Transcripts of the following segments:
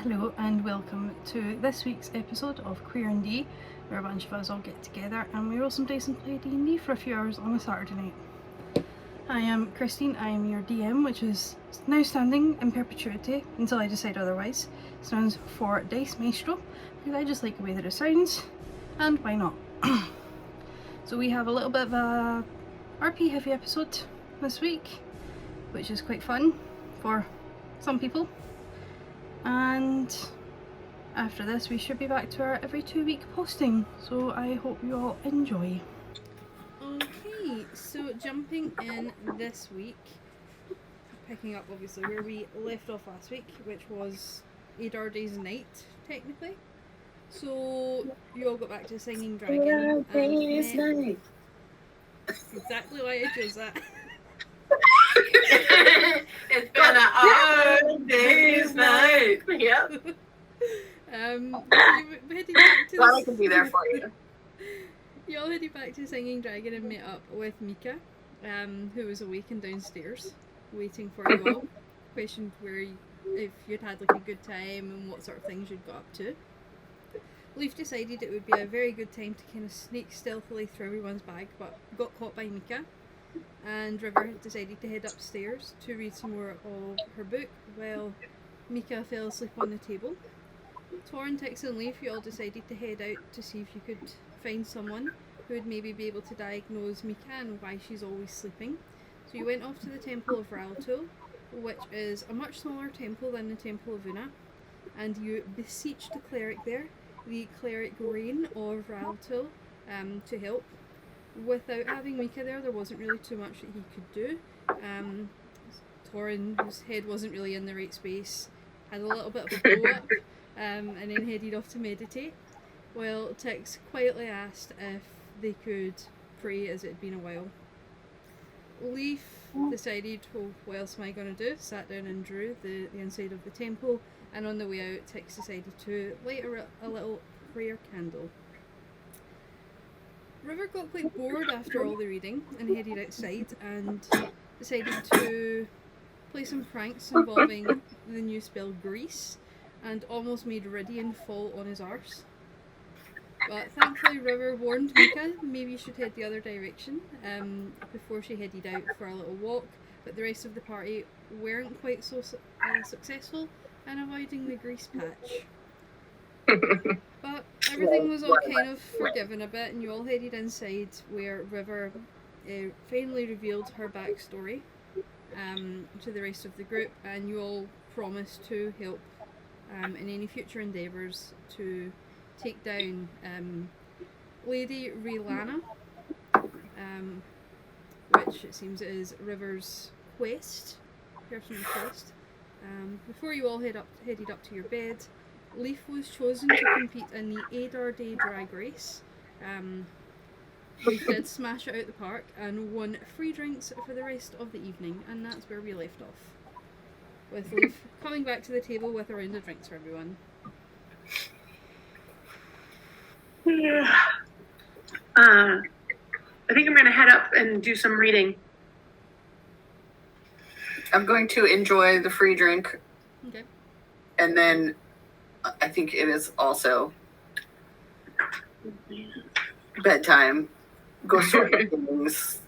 Hello and welcome to this week's episode of Queer and D, where a bunch of us all get together and we roll some dice and play D&D for a few hours on a Saturday night. I am Christine, I am your DM, which is now standing in perpetuity until I decide otherwise. It stands for Dice Maestro, because I just like the way that it sounds, and why not? So we have a little bit of a RP heavy episode this week, which is quite fun for some people. And after this we should be back to our every 2-week posting, so I hope you all enjoy. Okay, so jumping in this week, picking up obviously where we left off last week, which was Ahdar Day's Night, technically. So you all got back to singing Dragon. Day's Night. Exactly why I chose that. It's been an hard day's night. Yep. Heading back to Glad I can be there for you. You all headed back to Singing Dragon and met up with Mika, who was awake and downstairs, waiting for you all. Questioned if you'd had like a good time and what sort of things you'd got up to. Leaf decided it would be a very good time to kind of sneak stealthily through everyone's bag, but got caught by Mika. And River decided to head upstairs to read some more of her book while Mika fell asleep on the table. Torrin, Tix and Leaf, you all decided to head out to see if you could find someone who would maybe be able to diagnose Mika and why she's always sleeping. So you went off to the Temple of Ralto, which is a much smaller temple than the Temple of Una, and you beseeched the cleric there, the cleric Rain of Ralto, to help. Without having Mika there wasn't really too much that he could do. Torrin, whose head wasn't really in the right space, had a little bit of a blow up, and then headed off to meditate, while Tix quietly asked if they could pray, as it had been a while. Leaf decided, well, what else am I going to do? Sat down and drew the inside of the temple, and on the way out Tix decided to light a little prayer candle. River got quite bored after all the reading and headed outside and decided to play some pranks involving the new spell Grease, and almost made Ridian fall on his arse. But thankfully River warned Mika maybe you should head the other direction before she headed out for a little walk, but the rest of the party weren't quite so successful in avoiding the grease patch. But everything was all kind of forgiven a bit, and you all headed inside where River finally revealed her backstory to the rest of the group, and you all promised to help in any future endeavours to take down Lady Raylana, which it seems is River's personal quest. Before you all headed up to your bed, Leaf was chosen to compete in the Ahdar Day Drag Race. Leaf did smash it out the park and won free drinks for the rest of the evening, and that's where we left off, with Leaf coming back to the table with a round of drinks for everyone. I think I'm going to head up and do some reading. I'm going to enjoy the free drink. Okay. And then I think it is also bedtime. Go sort of things.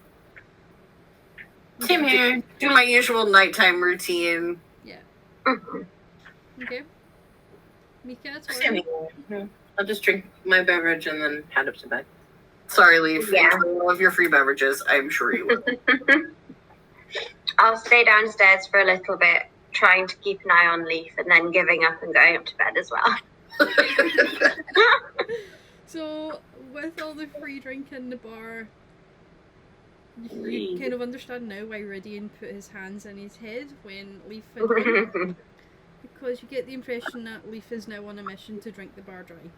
Same here. Do my usual nighttime routine. Yeah. Okay. Mika, I'll just drink my beverage and then head up to bed. Sorry, Leaf. Yeah. Enjoy all of your free beverages. I'm sure you will. I'll stay downstairs for a little bit, trying to keep an eye on Leaf, and then giving up and going up to bed as well. So, with all the free drink in the bar, you kind of understand now why Ridian put his hands in his head when Leaf had won, because you get the impression that Leaf is now on a mission to drink the bar dry.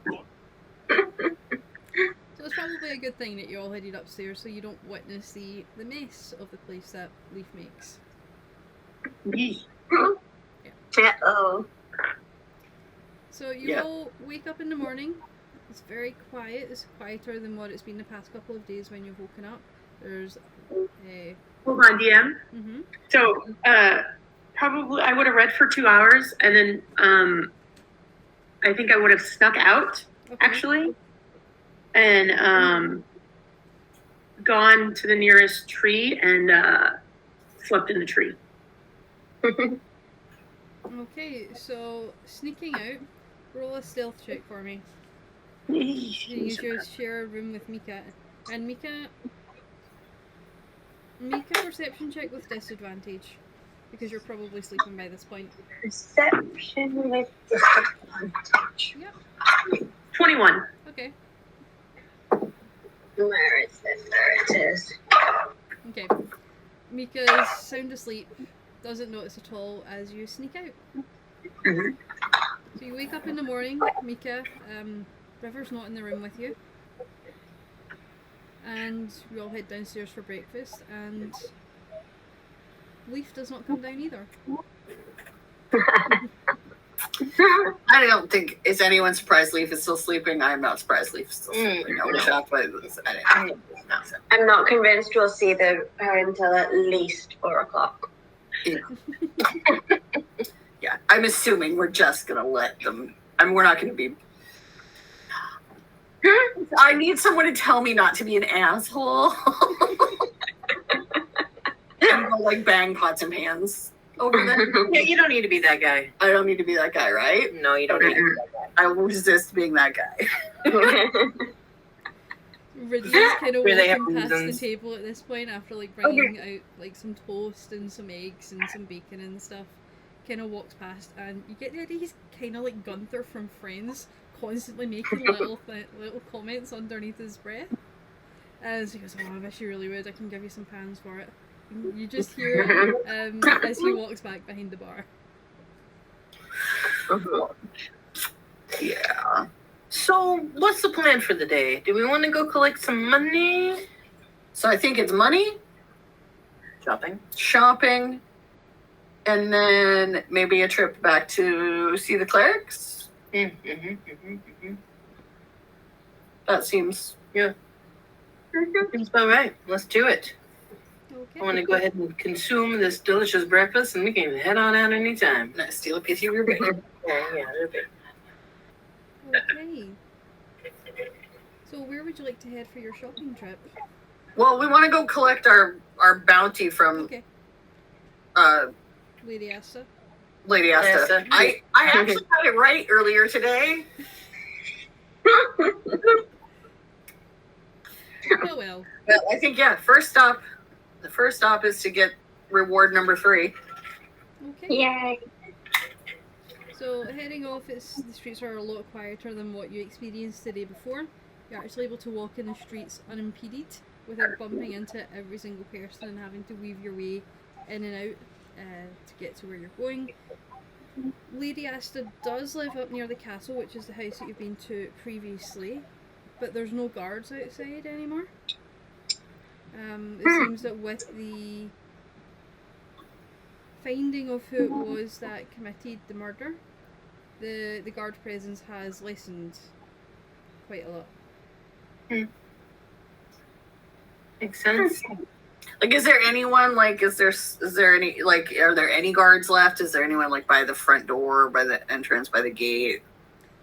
So it's probably a good thing that you all headed upstairs so you don't witness the mess of the place that Leaf makes. Yeah. Oh. So you all wake up in the morning. It's very quiet. It's quieter than what it's been the past couple of days when you've woken up. There's Hold on, DM. Mm-hmm. So, probably I would have read for 2 hours, and then I think I would have snuck out, Okay. actually, and gone to the nearest tree and slept in the tree. Okay, so sneaking out, roll a stealth check for me. You share a room with Mika. And Mika, make a perception check with disadvantage. Because you're probably sleeping by this point. Perception with disadvantage. Yep. 21. Okay. Where is it? There it is. Okay. Mika is sound asleep, doesn't notice at all as you sneak out. Mhm. So you wake up in the morning, Mika, River's not in the room with you. And we all head downstairs for breakfast, and Leaf does not come down either. I don't think, is anyone surprised Leaf is still sleeping? I'm not surprised Leaf is still sleeping. I was shocked by this. I'm not convinced we'll see her until at least 4 o'clock. Yeah, I'm assuming we're just going to let them. I mean, we're not going to be. I need someone to tell me not to be an asshole. And go, like, bang pots and pans over there. Yeah, you don't need to be that guy. I don't need to be that guy, right? No, you don't need to be that guy. I will resist being that guy. Ridley's kind of Really walking have past the reasons. table at this point after like bringing out like some toast and some eggs and some bacon and stuff. Kind of walks past, and you get the idea he's kind of like Gunther from Friends, constantly making little comments underneath his breath. As he goes, "Oh, I wish you really would. I can give you some pans for it." And you just hear it as he walks back behind the bar. Yeah. So, what's the plan for the day? Do we want to go collect some money? So I think it's money, Shopping. shopping, and then maybe a trip back to see the clerics. That seems. Seems about right. Let's do it. Okay. I want to go ahead and consume this delicious breakfast, and we can head on out anytime. Nice. Steal a piece of your bacon. Yeah, okay. Okay. So where would you like to head for your shopping trip? Well, we want to go collect our bounty from Okay. Lady Asta. Lady Asta. Asta. I actually had it right earlier today. Oh well. But I think the first stop is to get reward number 3. Okay. Yay. So heading off, the streets are a lot quieter than what you experienced the day before. You're actually able to walk in the streets unimpeded without bumping into every single person and having to weave your way in and out to get to where you're going. Lady Asta does live up near the castle, which is the house that you've been to previously, but there's no guards outside anymore. It seems that with the finding of who it was that committed the murder, the guard presence has lessened quite a lot. Makes sense. Like, is there anyone, like, is there any, like, are there any guards left? Is there anyone, like, by the front door, by the entrance, by the gate?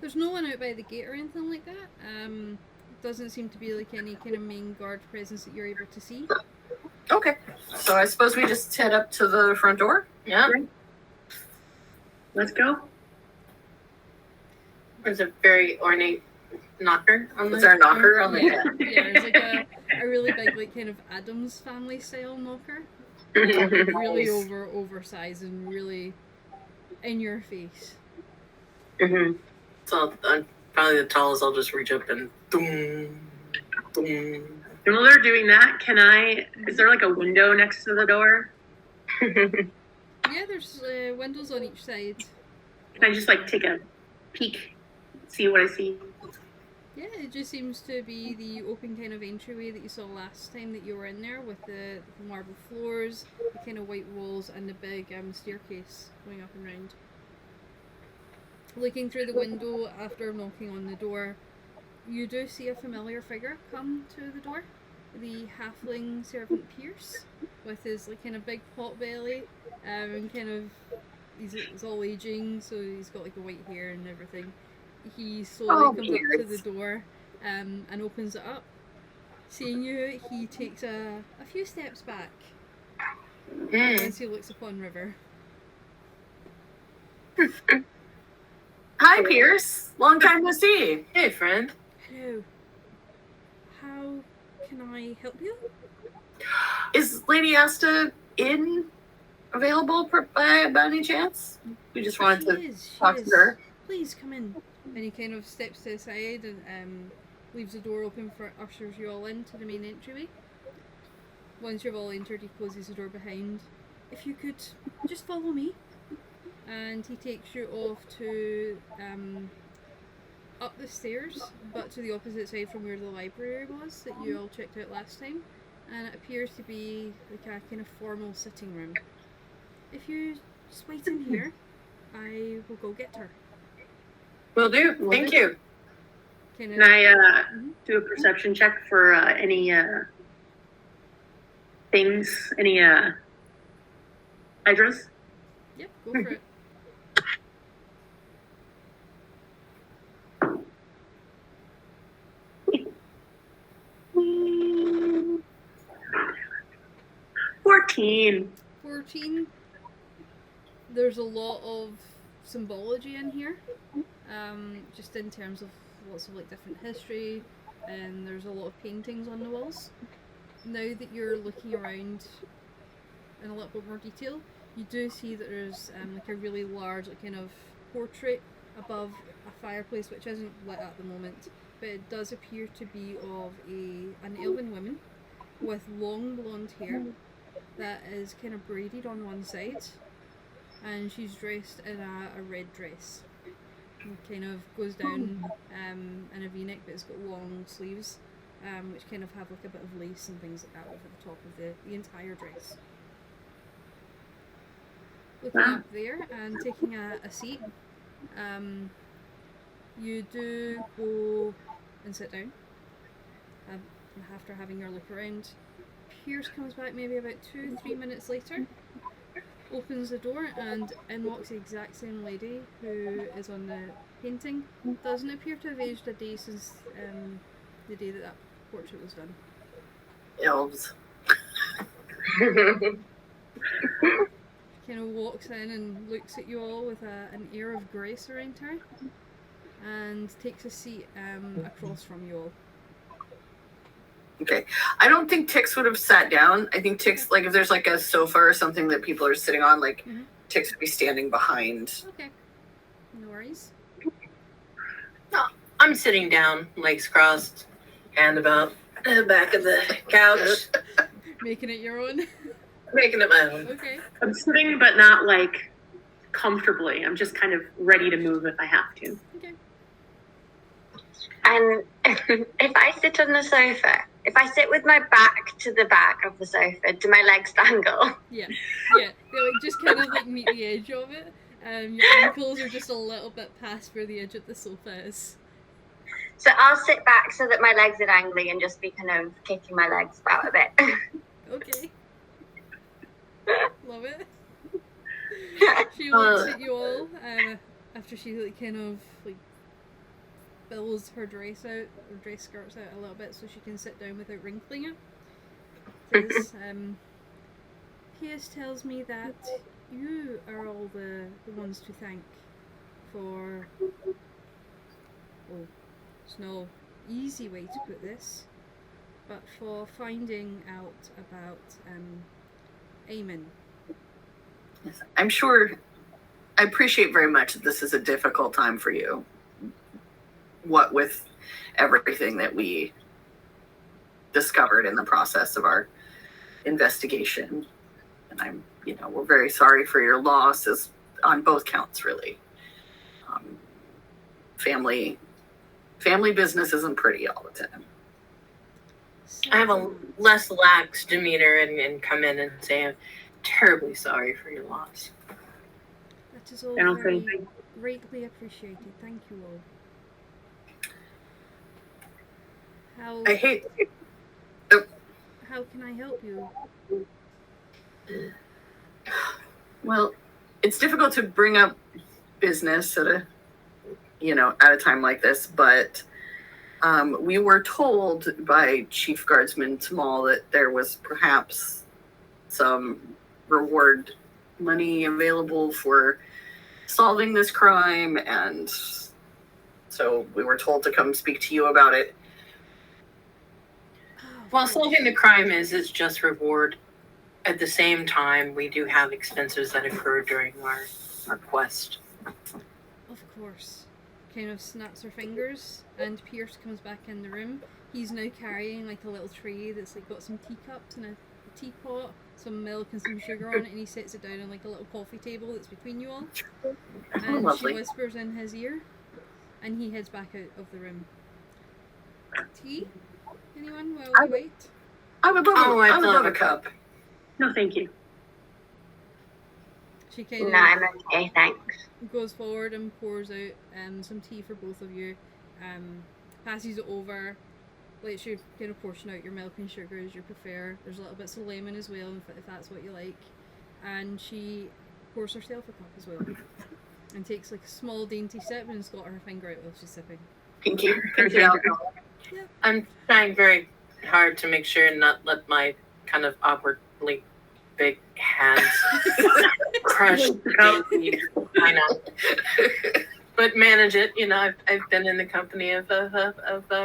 There's no one out by the gate or anything like that. Doesn't seem to be like any kind of main guard presence that you're able to see. Okay. So I suppose we just head up to the front door? Yeah. Let's go. There's a very ornate knocker on the Is there a knocker on the Yeah, there's like a really big, like, kind of Addams Family style knocker. Really oversized and really in your face. So I'm probably the tallest. I'll just reach up and boom, boom. And while they're doing that, is there like a window next to the door? Yeah, there's windows on each side. Can I just like take a peek, see what I see? Yeah, it just seems to be the open kind of entryway that you saw last time that you were in there, with the marble floors, the kind of white walls, and the big staircase going up and round. Looking through the window after knocking on the door, you do see a familiar figure come to the door. The halfling servant Pierce, with his like kind of big pot belly, and kind of he's all aging, so he's got like a white hair and everything. He slowly Oh, comes up to the Pierce. door and opens it up. Seeing you, he takes a few steps back as he looks upon River. Hi, Pierce. Long time no see. Hey, friend. Hello. How can I help you? Is Lady Asta available by any chance? We just wanted She to is. talk to her. Please come in. And he kind of steps to the side and leaves the door open for ushers you all into the main entryway. Once you've all entered, he closes the door behind. If you could just follow me. And he takes you off to up the stairs, but to the opposite side from where the library was that you all checked out last time. And it appears to be like a kind of formal sitting room. If you just wait in here, I will go get her. Will do. Thank you. Can I do a perception check for any things, any hydras? Yep, go for it. Mm. 14. 14. There's a lot of symbology in here, just in terms of lots of like different history, and there's a lot of paintings on the walls. Now that you're looking around in a little bit more detail, you do see that there's like a really large like kind of portrait above a fireplace, which isn't lit at the moment, but it does appear to be of an elven woman with long blonde hair that is kind of braided on one side, and she's dressed in a red dress. It kind of goes down in a v-neck, but it's got long sleeves, which kind of have like a bit of lace and things like that over the top of the entire dress. Looking up there and taking a seat, you do go and sit down after having your look around. Pierce comes back maybe about 2-3 minutes later, opens the door, and in walks the exact same lady who is on the painting. Doesn't appear to have aged a day since the day that portrait was done. Elves. Kind of walks in and looks at you all with an air of grace around her, and takes a seat across from you all. Okay. I don't think Tix would have sat down. I think Tix, like if there's like a sofa or something that people are sitting on, like Tix would be standing behind. Okay, no worries. I'm sitting down, legs crossed, hand about the back of the couch, Making it your own. making it my own. Okay. I'm sitting, but not like comfortably. I'm just kind of ready to move if I have to. Okay. And if I sit on the sofa, if I sit with my back to the back of the sofa, do my legs dangle? Yeah. They like just kind of like meet the edge of it. Your ankles are just a little bit past where the edge of the sofa is. So I'll sit back so that my legs are dangly and just be kind of kicking my legs about a bit. Okay. Love it. She looks at you all after she like kind of like billows her dress skirts out a little bit so she can sit down without wrinkling it. Says, P.S. tells me that you are all the ones to thank for, well, there's no easy way to put this, but for finding out about Eamon. Yes, I'm sure. I appreciate very much that this is a difficult time for you. What with everything that we discovered in the process of our investigation. And we're very sorry for your losses on both counts, really. Family business isn't pretty all the time. I have a less lax demeanor and come in and say I'm terribly sorry for your loss. That is all I don't very think- greatly appreciated. Thank you all. I hate. How can I help you? Well, it's difficult to bring up business at a at a time like this, but we were told by Chief Guardsman Tamal that there was perhaps some reward money available for solving this crime, and so we were told to come speak to you about it. While solving the crime is just reward, at the same time, we do have expenses that occur during our quest. Of course. Kind of snaps her fingers, and Pierce comes back in the room. He's now carrying like a little tray that's like got some teacups and a teapot, some milk and some sugar on it, and he sets it down on like a little coffee table that's between you all. And Lovely. she whispers in his ear, and he heads back out of the room. Tea? Anyone while we wait? I would love a cup. No, thank you. She kind No, I'm okay, thanks. goes forward and pours out some tea for both of you, passes it over, lets you kind of portion out your milk and sugar as you prefer. There's a little bits of lemon as well if that's what you like, and she pours herself a cup as well and takes like a small dainty sip and has got her finger out while she's sipping. Pinky. I'm trying very hard to make sure and not let my kind of awkwardly big hands crush the I know. But manage it, I've been in the company of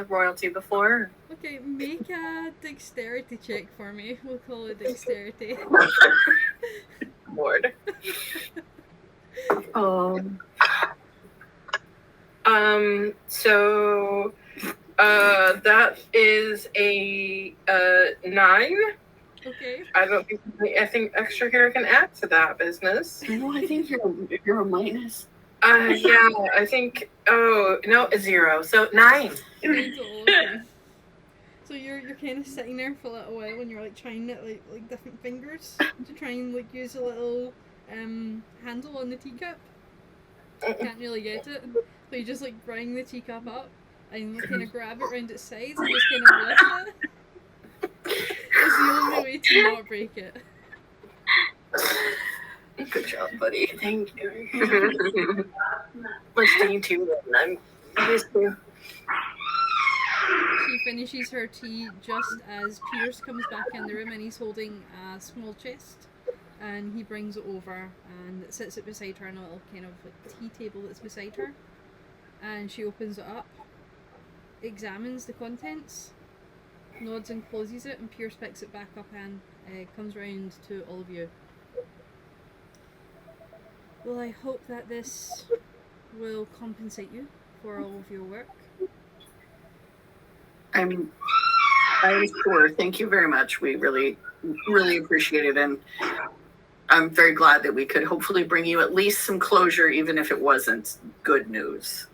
royalty before. Okay, make a dexterity check for me. We'll call it dexterity. Lord. So that is a 9. Okay. I think extra here can add to that business. No, I think you're a minus. Yeah, I think. Oh no, a 0. So 9. Okay. So you're kind of sitting there for a little while and you're like trying it like different fingers to try and like use a little handle on the teacup. Can't really get it, so you just like bring the teacup up and you kind of grab it around its sides and just kind of lift it. It's the only way to not break it. Good job, buddy. Thank you. Listening to it, I'm used to. She finishes her tea just as Pierce comes back in the room and he's holding a small chest, and he brings it over and sits it beside her on a little kind of like tea table that's beside her, and she opens it up, examines the contents, nods and closes it, and Pierce picks it back up and comes round to all of you. Well, I hope that this will compensate you for all of your work. I'm sure. Thank you very much. We really, really appreciate it, and I'm very glad that we could hopefully bring you at least some closure, even if it wasn't good news,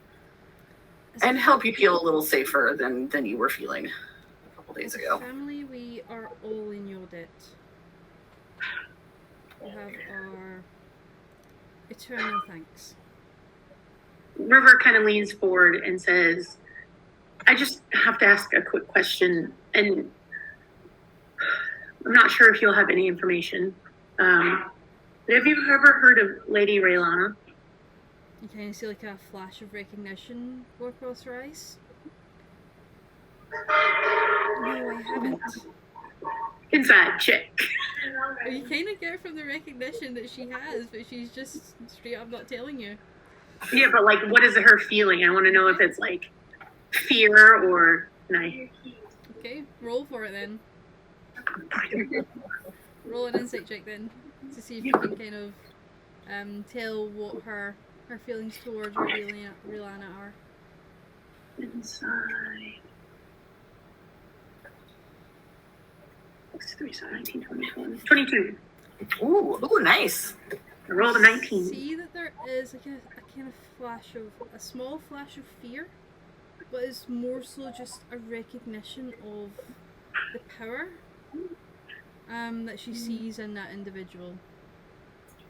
and help you feel a little safer than you were feeling a couple days ago. Family, we are all in your debt. We have our eternal thanks. River kind of leans forward and says, I just have to ask a quick question, and I'm not sure if you'll have any information. But have you ever heard of Lady Raylana? You kind of see like a flash of recognition go across her eyes. No, I haven't. Inside check. Well, you kind of get from the recognition that she has, but she's just straight up not telling you. Yeah, but like, what is her feeling? I want to know if it's like fear or nice. Okay, roll for it then. Roll an insight check then to see if you can kind of tell what her feelings towards Raylana are. Inside. 3, 19, 21, 22. Ooh, nice. I rolled a 19. See that there is like a kind of a small flash of fear, but it's more so just a recognition of the power that she sees in that individual,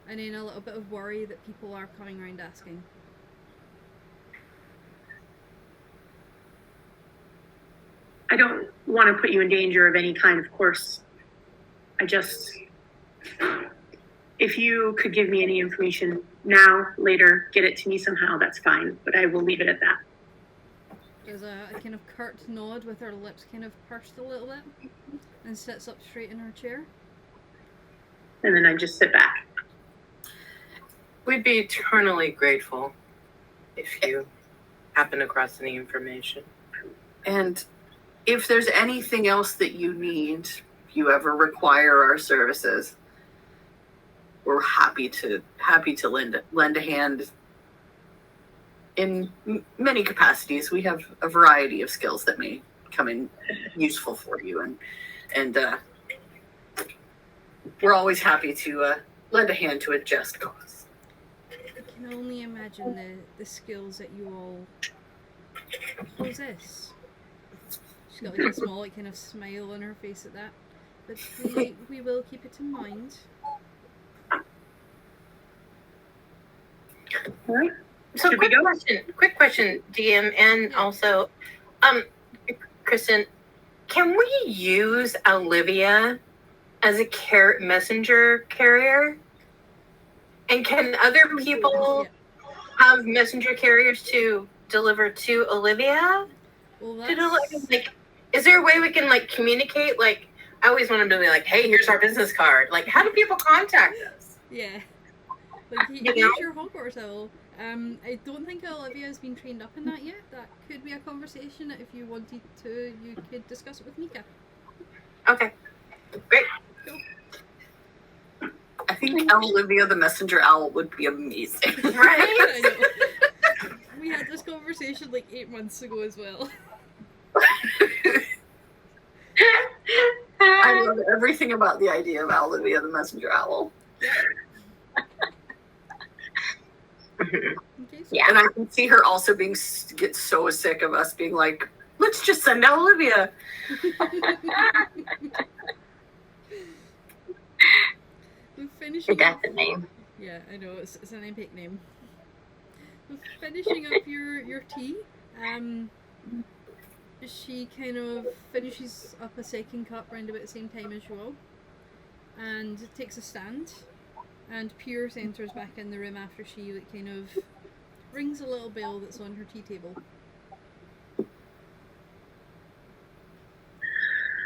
and then a little bit of worry that people are coming around asking. I don't want to put you in danger of any kind, of course. I just if you could give me any information now, later, get it to me somehow, that's fine. But I will leave it at that. There's a kind of curt nod with her lips kind of pursed a little bit, and sits up straight in her chair. And then I just sit back. We'd be eternally grateful if you happen across any information. And if there's anything else that you need, if you ever require our services, we're happy to lend a hand in many capacities. We have a variety of skills that may come in useful for you, and we're always happy to lend a hand to a just cause. I can only imagine the skills that you all possess. She's got like a small kind of smile on her face at that. But we will keep it in mind. All right. So quick question, DM, and also, Kristen, can we use Olivia as a messenger carrier? And can other people have messenger carriers to deliver to Olivia? Well, is there a way we can like communicate? Like, I always want them to be like, "Hey, here's our business card." Like, how do people contact us? Yeah. Like, here's your Hogwarts owl. I don't think Olivia has been trained up in that yet. That could be a conversation that if you wanted to, you could discuss it with Mika. Okay, great. Cool. I think Olivia the messenger owl would be amazing. Right? I know. We had this conversation like 8 months ago as well. I love everything about the idea of Olivia the messenger owl. Okay, so Yeah. And I can see her also get so sick of us being like, let's just send out Olivia. we're finishing That's up. a name. Yeah, I know, it's an epic name. We're finishing up your tea. She kind of finishes up a second cup round about the same time as you all, and takes a stand, and Pierce enters back in the room after she like, kind of rings a little bell that's on her tea table.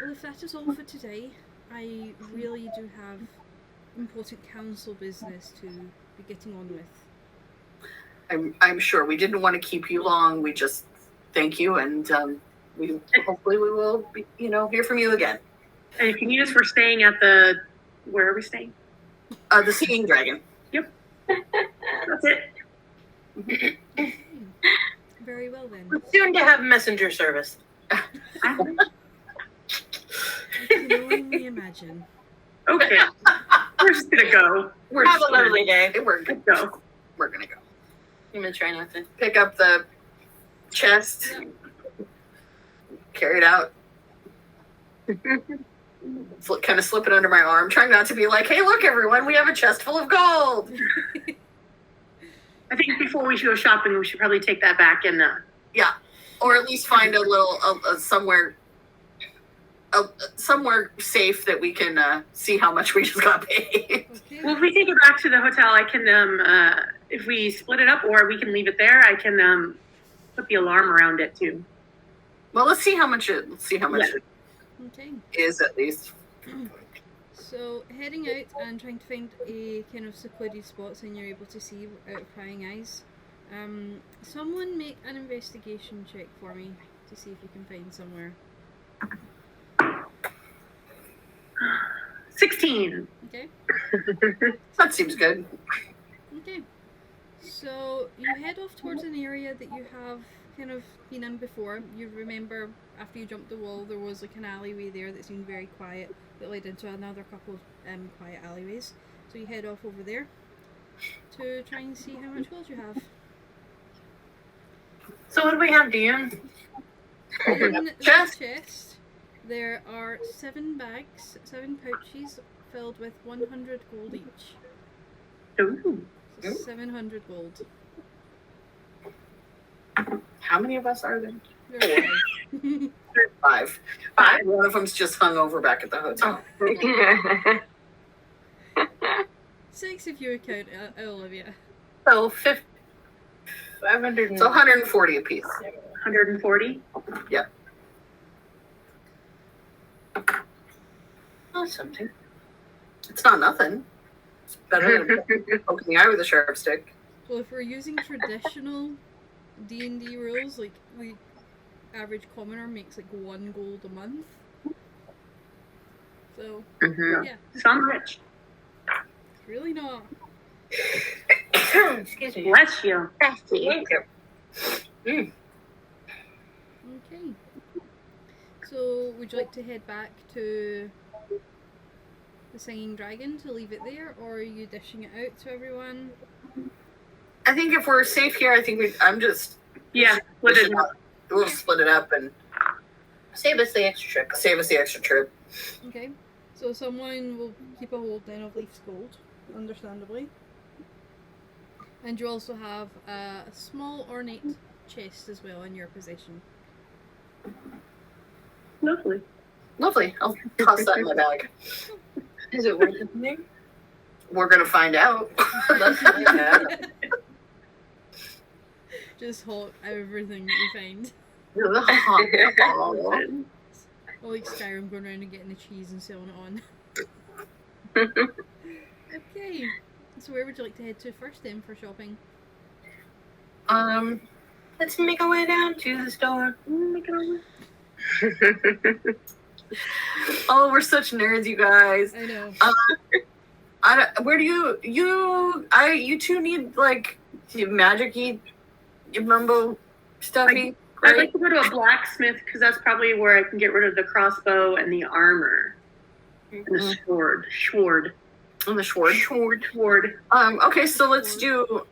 Well, if that is all for today, I really do have important council business to be getting on with. I'm sure we didn't want to keep you long. We just thank you, and hopefully we will be, hear from you again. And if you need us, we're staying at where are we staying? The Singing Dragon. Yep. That's it. Very well then. Soon to have messenger service. I can only imagine. Okay. We're just gonna go. Have a lovely day. We're Let's go. We're gonna go. I'm gonna try not to. Pick up the chest. Carry it out. Kind of slip it under my arm, trying not to be like, "Hey, look, everyone, we have a chest full of gold." I think before we go shopping, we should probably take that back and Yeah, or at least find a little somewhere safe that we can see how much we just got paid. Okay. well, if we take it back to the hotel, I can if we split it up, or we can leave it there. I can put the alarm around it too. Well, let's see how much it Okay. is at least. So heading out and trying to find a kind of secluded spot so you're able to see out of prying eyes. Someone make an investigation check for me to see if you can find somewhere. 16. Okay. That seems good. Okay. So you head off towards an area that you have kind of been in before. You remember after you jumped the wall there was like an alleyway there that seemed very quiet that led into another couple of quiet alleyways. So you head off over there to try and see how much gold you have. So what do we have, DM? In the Chest. chest there are 7 pouches filled with 100 gold each. Ooh. So 700 gold. How many of us are there? There are 5. 5. One of them's just hung over back at the hotel. 6 if you account Olivia. So 500. So 140 apiece. 140. Oh, something. It's not nothing. It's better than poking the eye with a sharp stick. Well, if we're using traditional D&D rules, like the average commoner makes like 1 gold a month. So Mm-hmm. yeah, So I'm rich. it's really not. Excuse me. Bless you. Bessie. Thank you. Okay. So would you like to head back to the Singing Dragon to leave it there, or are you dishing it out to everyone? I think if we're safe here, I think I'm just. Yeah. What is it? We'll split it up and Save us the extra trip. save us the extra trip. Okay. So someone will keep a hold then of Leaf's gold, understandably. And you also have a small ornate chest as well in your possession. Lovely. Lovely. I'll toss that in my bag. Is it worth anything? We're gonna find out. Just hawk everything that you find. Or like Skyrim going around and getting the cheese and selling it on. Okay. So where would you like to head to first then for shopping? Let's make our way down to the store. Oh, we're such nerds, you guys. I know. Where do you two need like magic-y, mumbo stuffy, I'd right? like to go to a blacksmith because that's probably where I can get rid of the crossbow and the armor and the sword. On the sword. Sword. Okay, so let's do.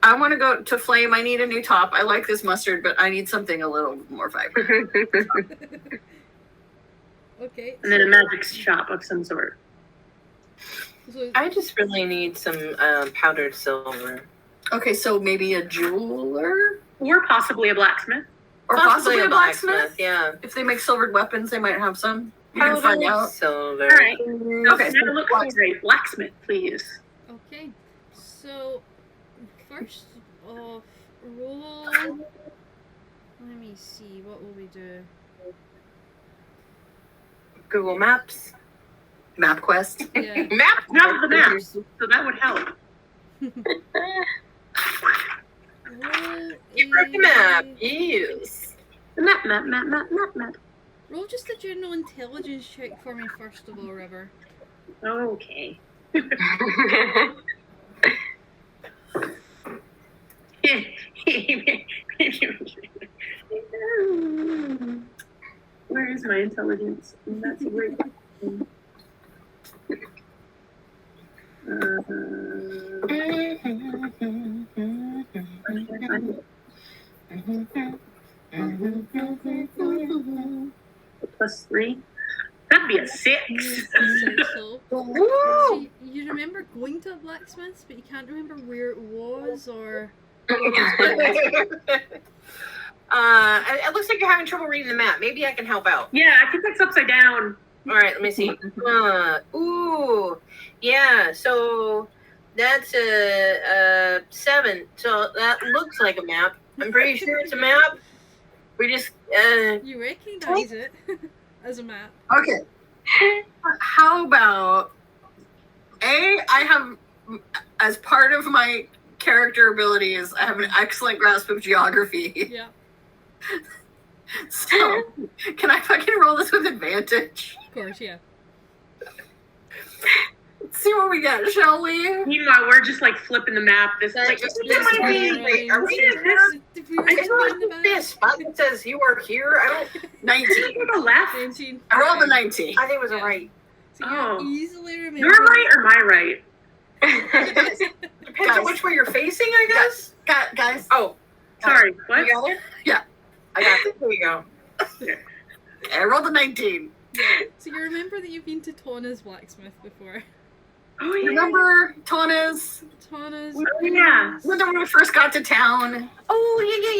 I want to go to Flame. I need a new top. I like this mustard, but I need something a little more vibrant. Okay. And then a magic shop of some sort. So I just really need some powdered silver. Okay, so maybe a jeweler Or possibly a blacksmith. or possibly a blacksmith. Yeah. If they make silvered weapons, they might have some. You can find out. Silver. All right. Okay. Now look for a blacksmith, please. okay. So first off, roll. Let me see. What will we do? Google Maps. Map quest. Yeah. Map. Not the map, so that would help. Roll You broke the map. a- Yes. The map. Roll just a general intelligence check for me first of all, River. Okay. Where is my intelligence? That's a great question. +3. That'd be a 6. So, so you remember going to a blacksmith's, but you can't remember where it was, or It looks like you're having trouble reading the map. Maybe I can help out. Yeah, I think that's upside down. All right, let me see. Ooh, yeah. So that's a 7. So that looks like a map. I'm pretty sure it's a map. We just you recognize it as a map. Okay. How about I have, as part of my character abilities, I have an excellent grasp of geography. Yeah, So, can I fucking roll this with advantage? of course, yeah. Let's see what we get, shall we? Meanwhile, we're just like flipping the map. This is like Just- this just- might be- wait, are we this- in this? If we were I just don't in the like back. this spot that says you are here. I don't. 19. to the left. 19. I rolled a 19. I think it was a Yeah. right. So you Oh. easily remember. You're right or my right? Depends Guys. on which way you're facing, I guess. Guys, Oh, Sorry, what? you got it? Yeah. I got it. There you go. I rolled a 19. So you remember that you've been to Tona's blacksmith before. Oh yeah. Remember Tana's? Tana's. Yeah. When we first got to town? Oh,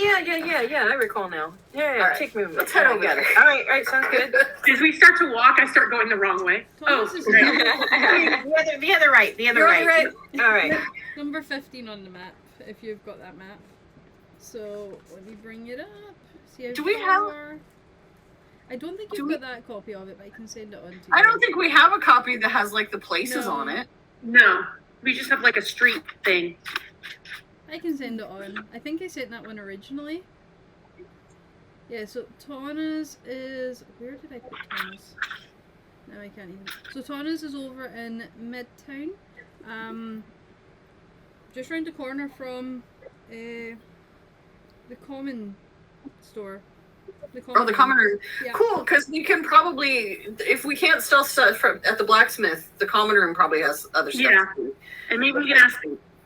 yeah. I recall now. Yeah, All right, take me. let's head over there. All right, sounds good. As we start to walk, I start going the wrong way. Tana's Oh, is great. The other right. You're right. All right. number 15 on the map, if you've got that map. So, let me bring it up. See how Do we have- far- I don't think you've got that copy of it, but I can send it on to you. I don't think we have a copy that has like the places No. on it. No, we just have like a street thing. I can send it on. I think I sent that one originally. Yeah, so Tana's is... Where did I put Tana's? No, I can't even... So Tana's is over in Midtown. Just round the corner from the Common store. The Commoner. Yeah. Cool, because we can probably, if we can't sell stuff at the blacksmith, the common room probably has other stuff. Yeah. And maybe we can ask.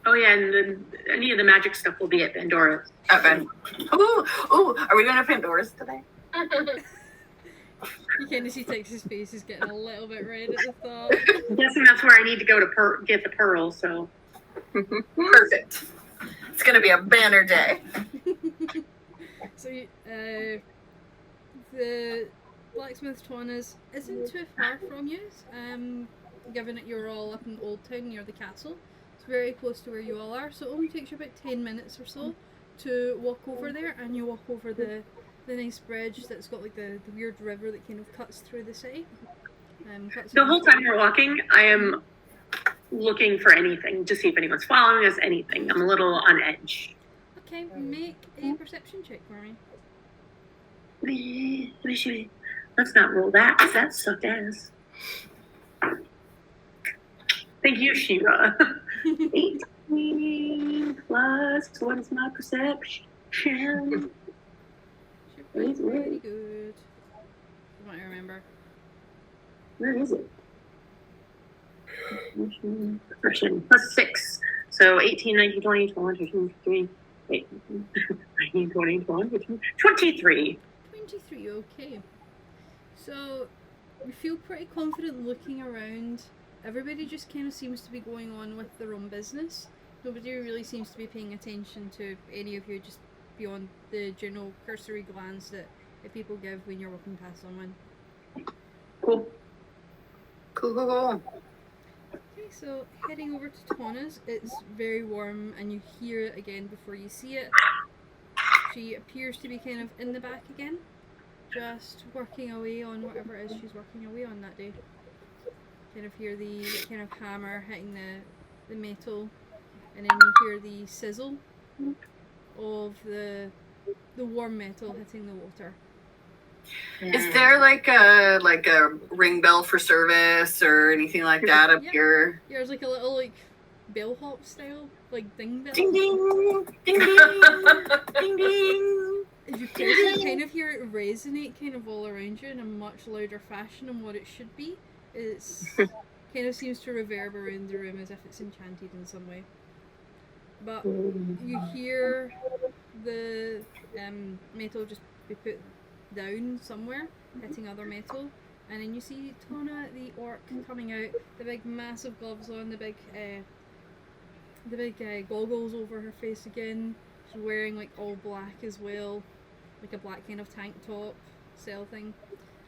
Oh yeah, and then any of the magic stuff will be at Pandora's. Ooh, are we going to Pandora's today? You kind of see Texas' face is getting a little bit red at the thought. I'm guessing that's where I need to go to get the pearl. So Perfect. It's going to be a banner day. So, the blacksmith Tana's isn't too far from you, given that you're all up in Old Town near the castle. It's very close to where you all are, so it only takes you about 10 minutes or so to walk over there, and you walk over the nice bridge that's got like the weird river that kind of cuts through the city. the whole time we're walking, I am looking for anything to see if anyone's following us. Anything. I'm a little on edge. Okay, make a perception check for me. Let's not roll that, because that sucked ass. Thank you, Shira. 18 plus, what is my perception? Should be pretty good. You might remember. Where is it? Perception plus 6. So 18, 19, 20, 21, 22, 23. Wait. 19, 20, 21, 22, 23. 23, okay. So, you feel pretty confident looking around. Everybody just kind of seems to be going on with their own business. Nobody really seems to be paying attention to any of you, just beyond the general cursory glance that people give when you're walking past someone. Cool. Cool. Okay, so heading over to Tana's, it's very warm and you hear it again before you see it. She appears to be kind of in the back again, just working away on whatever it is she's working away on that day. Kind of hear the kind of hammer hitting the metal, and then you hear the sizzle of the warm metal hitting the water. Is there like a ring bell for service or anything like that up here? Yeah, there's like a little like bellhop style, like ding bell. Ding ding, ding ding, ding ding. You can kind of hear it resonate kind of all around you in a much louder fashion than what it should be. It's kind of seems to reverb around the room as if it's enchanted in some way. But you hear the metal just be put down somewhere, hitting other metal, and then you see Tana the orc coming out, the big massive gloves on, the big goggles over her face again. She's wearing like all black as well, like a black kind of tank top style thing,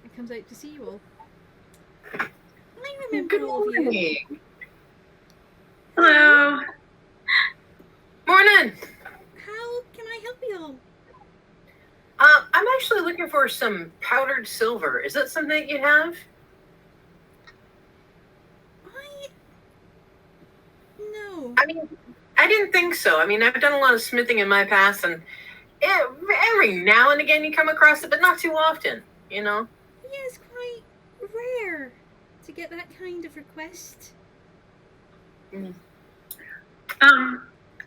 and comes out to see you all. I remember all of you. Hello. Morning. How can I help you all? I'm actually looking for some powdered silver. Is that something that you have? No. I mean, I didn't think so. I mean, I've done a lot of smithing in my past, and every now and again you come across it, but not too often, you know? Yeah, it's quite rare to get that kind of request. I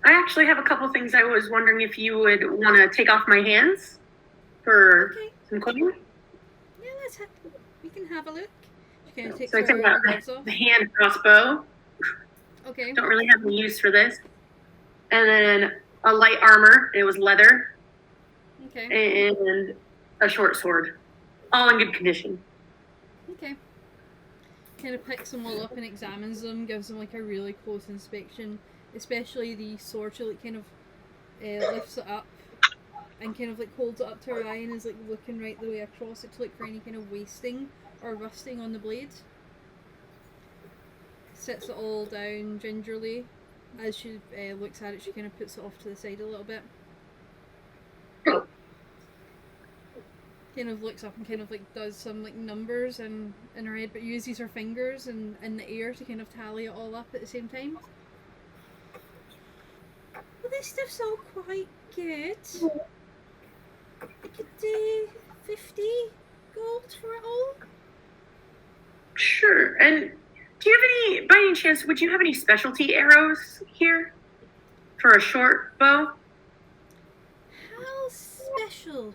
actually have a couple things I was wondering if you would want to take off my hands for some clothing. Yeah, we can have a look. She kind of takes So I her took out gloves off. the hand crossbow. Okay. Don't really have any use for this. And then a light armor. It was leather. Okay. And a short sword. All in good condition. Okay. kind of picks them all up and examines them, gives them like a really close inspection, especially the sword. She like kind of lifts it up and kind of like holds it up to her eye and is like looking right the way across it to look for any kind of wasting or rusting on the blade. Sets it all down gingerly. As she looks at it, she kind of puts it off to the side a little bit. Kind of looks up and kind of like does some like numbers in her head, but uses her fingers and in the air to kind of tally it all up at the same time. Well, this stuff's all quite good. I could do 50 gold for it all. Sure. And do you have any, by any chance, would you have any specialty arrows here for a short bow? How special?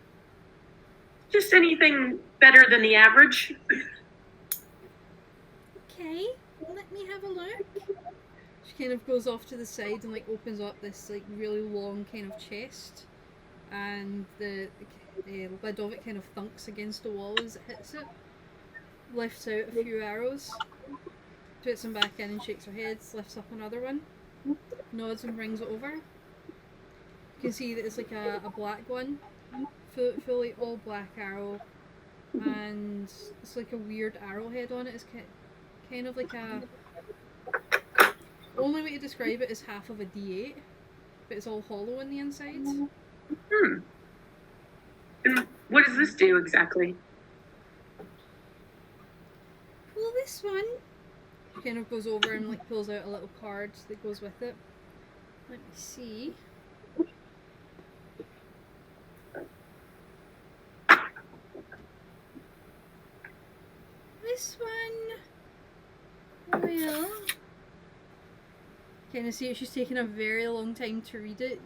Just anything better than the average? Okay, let me have a look. She kind of goes off to the side and like opens up this like really long kind of chest, and the lid of it kind of thunks against the wall as it hits it. Lifts out a few arrows, puts them back in and shakes her head, lifts up another one, nods and brings it over. You can see that it's like a black one, fully all black arrow, and it's like a weird arrowhead on it. It's kind of like a... Only way to describe it is half of a D8, but it's all hollow on the inside. And what does this do exactly? Well, this one kind of goes over and like pulls out a little card that goes with it. Let me see. This one, well, kind of see it. She's taken a very long time to read it.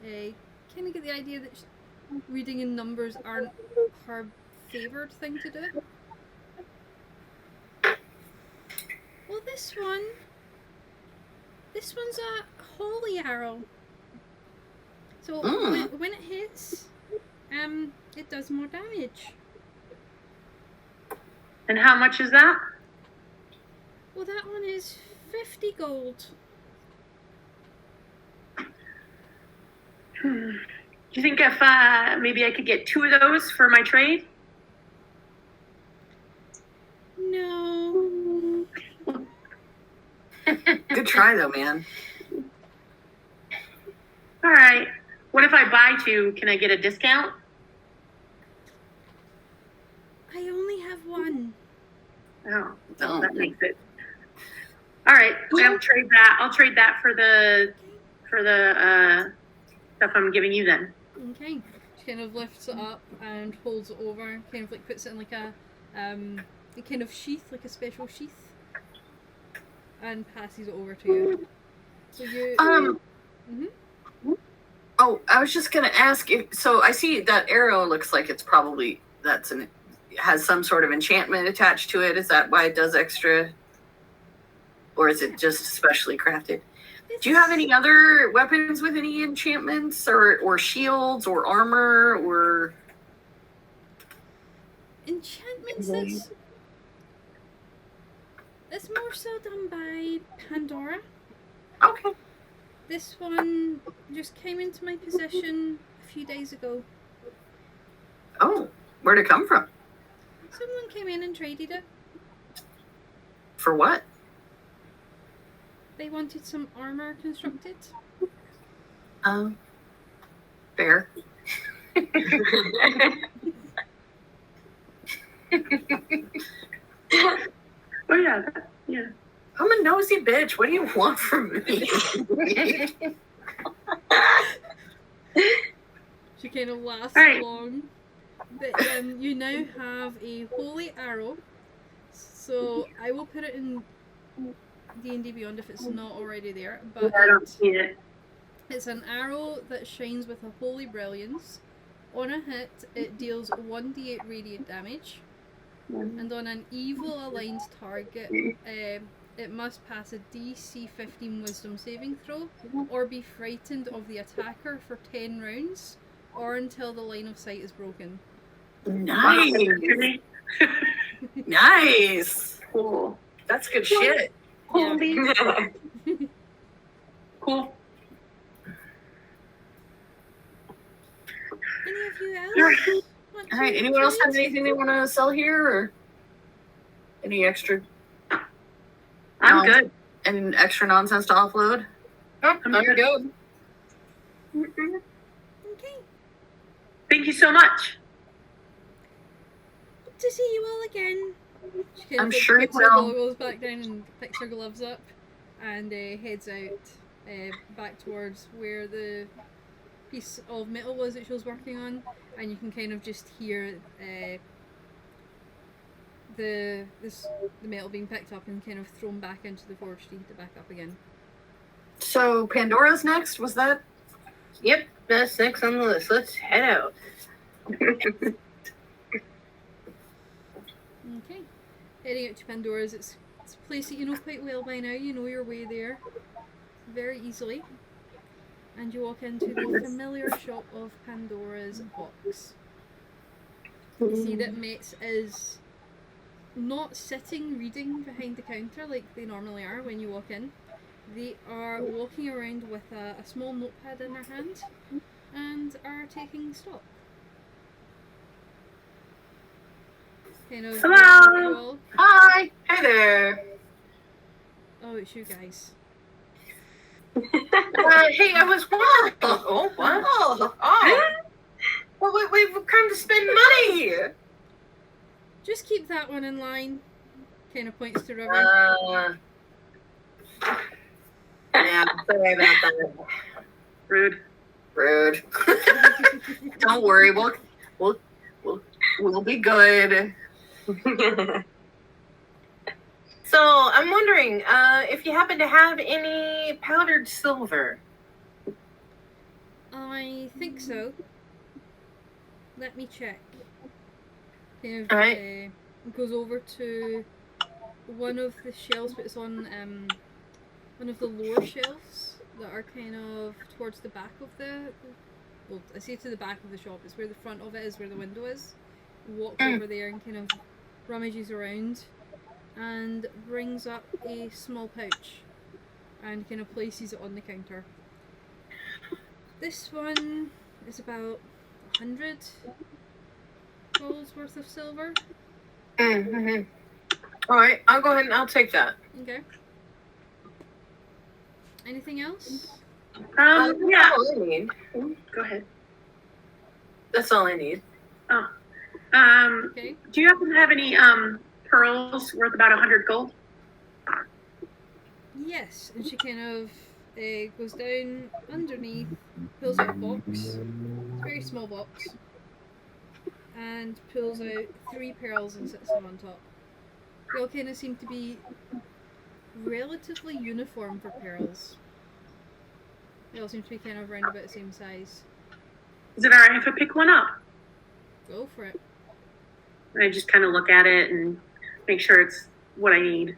Kind of get the idea that reading in numbers aren't her favoured thing to do. Well, this one's a holy arrow. So when it hits, it does more damage. And how much is that? Well, that one is 50 gold. Do you think if maybe I could get 2 of those for my trade? No. Good try, though, man. All right. What if I buy 2? Can I get a discount? I only have one. Oh, that makes it. All right. I'll trade that. I'll trade that for the stuff I'm giving you then. Okay. She kind of lifts it up and holds it over. Kind of like puts it in like a kind of sheath, like a special sheath, and passes it over to you. So you. Oh, I was just gonna ask if. So I see that arrow looks like it's probably has some sort of enchantment attached to it. Is that why it does extra, or is it just specially crafted? Do you have any other weapons with any enchantments, or shields, or armor, or enchantments? That's more so done by Pandora. Okay. This one just came into my possession a few days ago. Oh, where'd it come from? Someone came in and traded it. For what? They wanted some armor constructed. Fair. Oh yeah, yeah. I'm a nosy bitch. What do you want from me? She kind of laughs Right. along. But you now have a holy arrow. So I will put it in D&D Beyond if it's not already there. But I don't see it. it's an arrow that shines with a holy brilliance. On a hit, it deals 1d8 radiant damage. And on an evil aligned target, it must pass a DC 15 wisdom saving throw or be frightened of the attacker for 10 rounds or until the line of sight is broken. Nice. Nice. Cool. That's good shit. Holy. Cool. Any of you else? Alright. want All right. to Anyone else have trade? anything they want to sell here, or any extra I'm good. and extra nonsense to offload? Oh, I'm good. good. Okay. Thank you so much. Good to see you all again. She kind I'm of sure you puts her will. goggles back down and picks her gloves up and heads out back towards where the piece of metal was that she was working on, and you can kind of just hear the metal being picked up and kind of thrown back into the forge to heat it back up again. So Pandora's next. Was that? Yep, that's next on the list. Let's head out. Okay. Heading out to Pandora's, it's a place that you know quite well by now. You know your way there very easily. And you walk into the familiar shop of Pandora's box. You see that Metz is not sitting reading behind the counter like they normally are when you walk in. They are walking around with a small notepad in their hand and are taking stock. Kind of Hello. you all. Hi. Hi there. Oh, it's you guys. Hey, I was wondering. Oh, what? Oh. Well, we've come to spend money. Just keep that one in line. Kind of points to River. Yeah, sorry about that. Rude. Rude. Don't worry. We'll be good. So I'm wondering if you happen to have any powdered silver. I think so. Let me check. Kind of Alright. goes over to one of the shelves, but it's on one of the lower shelves that are kind of towards the back of the. Well, I say to the back of the shop. It's where the front of it is, where the window is. Walks over there and kind of rummages around, and brings up a small pouch, and kind of places it on the counter. This one is about 100 gold's worth of silver. Mm-hmm. All right, I'll go ahead and I'll take that. Okay. Anything else? Yeah. That's all I need. Go ahead. That's all I need. Oh. Okay. Do you happen to have any pearls worth about 100 gold? Yes, and she kind of goes down underneath, pulls out a box, it's a very small box, and pulls out 3 pearls and sits them on top. They all kind of seem to be relatively uniform for pearls. They all seem to be kind of around about the same size. Is it alright if I pick one up? Go for it. And I just kind of look at it and make sure it's what I need.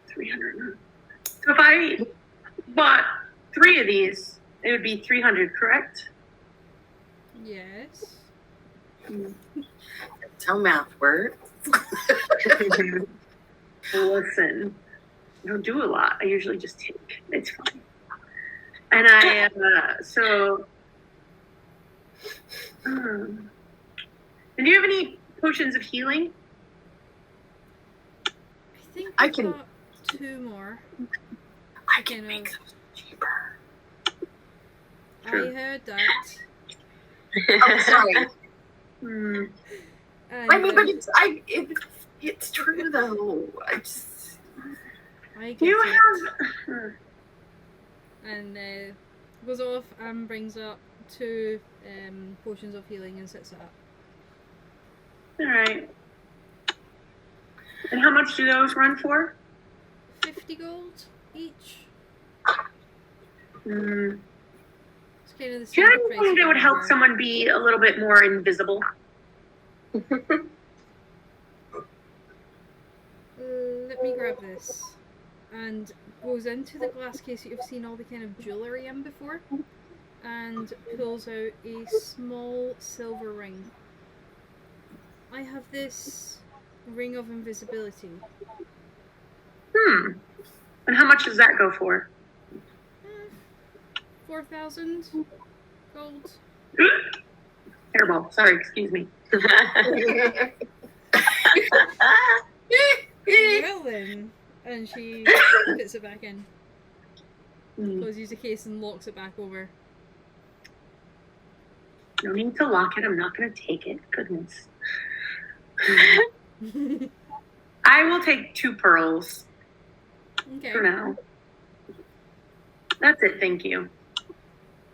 300. So if I bought 3 of these, it would be 300, correct? Yes. That's how math works. Listen, I don't do a lot. I usually just take. It's fine. And I, and do you have any potions of healing? I think I I've can- got 2 more. I can You know. make those cheaper. True. I heard that. Oh, sorry. Hmm. And, I mean, but it's true though. I just. I Do get you it. have? And goes off and brings up 2 potions of healing and sets it up. All right. And how much do those run for? 50 gold each. Hmm. It's kind of the Do you standard have price. anything that would help everywhere. someone be a little bit more invisible? Let me grab this. And goes into the glass case that you've seen all the kind of jewellery in before, and pulls out a small silver ring. I have this ring of invisibility. And how much does that go for? 4,000 gold. Hairball. Sorry, excuse me. Well then. And she puts it back in. Closes the case and locks it back over. No need to lock it. I'm not going to take it. Goodness. I will take 2 pearls Okay. for now. That's it. Thank you.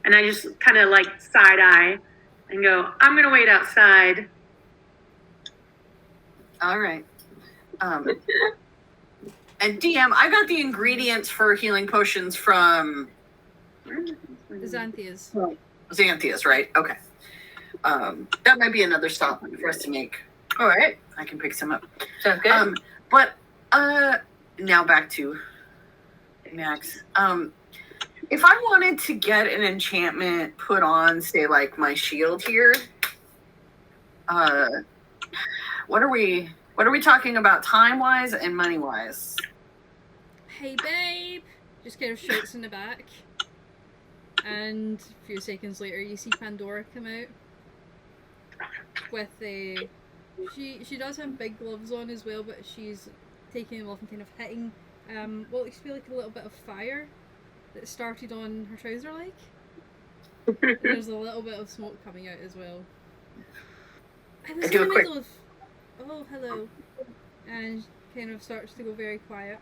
And I just kind of like side eye and go, I'm going to wait outside. All right. And DM, I got the ingredients for healing potions from Xanthias. Xanthias, right? Okay. That might be another stop for us to make. All right. I can pick some up. Sounds good. But now back to Max. If I wanted to get an enchantment put on, say, like my shield here, what are we talking about time wise and money wise? Hey babe! Just kind of shouts in the back. And a few seconds later you see Pandora come out. With a... She does have big gloves on as well, but she's taking them off and kind of hitting what looks to be like a little bit of fire that started on her trouser leg. And there's a little bit of smoke coming out as well. I was in the middle of... Oh, hello. And kind of starts to go very quiet.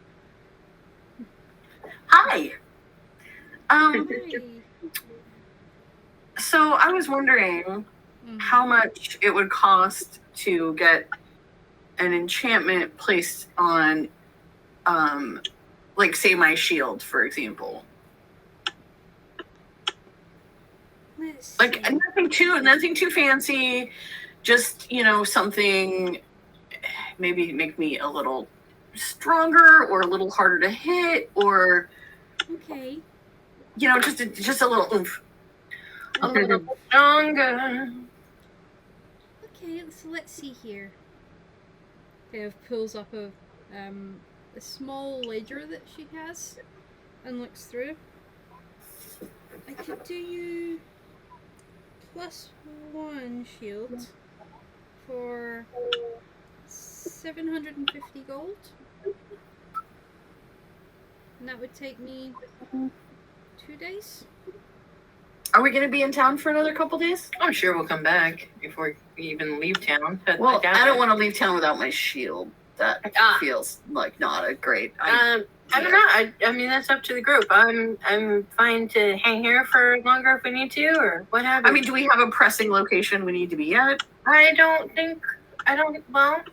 Hi. Hi. So I was wondering how much it would cost to get an enchantment placed on, like, say, my shield, for example. Let's see. Like, nothing too fancy. Just, something maybe make me a little stronger or a little harder to hit, or Okay. just a little oomph. A little stronger. Okay, so let's see here. Kind of pulls up a small ledger that she has and looks through. I could do you +1 shield for 750 gold. And that would take me 2 days. Are we going to be in town for another couple days? I'm sure we'll come back before we even leave town. But Well, doubt I don't it. want to leave town without my shield. That feels like not a great. I don't know. I mean, that's up to the group. I'm fine to hang here for longer if we need to, or what have you. I mean, do we have a pressing location we need to be at? Well,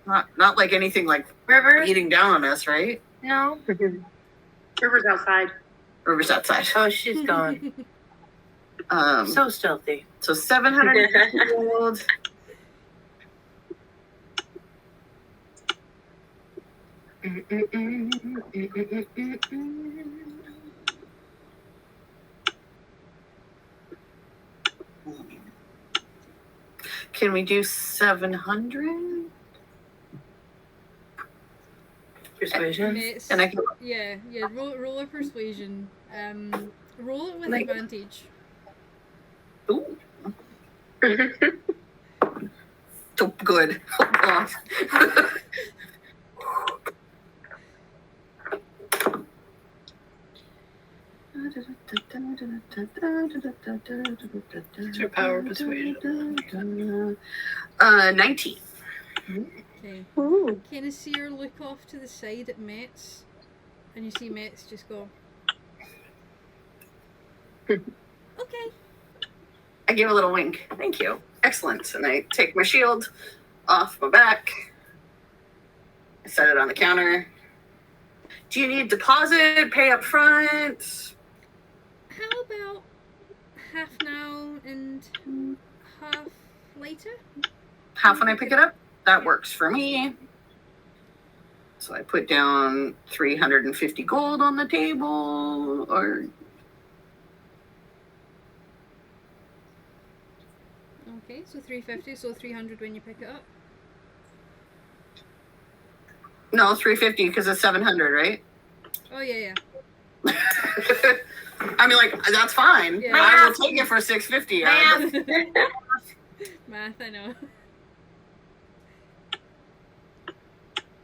Not like anything like River? beating down on us, right? No. River's outside. River's outside. Oh, she's gone. So stealthy. So 700 gold. Can we do 700? Persuasion. It's, And I can yeah. Roll a persuasion. Roll it with Like- advantage. Ooh. So good. Hold on. What's your power of persuasion? 19. Okay. Ooh. Kind of see her look off to the side at Metz, and you see Metz just go, okay. I give a little wink. Thank you. Excellent. And I take my shield off my back. I set it on the counter. Do you need deposit? Pay up front? How about half now and half later? Half when I pick it up? That works for me. So I put down 350 gold on the table, or Okay, so 350, so 300 when you pick it up. No, 350 because it's 700, right? Oh yeah. I mean, like, that's fine. Yeah. I will take it for 650. Math. Math, I know.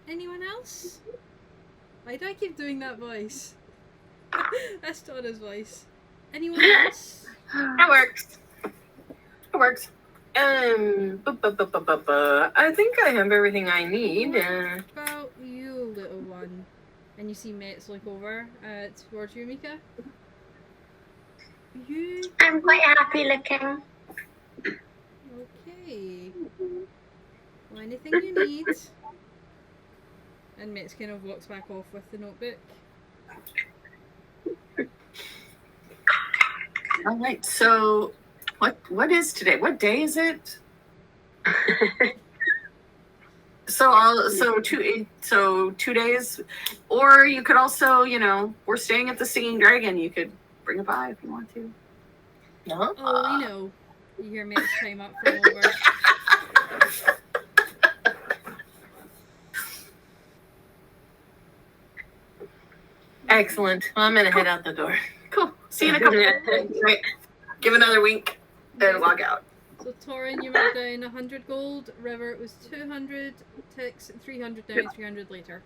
Anyone else? Why do I keep doing that voice? That's Donna's voice. Anyone else? That works. It works. I think I have everything I need. What about you, little one? And you see mates look over towards you, Mika. You I'm quite happy looking. okay? Well, anything you need? And mates kind of walks back off with the notebook. All right. So, what is today? What day is it? So 2 days, or you could also, we're staying at the Singing Dragon. You could bring it by if you want to. No. Oh, you hear mates chime up from over. Excellent. Well, I'm gonna head out the door. Cool. See you in a couple. Right. Give another wink and walk out. So Torin, you went down 100 gold. River, it was 200. Tix, 300 down, 300 later.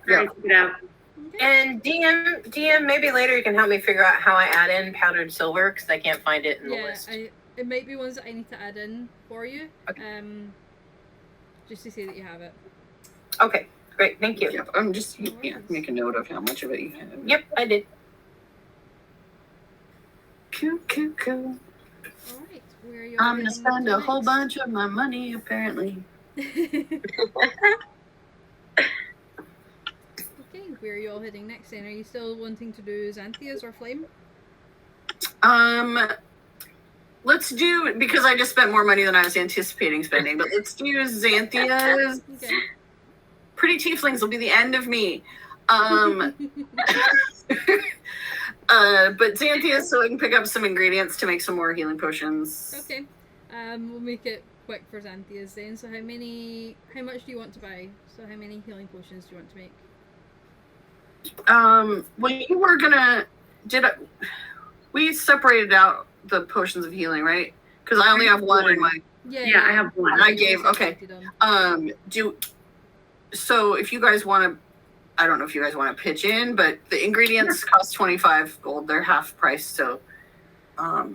Yeah. Get out. Okay. And DM, maybe later you can help me figure out how I add in powdered silver because I can't find it in the Yeah, list. it might be ones that I need to add in for you. Okay. Just to say that you have it. Okay, great. Thank you. Yep. I'm just make a note of how much of it you have. Yep, I did. Cool. Alright, where are you? I'm gonna spend a whole bunch of my money apparently. Okay, where are you all heading next then? Are you still wanting to do Xanthias or Flame? Let's do, because I just spent more money than I was anticipating spending, but let's do Xanthias. Okay. Pretty Tieflings will be the end of me. But Xanthias, so I can pick up some ingredients to make some more healing potions. Okay. We'll make it quick for Xanthias then. So how much do you want to buy? So how many healing potions do you want to make? Well, you were gonna, we separated out the potions of healing, right? Because I only have one in my, Yeah, I have one. I gave, okay. So if you guys want to, I don't know if you guys want to pitch in, but the ingredients cost 25 gold. They're half price. So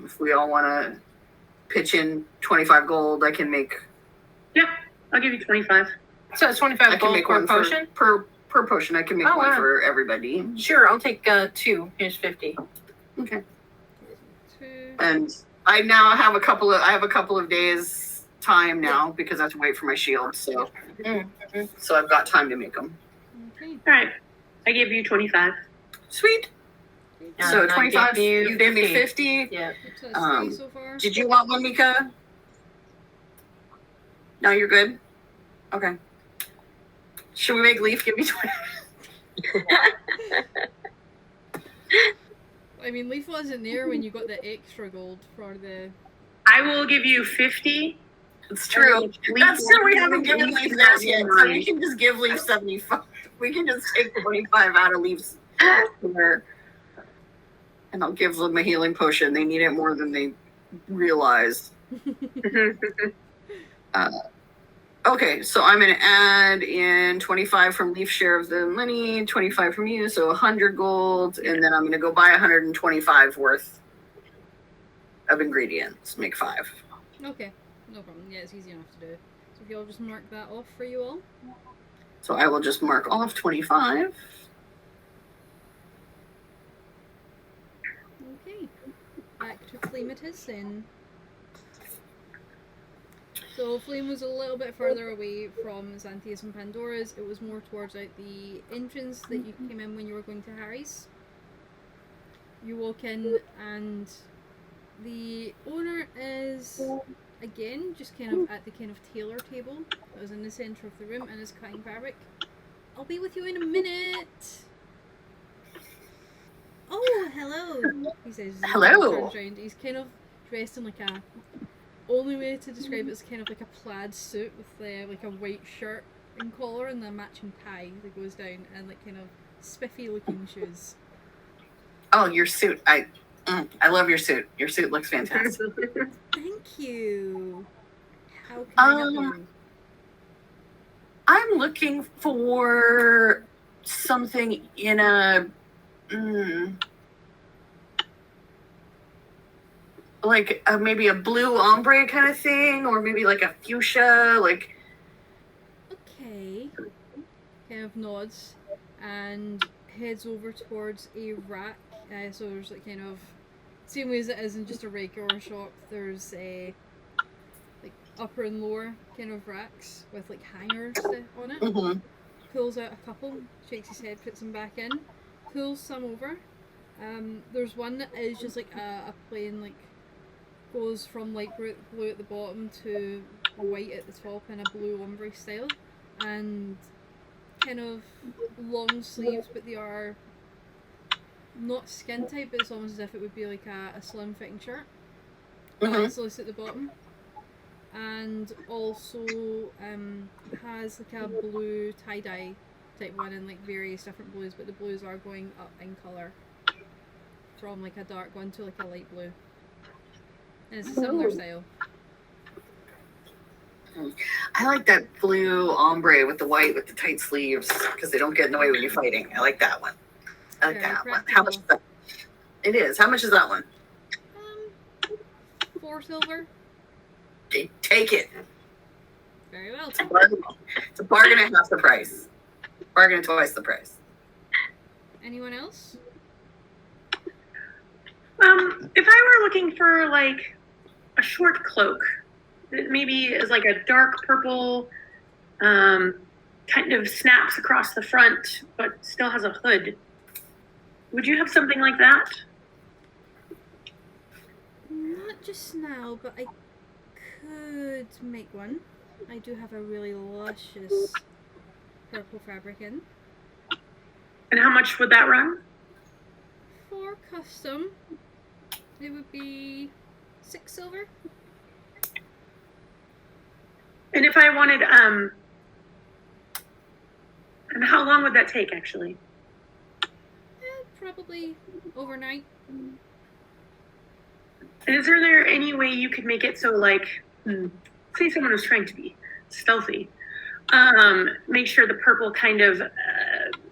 if we all want to pitch in 25 gold, I can make. Yep, I'll give you 25. So it's 25 I can gold make per one potion? per potion. I can make Oh, one wow. for everybody. Sure, I'll take 2. Here's 50. Okay. 2. And I now have a couple of days time now because I have to wait for my shield. So so I've got time to make them. Okay. All right, I give you 25. Sweet. So And I 25. gave you You gave me 50. Yeah. So that's 3 so far. Did you want one, Mika? No, you're good? Okay. Should we make Leaf give me 20? I mean, Leaf wasn't there when you got the extra gold for the. I will give you 50. It's true. Leaf That's true. We will- haven't given Leaf theirs yet. So we can just give Leaf 75. We can just take 25 out of Leaf's. And I'll give them a healing potion. They need it more than they realize. Okay, so I'm going to add in 25 from Leaf's share of the money, 25 from you, so 100 gold, and then I'm going to go buy 125 worth of ingredients. Make 5. Okay, no problem. Yeah, it's easy enough to do. So if you'll just mark that off for you all. So I will just mark off 25. Okay, back to Flame it is then. So Flame was a little bit further away from Xanthias and Pandora's. It was more towards out the entrance that you came in when you were going to Harry's. You walk in and the owner is again just kind of at the kind of tailor table that was in the centre of the room and is cutting fabric. I'll be with you in a minute. Oh, hello. He says. as he Hello. turns around. He's kind of dressed in like only way to describe it is kind of like a plaid suit with like a white shirt and collar and the matching tie that goes down, and like kind of spiffy looking shoes. Oh, your suit. I love your suit. Your suit looks fantastic. Thank you. How can I help you? I'm looking for something in a like maybe a blue ombre kind of thing, or maybe like a fuchsia, like. Okay. Kind of nods and heads over towards a rack. So there's like kind of same way as it is in just a regular shop. There's a like upper and lower kind of racks with like hangers on it. Mm-hmm. Pulls out a couple, shakes his head, puts them back in, pulls some over. There's one that is just like a plain like goes from light blue at the bottom to white at the top in a blue ombre style, and kind of long sleeves, but they are not skin tight, but it's almost as if it would be like a slim fitting shirt. It's loose at the bottom, and also has like a blue tie dye type one in like various different blues, but the blues are going up in colour from like a dark one to like a light blue, and it's a similar style. I like that blue ombre with the white with the tight sleeves because they don't get in the way when you're fighting. I like that one. I like Very that one. practical. How much is that? It is. How much is that one? 4 silver. Take it. Very well. It's a bargain at half the price. Bargain at twice the price. Anyone else? If I were looking for like a short cloak that maybe is like a dark purple, kind of snaps across the front, but still has a hood, would you have something like that? Not just now, but I could make one. I do have a really luscious purple fabric in. And how much would that run? For custom, it would be 6 silver. And if I wanted, and how long would that take actually? Probably overnight. And is there any way you could make it so like, say someone was trying to be stealthy, make sure the purple kind of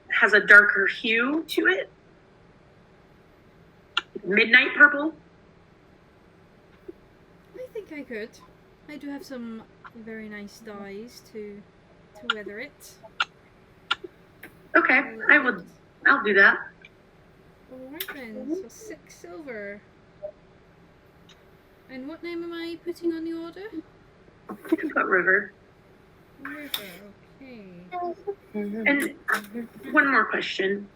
has a darker hue to it? Midnight purple? I think I could. I do have some very nice dyes to weather it. Okay, I'll do that. Alright then, so 6 silver. And what name am I putting on the order? You've got River. River, okay. And one more question.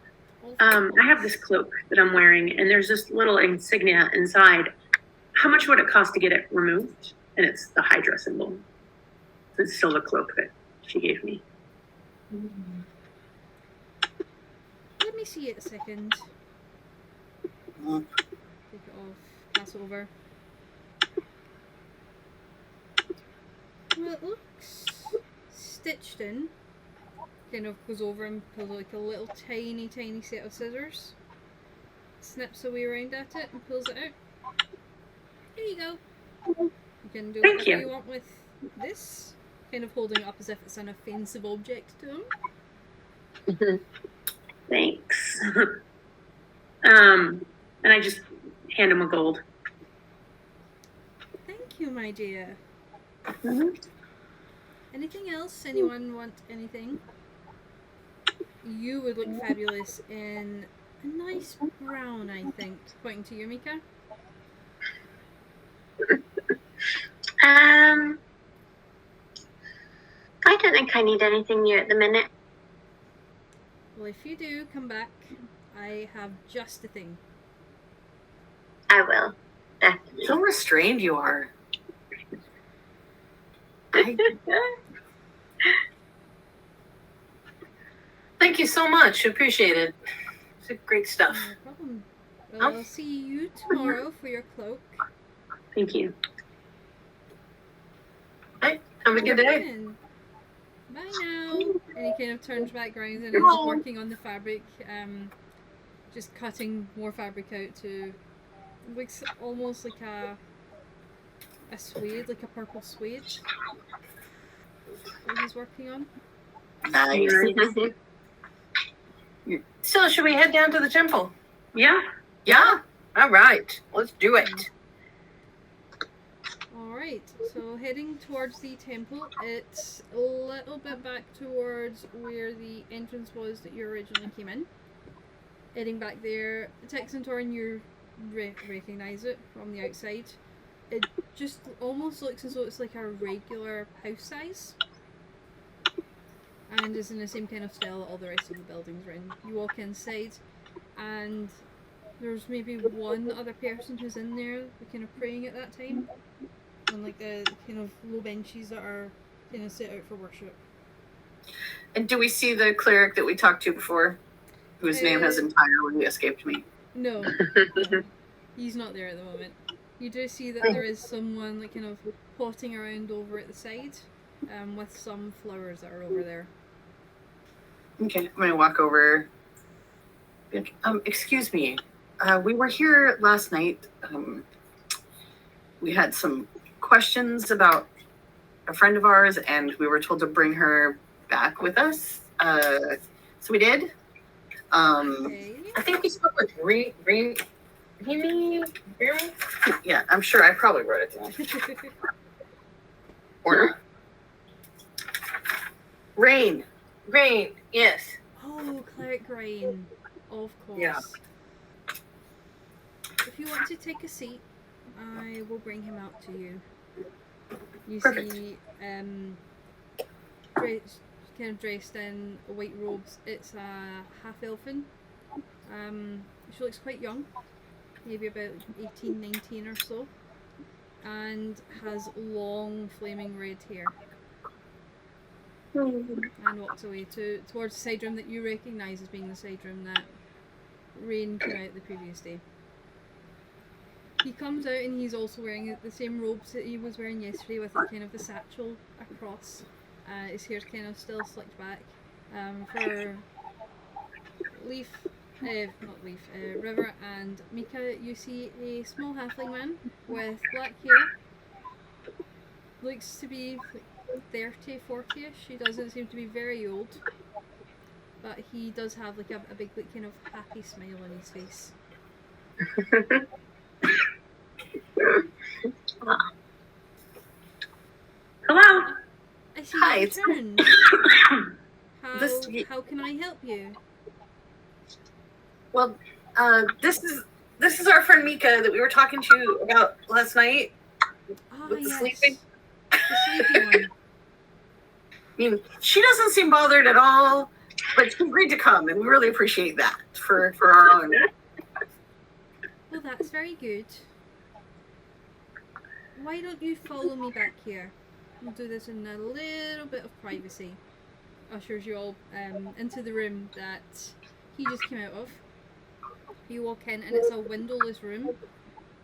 I have this cloak that I'm wearing, and there's this little insignia inside. How much would it cost to get it removed? And it's the Hydra symbol. It's still the cloak that she gave me. Let me see it a second. Take it off, pass over. Well, it looks stitched in. Kind of goes over and pulls like a little tiny set of scissors. Snips away around at it and pulls it out. Here you go. You can do Thank whatever you. you want with this. Kind of holding it up as if it's an offensive object to him. Thanks. And I just hand him a gold. Thank you, my dear. Mm-hmm. Anything else? Anyone want anything? You would look fabulous in a nice brown, I think. Pointing to you, Mika. I don't think I need anything new at the minute. Well, if you do, come back. I have just the thing. I will. Definitely. So restrained you are. Thank you so much. Appreciate it. It's great stuff. No problem. Well, I'll see you tomorrow for your cloak. Thank you. Hey, have a good day. Bye now. And he kind of turns back around and is working on the fabric, just cutting more fabric out to looks almost like a suede, like a purple suede that he's working on. Nice. So, should we head down to the temple? Yeah. Yeah. All right, let's do it. Alright, so heading towards the temple, it's a little bit back towards where the entrance was that you originally came in. Heading back there, Tix and Torin, you recognise it from the outside. It just almost looks as though it's like a regular house size. And is in the same kind of style that all the rest of the buildings are in. You walk inside, and there's maybe one other person who's in there kind of praying at that time. On like the kind of low benches that are kind of set out for worship. And do we see the cleric that we talked to before, whose name has entirely escaped me? No, no, he's not there at the moment. You do see that there is someone like kind of potting around over at the side, with some flowers that are over there. Okay, I'm gonna walk over. Excuse me. We were here last night. We had some questions about a friend of ours, and we were told to bring her back with us. So we did. Okay. I think we spoke with Remy. Yeah, I'm sure I probably wrote it down. Or Rain. Rain, yes. Oh, Cleric Rain, of course. Yeah. If you want to take a seat, I will bring him out to you. You Perfect. see, kind of dressed in white robes. It's a half-elfin. She looks quite young, maybe about 18, 19 or so, and has long flaming red hair. And walks away towards the side room that you recognise as being the side room that Rain came out the previous day. He comes out and he's also wearing the same robes that he was wearing yesterday, with kind of the satchel across. His hair's kind of still slicked back. For River and Mika, you see a small halfling man with black hair. Looks to be 30, 40ish. He doesn't seem to be very old, but he does have like a big like, kind of happy smile on his face. Hello. I see Hi, you it's- returned. This- How can I help you? Well, this is our friend Mika that we were talking to about last night. Ah, With the yes. sleeping? The sleepy one. I mean, she doesn't seem bothered at all, but she agreed to come, and we really appreciate that for our own. Well, that's very good. Why don't you follow me back here? We'll do this in a little bit of privacy. Ushers you all into the room that he just came out of. You walk in and it's a windowless room,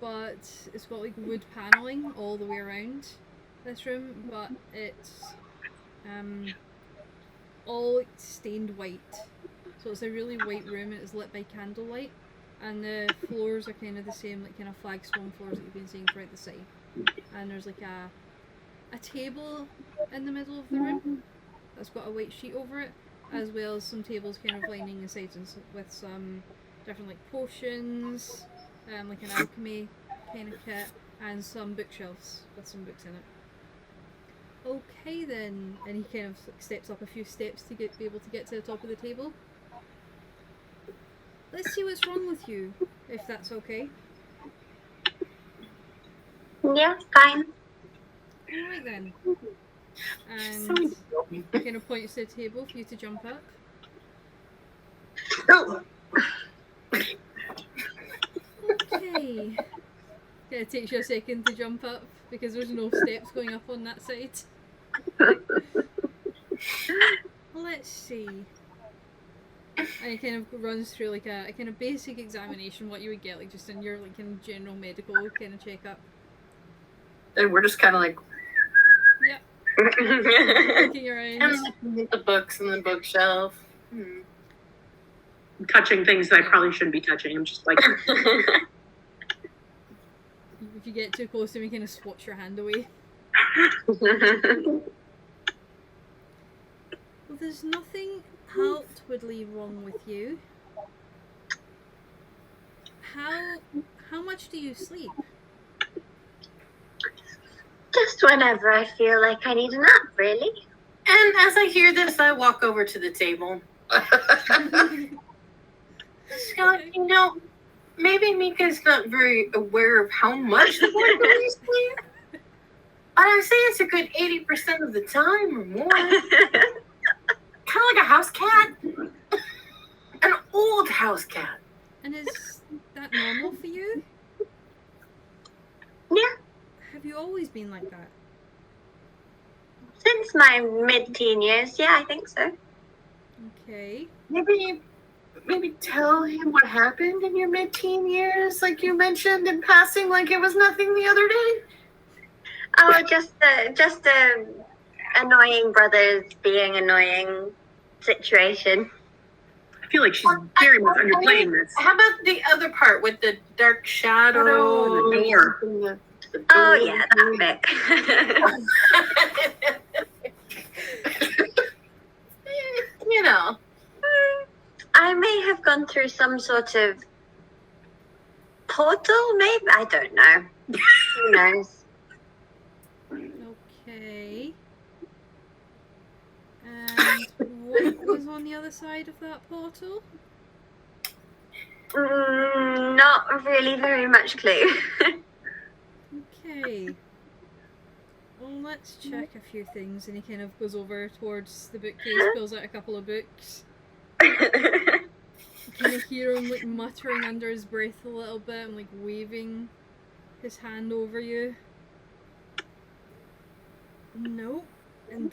but it's got like wood paneling all the way around this room, but it's all like, stained white. So it's a really white room and it's lit by candlelight, and the floors are kind of the same, like kind of flagstone floors that you've been seeing throughout the site. And there's like a table in the middle of the room that's got a white sheet over it, as well as some tables kind of lining the sides with some different like potions, like an alchemy kind of kit, and some bookshelves with some books in it. Okay then, and he kind of like, steps up a few steps to be able to get to the top of the table. Let's see what's wrong with you, if that's okay. Yeah, fine. Alright then. And he kind of points to the table for you to jump up. Oh, Okay. It takes you a second to jump up because there's no steps going up on that side. Let's see. And he kind of runs through like a kind of basic examination, what you would get like just in your like kind of general medical kind of checkup. And we're just kind of like, Yep. Looking around. I'm looking at the books on the bookshelf. I'm touching things that I probably shouldn't be touching. I'm just like, If you get too close to me, kind of swatch your hand away. Well, there's nothing outwardly wrong with you. How much do you sleep? Just whenever I feel like I need a nap, really. And as I hear this, I walk over to the table. Scott, maybe Mika's not very aware of how much the boy really sleep. But I say it's a good 80% of the time or more. Kind of like a house cat. An old house cat. And is that normal for you? Yeah. Have you always been like that? Since my mid-teen years, yeah, I think so. Okay. Maybe tell him what happened in your mid-teen years, like you mentioned in passing, like it was nothing the other day. Oh, just a annoying brothers being annoying situation. I feel like she's very much underplaying this. How about the other part with the dark shadow? Oh, the door. The door. Oh yeah, that bit. I may have gone through some sort of portal, maybe? I don't know. Who knows? Okay. And what was on the other side of that portal? Not really very much clue. Okay. Well, let's check a few things. And he kind of goes over towards the bookcase, pulls out a couple of books. You kind of hear him like muttering under his breath a little bit and like waving his hand over you. No. And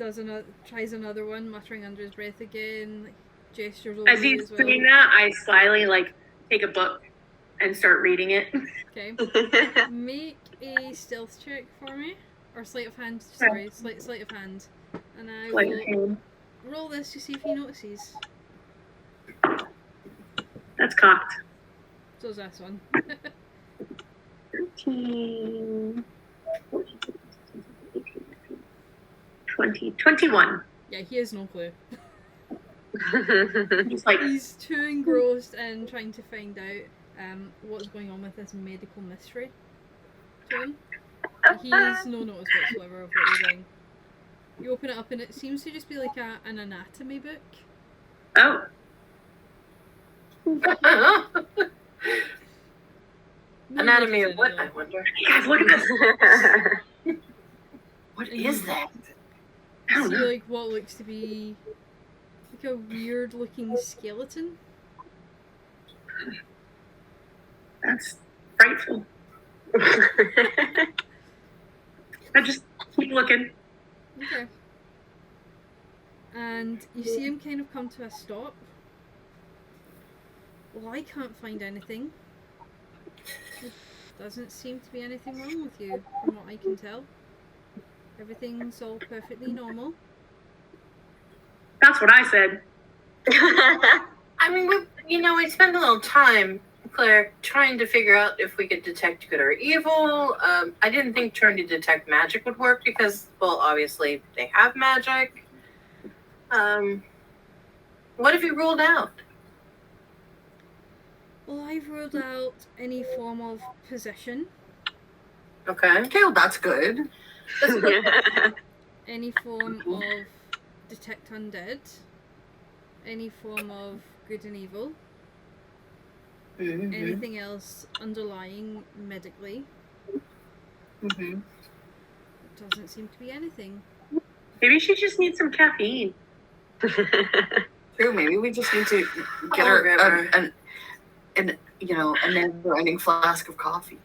tries another one, muttering under his breath again, like gestures over As you he's as well. doing that, I slyly like take a book and start reading it. Okay. Make a stealth check for me. Or sleight of hand, sorry, sleight of hand. And I Like, will roll this to see if he notices. that's cocked. So's this one. 13, 14, 20, 21. Yeah, he has no clue. He's like, He's too engrossed in trying to find out what's going on with this medical mystery to him. He has no notice whatsoever of what you're doing. You open it up and it seems to just be like an anatomy book. oh, Anatomy of what, I wonder? you guys, look at this. What is that? I You don't see know. like what looks to be like a weird looking skeleton. That's frightful. I just keep looking. Okay. And you see him kind of come to a stop. Well, I can't find anything. There doesn't seem to be anything wrong with you, from what I can tell. Everything's all perfectly normal. That's what I said. I mean, we spent a little time, Claire, trying to figure out if we could detect good or evil. I didn't think trying to detect magic would work because, well, obviously they have magic. What have you ruled out? Well, I've ruled out any form of possession, Okay. Okay, well, that's good. any form of detect undead, any form of good and evil, Mm-hmm. anything else underlying medically. Mm-hmm. Doesn't seem to be anything. Maybe she just needs some caffeine. True, maybe we just need to get her a never-ending flask of coffee.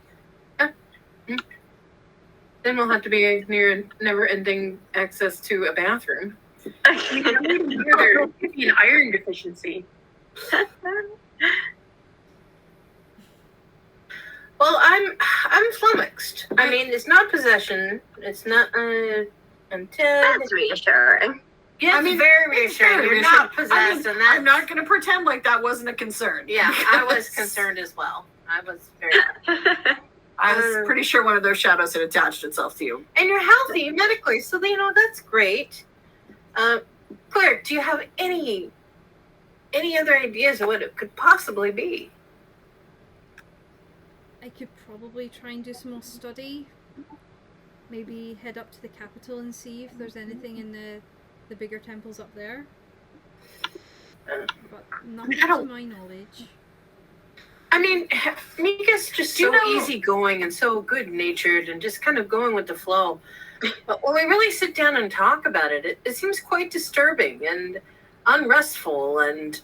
Then we'll have to be near never-ending access to a bathroom. There could be an iron deficiency. Well, I'm flummoxed. I mean, it's not possession. It's not until That's reassuring. yeah, I mean, very it's very reassuring. You're not reassuring. possessed, and that's I'm not going to pretend like that wasn't a concern. yeah. I was because concerned as well. I was very. I was pretty sure one of those shadows had attached itself to you. And you're healthy medically, so that's great. Claire, do you have any other ideas of what it could possibly be? I could probably try and do some more study. Maybe head up to the capital and see if there's anything in the bigger temples up there. But nothing to my knowledge. I mean, Mika's just so easygoing and so good-natured and just kind of going with the flow. But when we really sit down and talk about it, it seems quite disturbing and unrestful. And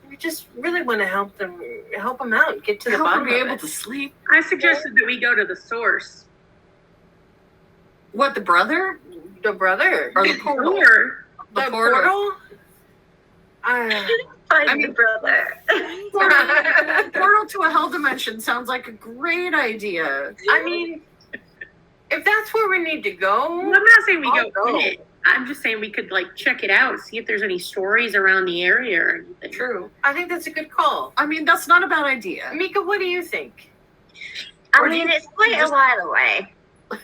we just really want to help them out, get to the bottom of it. Be able to sleep. I suggested that we go to the source. What, the brother? The brother? Or the portal? Or The portal? Find the brother. Portal to a hell dimension sounds like a great idea. I mean, if that's where we need to go, I'm not saying we go in it. I'm just saying we could check it out, see if there's any stories around the area or anything. True. I think that's a good call. I mean, that's not a bad idea. Mika, what do you think? I mean, it's quite a while away.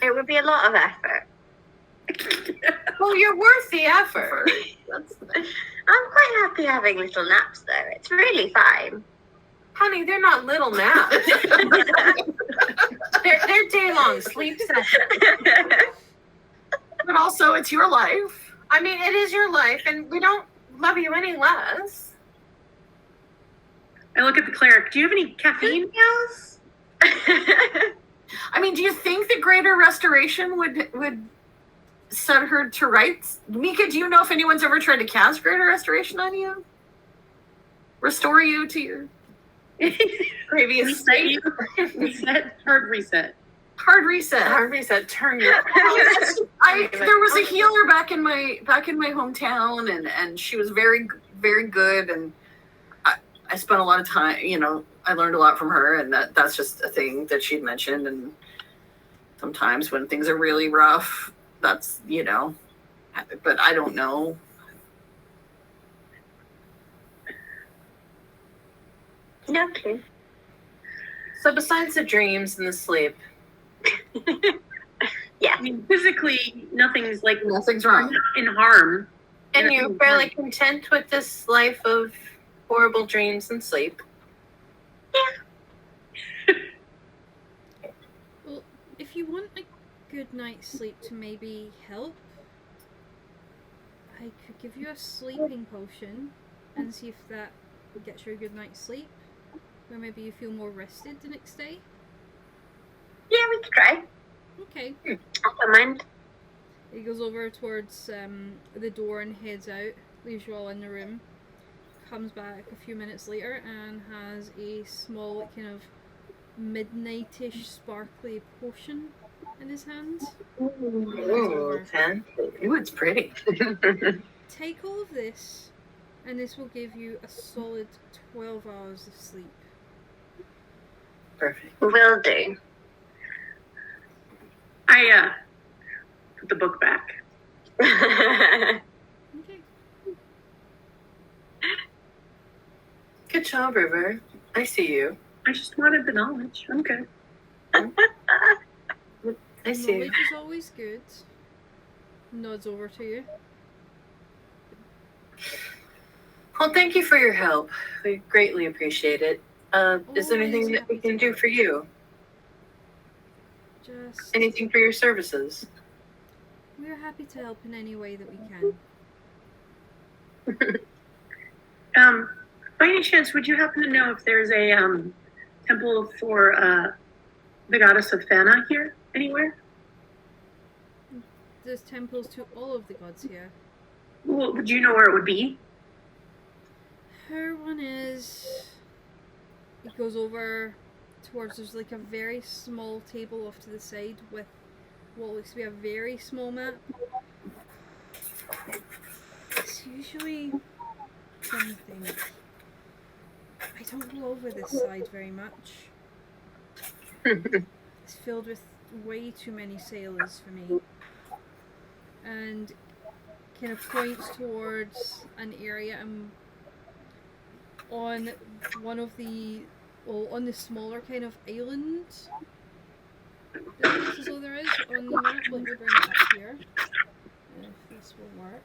It would be a lot of effort. Well, you're worth the effort. I'm quite happy having little naps there. It's really fine. Honey, they're not little naps. they're day-long sleep sessions. But also, it's your life. I mean, it is your life, and we don't love you any less. I look at the cleric. Do you have any caffeine pills? I mean, do you think the greater restoration would set her to rights? Mika, do you know if anyone's ever tried to cast greater restoration on you? Restore you to your previous state? Reset. Hard reset. Hard reset. Hard reset. Turn you. There was a healer back in my hometown, and she was very, very good, and I spent a lot of time. I learned a lot from her, and that's just a thing that she'd mentioned. And sometimes when things are really rough, that's but I don't know. No clue. So besides the dreams and the sleep, Yeah. I mean, physically, nothing's wrong. in harm. and you're fairly content with this life of horrible dreams and sleep. Well, if you want a good night's sleep to maybe help, I could give you a sleeping potion and see if that gets you a good night's sleep, or maybe you feel more rested the next day. Yeah, we could try. Okay. I don't mind. He goes over towards the door and heads out, leaves you all in the room, comes back a few minutes later and has a small kind of midnightish sparkly potion in his hand. Ooh, fancy. Ooh, it's pretty. Take all of this and this will give you a solid 12 hours of sleep. Perfect. Will do. I put the book back. Okay. Good job, River. I see you. I just wanted the knowledge. I'm good. I see you. Knowledge is always good. Nods over to you. Well, thank you for your help. We greatly appreciate it. Is there anything that we can do for you? Just Anything for your services? we're happy to help in any way that we can. By any chance, would you happen to know if there's a temple for the goddess of Fana here anywhere? There's temples to all of the gods here. Well, would you know where it would be? Her one is... It goes over towards, there's like a very small table off to the side with what looks to be a very small map. It's usually something. I don't go over this side very much. It's filled with way too many sailors for me. and kind of points towards an area on one of on the smaller kind of island that looks as though there is on the map. Let me bring it up here, if this will work.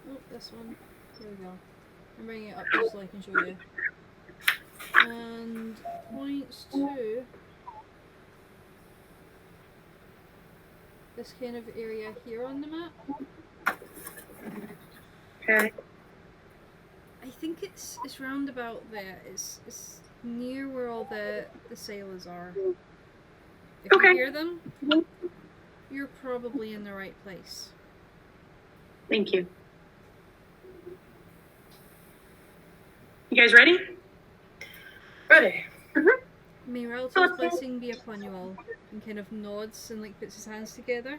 Oh, this one. Here we go. I'm bringing it up just so I can show you. And points to this kind of area here on the map. Okay. I think it's round about there. It's near where all the sailors are. If Okay. you hear them, you're probably in the right place. Thank you. You guys ready? Ready. May Relative's blessing be upon you all. And kind of nods and like puts his hands together.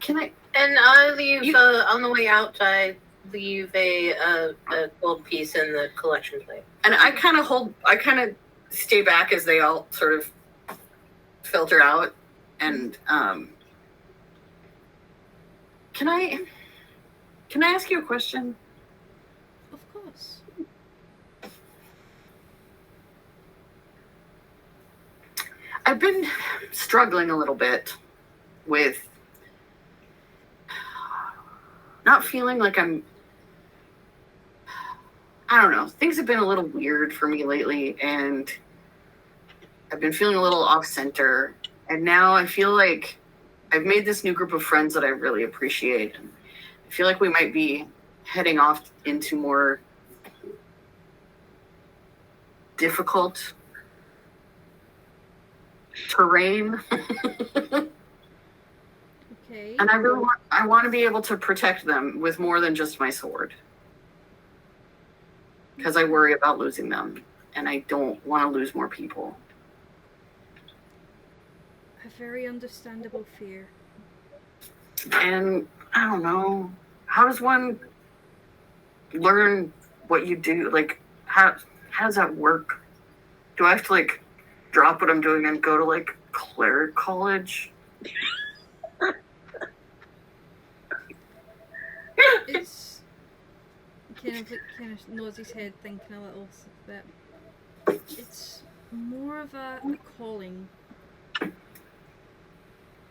Can I? And I leave on the way out. I leave a gold piece in the collection plate. And I kind of stay back as they all sort of filter out. And can I ask you a question? Of course. I've been struggling a little bit with not feeling like I don't know. Things have been a little weird for me lately, and I've been feeling a little off center. And now I feel like I've made this new group of friends that I really appreciate. And I feel like we might be heading off into more difficult terrain. Okay. And I want to be able to protect them with more than just my sword. Because I worry about losing them, and I don't want to lose more people. A very understandable fear. And I don't know, how does one learn what you do? Like, how does that work? Do I have to like drop what I'm doing and go to like cleric college? It's kind of nods his head, thinking a little bit. It's more of a calling.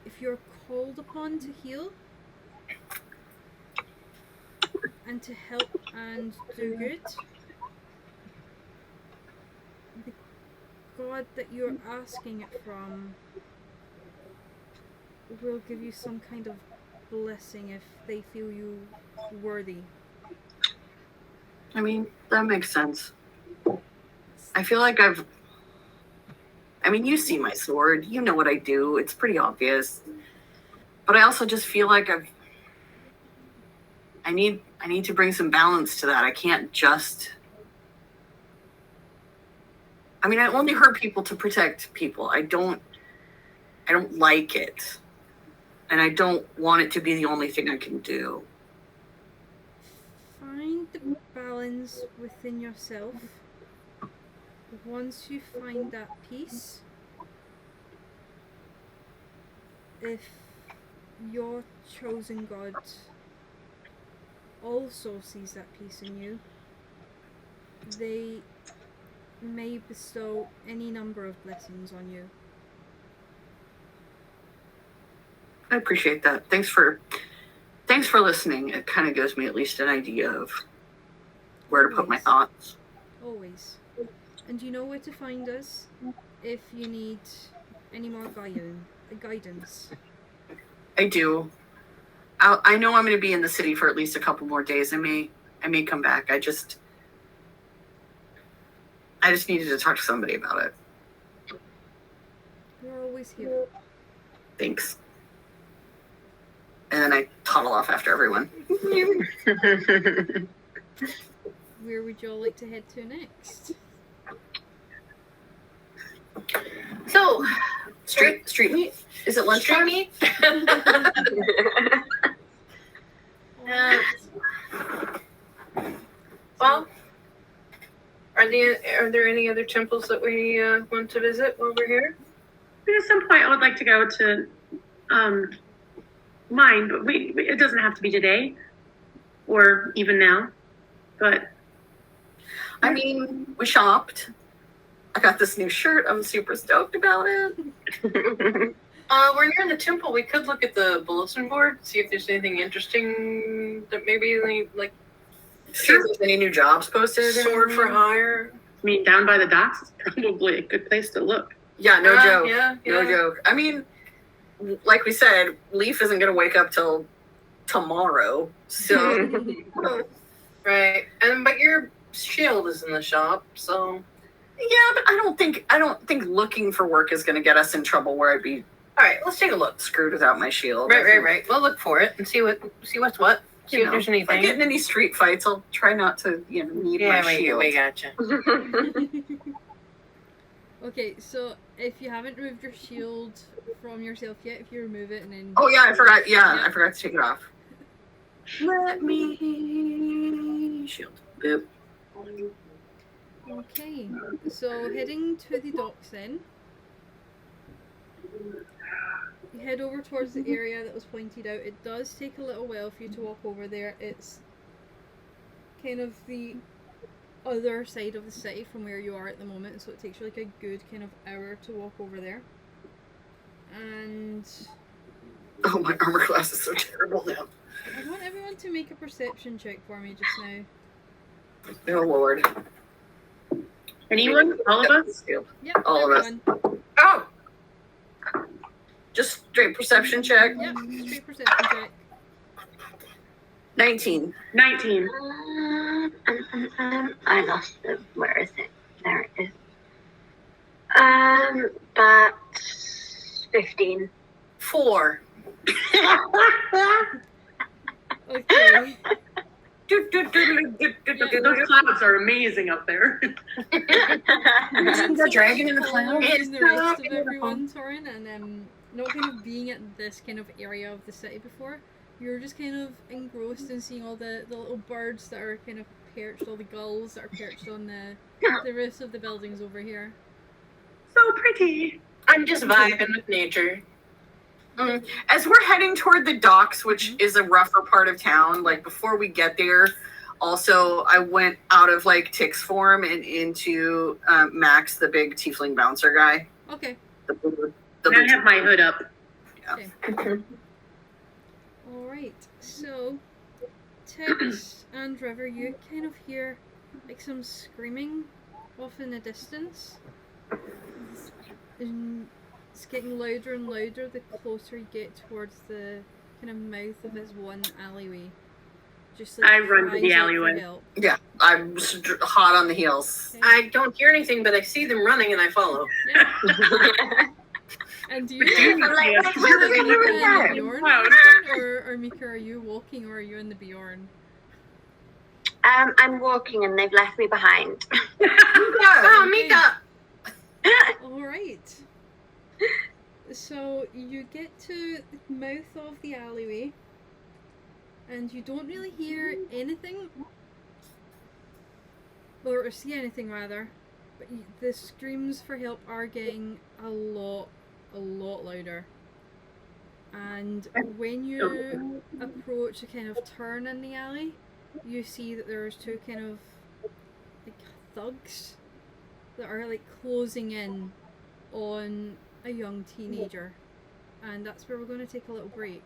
If you're called upon to heal and to help and do good, the God that you're asking it from will give you some kind of blessing if they feel you worthy. I mean, that makes sense. I feel like you see my sword, you know what I do, it's pretty obvious. But I also just feel like I need to bring some balance to that. I can't just... I mean, I only hurt people to protect people. I don't like it. And I don't want it to be the only thing I can do. Find the balance within yourself. Once you find that peace, if your chosen God also sees that peace in you, they may bestow any number of blessings on you. I appreciate that. Thanks for listening. It kind of gives me at least an idea of where to put my thoughts. Always. And you know where to find us if you need any more guidance. I do. I know I'm going to be in the city for at least a couple more days. I may come back. I just needed to talk to somebody about it. We're always here. Thanks. And then I toddle off after everyone. Where would you all like to head to next? So, street meet? Is it lunchtime? Street meet? Well, are there any other temples that we want to visit while we're here? at some point I would like to go to mine, but it doesn't have to be today or even now. But I mean, we shopped. I got this new shirt. I'm super stoked about it. We're near the temple. We could look at the bulletin board, see if there's anything interesting that maybe like See if there's any new jobs posted. sword for hire. I mean, down by the docks is probably a good place to look. Yeah, no joke. Yeah, No joke. I mean, like we said, Leaf isn't going to wake up till tomorrow. So, Right. But your shield is in the shop, so yeah, but I don't think looking for work is going to get us in trouble where I'd be all right, let's take a look. screwed without my shield. Right. We'll look for it and see what's what. See You if know, there's if I anything. get in any street fights, I'll try not to, need my shield. we gotcha. Okay, so if you haven't removed your shield from yourself yet, if you remove it and then... Oh yeah, I forgot. Yeah, Yeah. I forgot to take it off. Let me shield. Boop. Okay, so heading to the docks then. You head over towards the area that was pointed out. It does take a little while for you to walk over there. It's kind of the other side of the city from where you are at the moment, so it takes you like a good kind of hour to walk over there. And Oh, my armor class is so terrible now. I want everyone to make a perception check for me just now. Oh Lord. Anyone? All of us? Shield. Yep, All of us. everyone. Oh. Just straight perception check. Yep, straight perception check. 19. 19. I lost them. Where is it? There it is. But 15. 4. Okay. Those clouds are amazing up there. Isn't the dragon in the cloud? Following the rest of It's everyone, Torin, and not kind of being at this kind of area of the city before, you're just kind of engrossed in seeing all the little birds that are kind of perched, all the gulls that are perched on the roofs of the buildings over here. So pretty. I'm just vibing with nature. As we're heading toward the docks, which is a rougher part of town, like before we get there, also I went out of like Tick's form and into Max, the big tiefling bouncer guy. Okay. And I have my hood up. Alright, so Tix and River, you kind of hear like some screaming off in the distance. And it's getting louder and louder the closer you get towards the kind of mouth of this one alleyway. Just like I run to cries the out for alleyway. help. Yeah, I'm hot on the heels. I don't hear anything, but I see them running and I follow. Yeah. And do you I'm like, Yeah. what's going Mika on and there? the Bjorn Wow. or Mika, are you walking or are you in the Bjorn? I'm walking and they've left me behind. Oh, Mika! Alright. So you get to the mouth of the alleyway and you don't really hear anything, or see anything rather, but the screams for help are getting a lot louder. And when you approach a kind of turn in the alley, you see that there's two kind of like thugs that are like closing in on a young teenager, and that's where we're going to take a little break.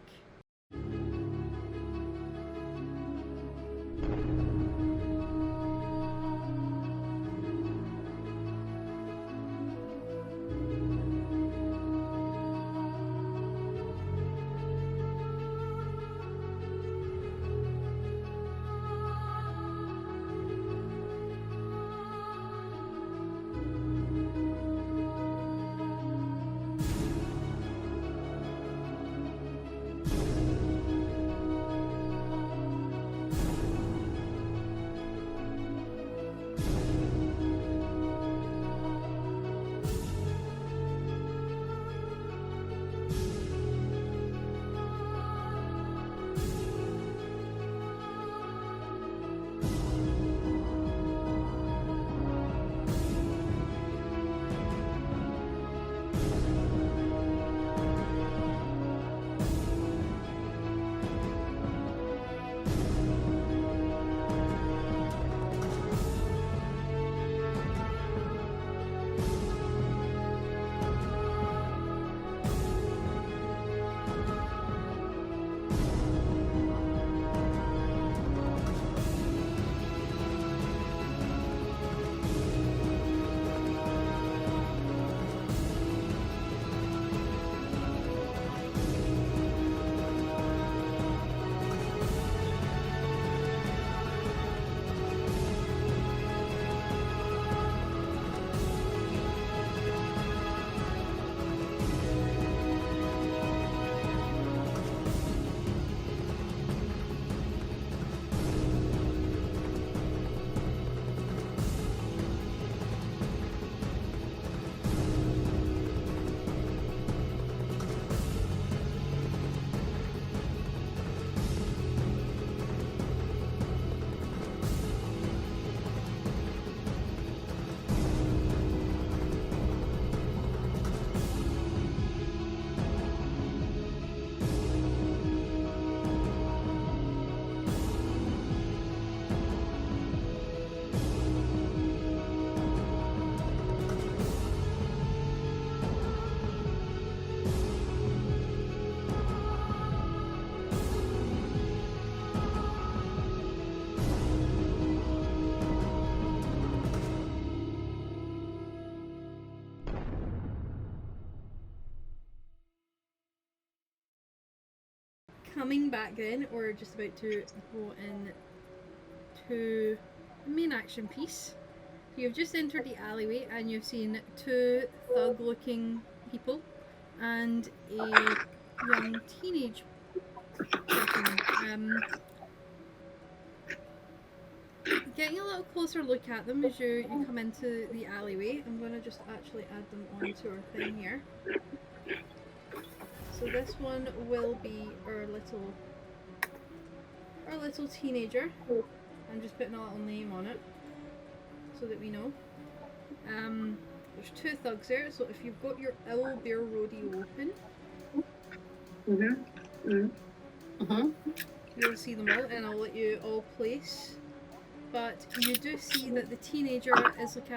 coming back then, or just about to go in to the main action piece. You've just entered the alleyway and you've seen two thug-looking people and a young teenage person. Getting a little closer look at them as you come into the alleyway. I'm going to just actually add them onto our thing here. So this one will be our little teenager. I'm just putting a little name on it so that we know. There's two thugs there, so if you've got your Owl Bear Rodeo open, you'll see them all, and I'll let you all place. But you do see that the teenager is like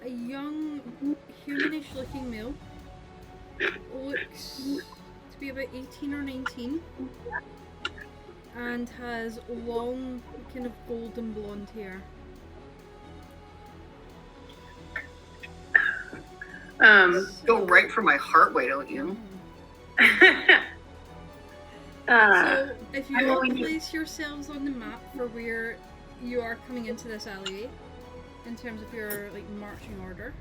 a young, humanish looking male. Looks to be about 18 or 19. And has long, kind of golden blonde hair. Go right for my heart, why don't you? So, if you all place yourselves on the map for where you are coming into this alleyway, in terms of your like marching order.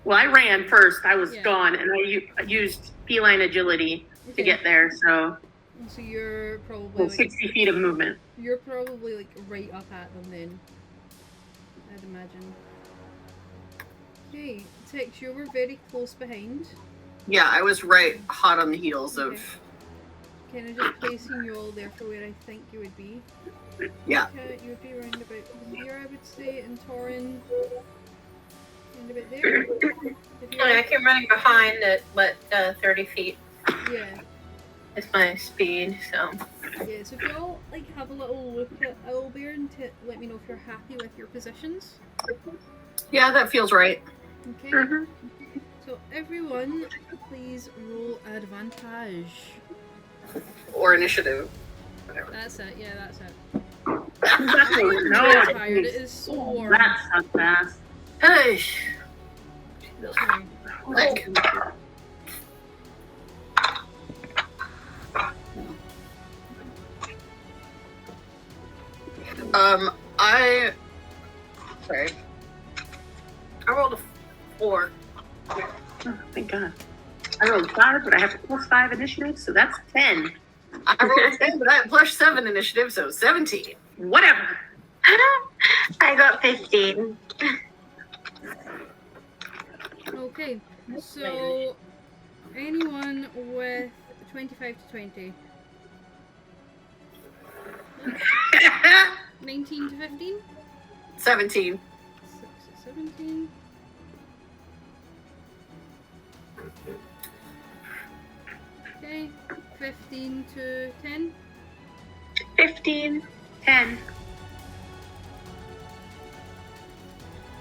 Well, I ran first. I was Yeah. gone, and I used feline agility to get there. So you're probably like, 60 feet of movement. you're probably like right up at them then. I'd imagine. Okay, Tex, you were very close behind. Yeah, I was right hot on the heels of. Kind of just placing you all there for where I think you would be. Yeah. Okay, you would be around about here, I would say, and Torin. And about there. If you I came running behind at 30 feet yeah. is my speed, so. Yeah, so if you all like have a little look at Owlbear and let me know if you're happy with your positions. Yeah, that feels right. Okay. So everyone, please roll advantage. Or initiative. Whatever. That's it. Yeah, that's it. No, I'm tired. It is so warm. that's not fast. Hey. Sorry. Like, sorry. I rolled a 4. Oh, thank God. I rolled 5, but I have +5 initiative, so that's 10. I rolled a 10, but I had +7 initiative, so 17. Whatever. I got 15. Okay, so anyone with 25 to 20? 19 to 15? 17. 6 to 17. Okay, 15 to 10? 15. 10.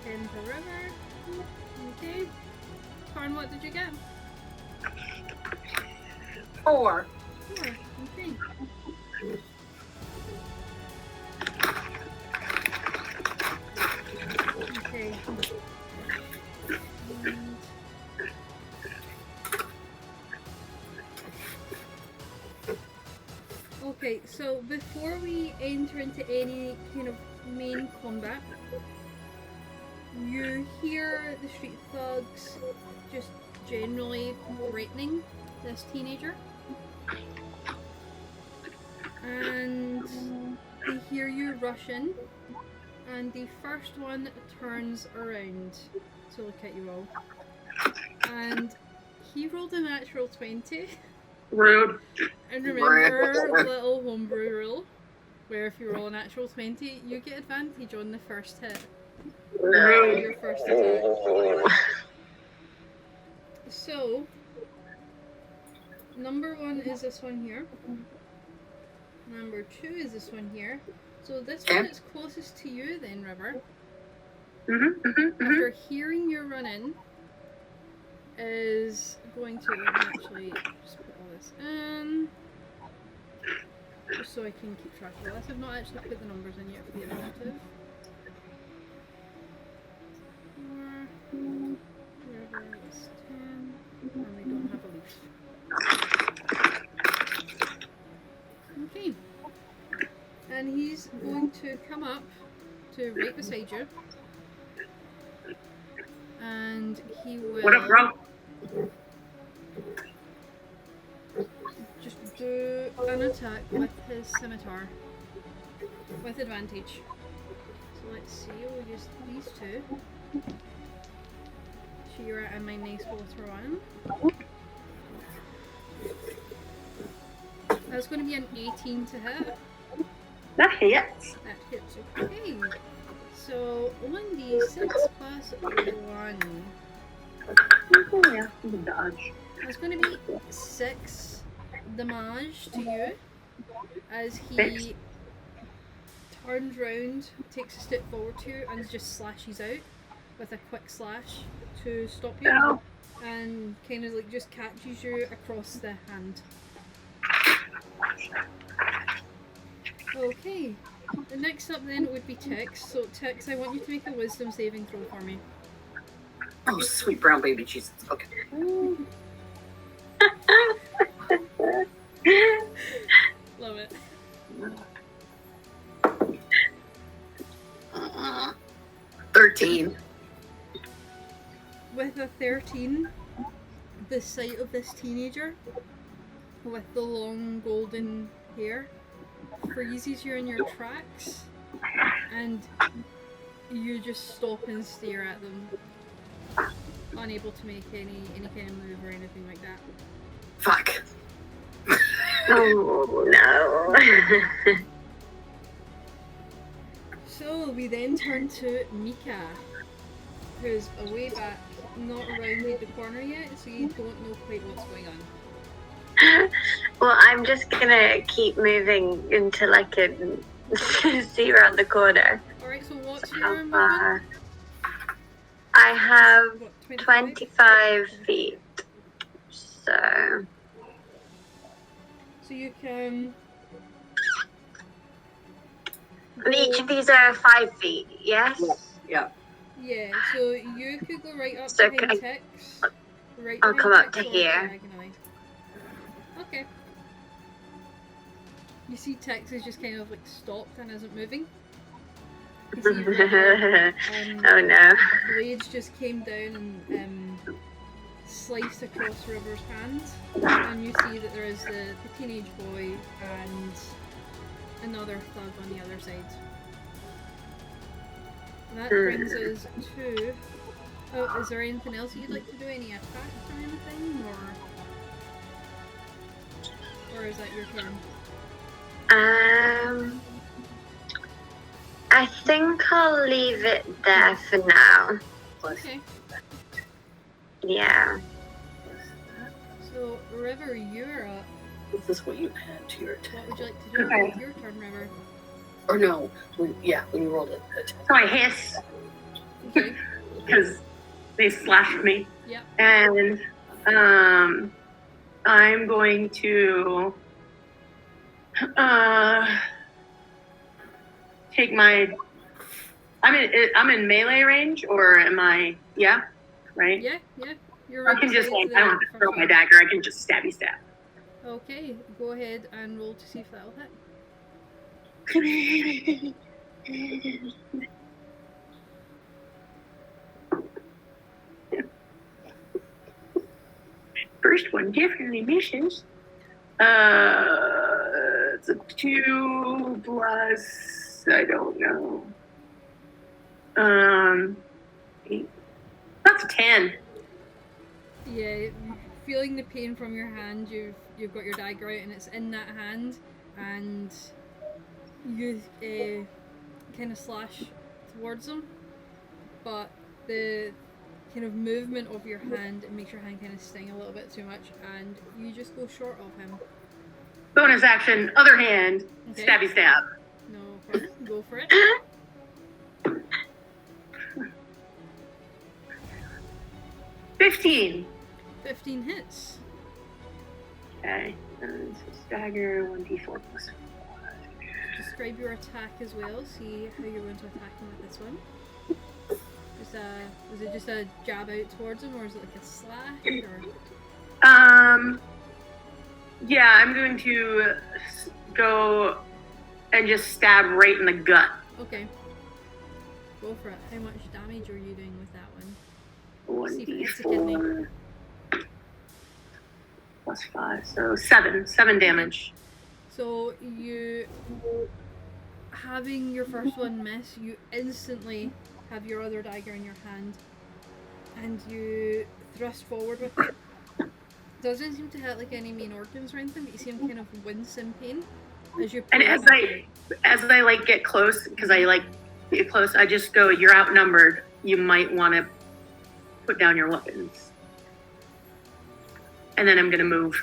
10 to River. Okay. Karn, what did you get? 4. 4. Okay. Okay. And okay, so before we enter into any kind of main combat, you hear the street thugs just generally threatening this teenager. And they hear you rush in, and the first one turns around to look at you all. And he rolled a natural 20. Rude. And remember little homebrew rule, where if you roll a natural 20, you get advantage on the first hit. Rude. Your first attack. So, number 1 is this one here. Number 2 is this one here. So this one is closest to you then, River. After hearing your run in, is going to actually just put all this in. Just so I can keep track of this. I've not actually put the numbers in yet for the initiative. River is 10. And don't have a leaf. Okay. And he's going to come up to right beside you. And he will What up, bro? just do an attack with his scimitar. With advantage. So let's see, we'll use these two. Shira and my nice water one. That's going to be an 18 to hit. That hits. That hits, okay. So 1d6 plus 1. Oh, yeah, you can dodge. That's going to be 6 damage to you as he Six. turns round, takes a step forward to you, and just slashes out with a quick slash to stop you. No. And kind of like just catches you across the hand. Okay, the next up then would be Tix. So Tix, I want you to make a wisdom saving throw for me. Oh, sweet brown baby Jesus. Okay. Love it. 13. With a 13, the sight of this teenager with the long golden hair freezes you in your tracks, and you just stop and stare at them, unable to make any kind of move or anything like that. Fuck. Oh no. So we then turn to Mika, who's away back, not rounded the corner yet, so you don't know quite what's going on. Well, I'm just gonna keep moving until I can see around the corner. Alright, so what's How your movement? far? I have What, 25 feet. So So you can... and each of these are 5 feet, yes? Yeah. Yeah, so you could go right up So behind can Tix. Right I'll behind come up Tix to or here. diagonally. Okay. You see Tix is just kind of like stopped and isn't moving. You see River, Oh no. blades just came down and sliced across River's hand, and you see that there is the teenage boy and another thug on the other side. And that brings us to... Oh, is there anything else you'd like to do? Any attacks or anything? Or is that your turn? I think I'll leave it there for now. Okay. Yeah. So, River, you're up. Is this what you had to your attack? What would you like to do Okay. with your turn, River? Or no? When you rolled it. So I hiss Okay. because they slashed me. Yep. And I'm going to take my. I'm in melee range, or am I? Yeah, right. Yeah. You're I can just beside I don't have to the throw my first dagger. I can just stabby stab. one. Okay, go ahead and roll to see if that'll hit. First one definitely misses. It's a 2 plus, I don't know. 8. That's a 10. Yeah, feeling the pain from your hand, you've got your dagger out and it's in that hand, and you kind of slash towards him, but the kind of movement of your hand, it makes your hand kind of sting a little bit too much, and you just go short of him. Bonus action, other hand, Okay. stabby stab. No problem. Go for it. 15. 15 hits. Okay, and so stagger 1d4 plus 5. Describe your attack as well. See how you're going to attack him with this one. Is it just a jab out towards him, or is it like a slash? Or Yeah, I'm going to go and just stab right in the gut. Okay. Go for it. How much damage are you doing with that one? See if it hits the kidney. 1d4 plus 5, so 7 damage. So you, having your first one miss, you instantly have your other dagger in your hand, and you thrust forward with it. Doesn't seem to hit like any main organs or anything, but you seem kind of wince in pain as you. And as I like get close, because I like get close, I just go, "You're outnumbered. You might want to put down your weapons." And then I'm gonna move.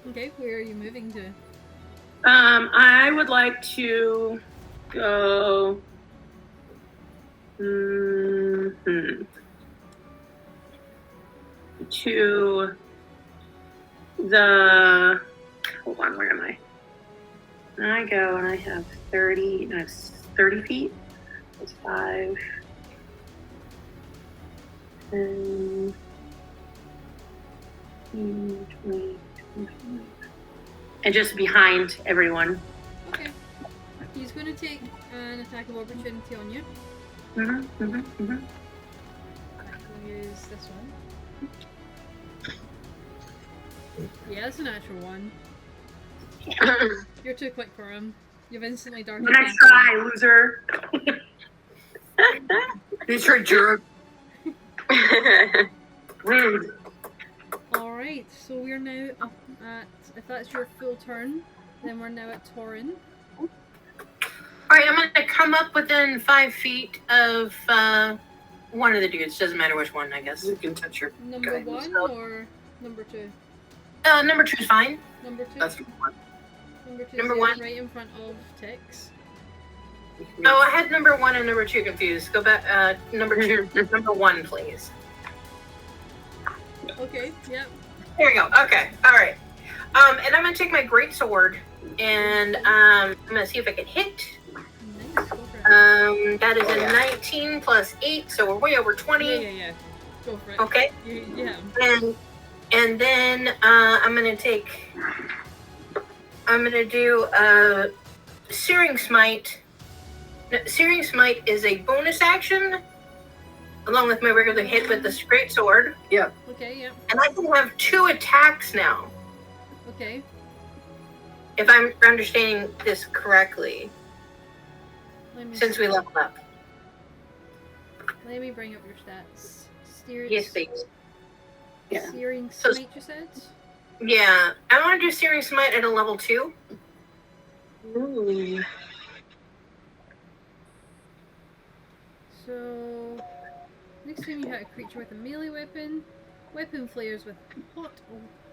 Okay, where are you moving to? I would like to go. To the. Hold on, where am I? I go and I have 30. No, it's 30 feet. That's 5. And 20, 25. And just behind everyone. Okay. He's going to take an attack of opportunity on you. Mm-hmm. I'll use this one. Yeah, that's a natural one. You're too quick for him. You've instantly darted Nice back. try, loser. He's your jerk. Rude. Alright, so we're now up at, if that's your full turn, then we're now at Torin. Alright, I'm gonna come up within 5 feet of one of the dudes. Doesn't matter which one, I guess. You can touch your Number guy 1 himself. or number 2? Number 2 is fine. Number 2? That's one. Number 2 number is one. right in front of Tix. Oh, I had number 1 and number 2 confused. Go back. Number 2, number 1, please. Okay, yep. There we go. Okay. All right. And I'm gonna take my greatsword and I'm gonna see if I can hit. Nice, go for it. That is a 19 plus 8, so we're way over 20. Yeah. Go for it. Okay. You have him. And then I'm gonna do a Searing Smite. No, Searing Smite is a bonus action, along with my regular hit with this greatsword. Yep. Okay, yep. And I can have 2 attacks now, Okay. if I'm understanding this correctly, Let me since we leveled up. Let me bring up your stats. Yes, please. Yeah. Searing So- Smite, you said? Yeah, I want to do Searing Smite at a level 2. Ooh. So, next time you hit a creature with a melee weapon, weapon flares with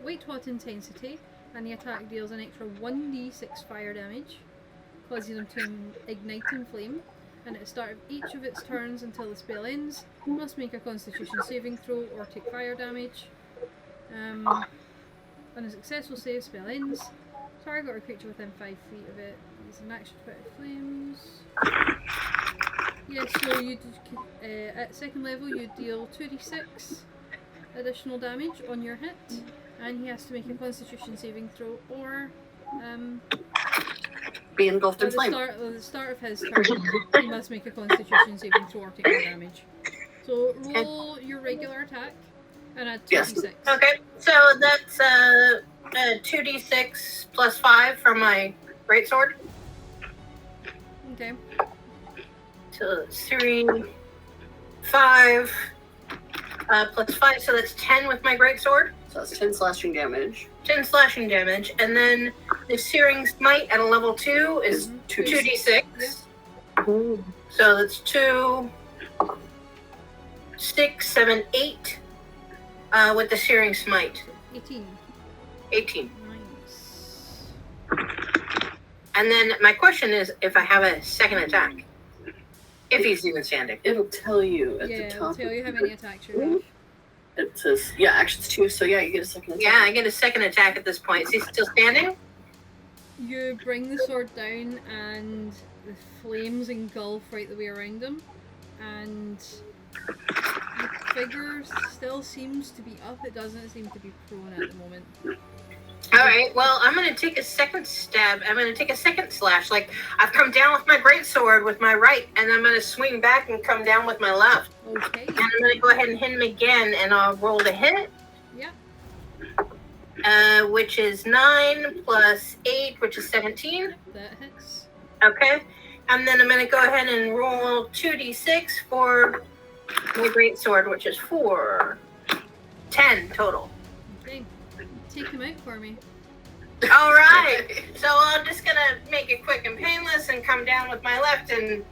white hot intensity, and the attack deals an extra 1d6 fire damage, causing them to ignite in flame. And at the start of each of its turns until the spell ends, must make a Constitution saving throw or take fire damage. On a successful save, spell ends. Target or creature within 5 feet of it is an extra 20 flames. Yes, so you at second level you deal 2d6 additional damage on your hit, and he has to make a Constitution saving throw or Be engulfed in at flame. the start of his turn he must make a Constitution saving throw or take more damage. So roll your regular attack and add 2d6. Okay, so that's 2d6 plus 5 from my greatsword. Okay. So it's 3, 5, plus 5, so that's 10 with my greatsword. So that's 10 slashing damage. 10 slashing damage, and then the Searing Smite at a level 2 is 2d6. Yeah. So that's 2, 6, 7, 8 with the Searing Smite. 18. 18. Nice. And then my question is if I have a second attack. If he's even standing. It'll tell you at Yeah, the it'll top. tell you how many attacks you have. It says, yeah, actions 2, so yeah, you get a second attack. Yeah, I get a second attack at this point. Is he still standing? You bring the sword down and the flames engulf right the way around him, and you figure still seems to be up. It doesn't seem to be prone at the moment. All right. Well, I'm gonna take a second stab. I'm gonna take a second slash. Like I've come down with my great sword with my right, and I'm gonna swing back and come down with my left. Okay. And I'm gonna go ahead and hit him again, and I'll roll to hit. Yeah. Which is 9 plus 8, which is 17. That hits. Okay. And then I'm gonna go ahead and roll 2d6 for my great sword, which is 4. 10 total. Okay. Take him out for me. All right. So I'm just gonna make it quick and painless and come down with my left and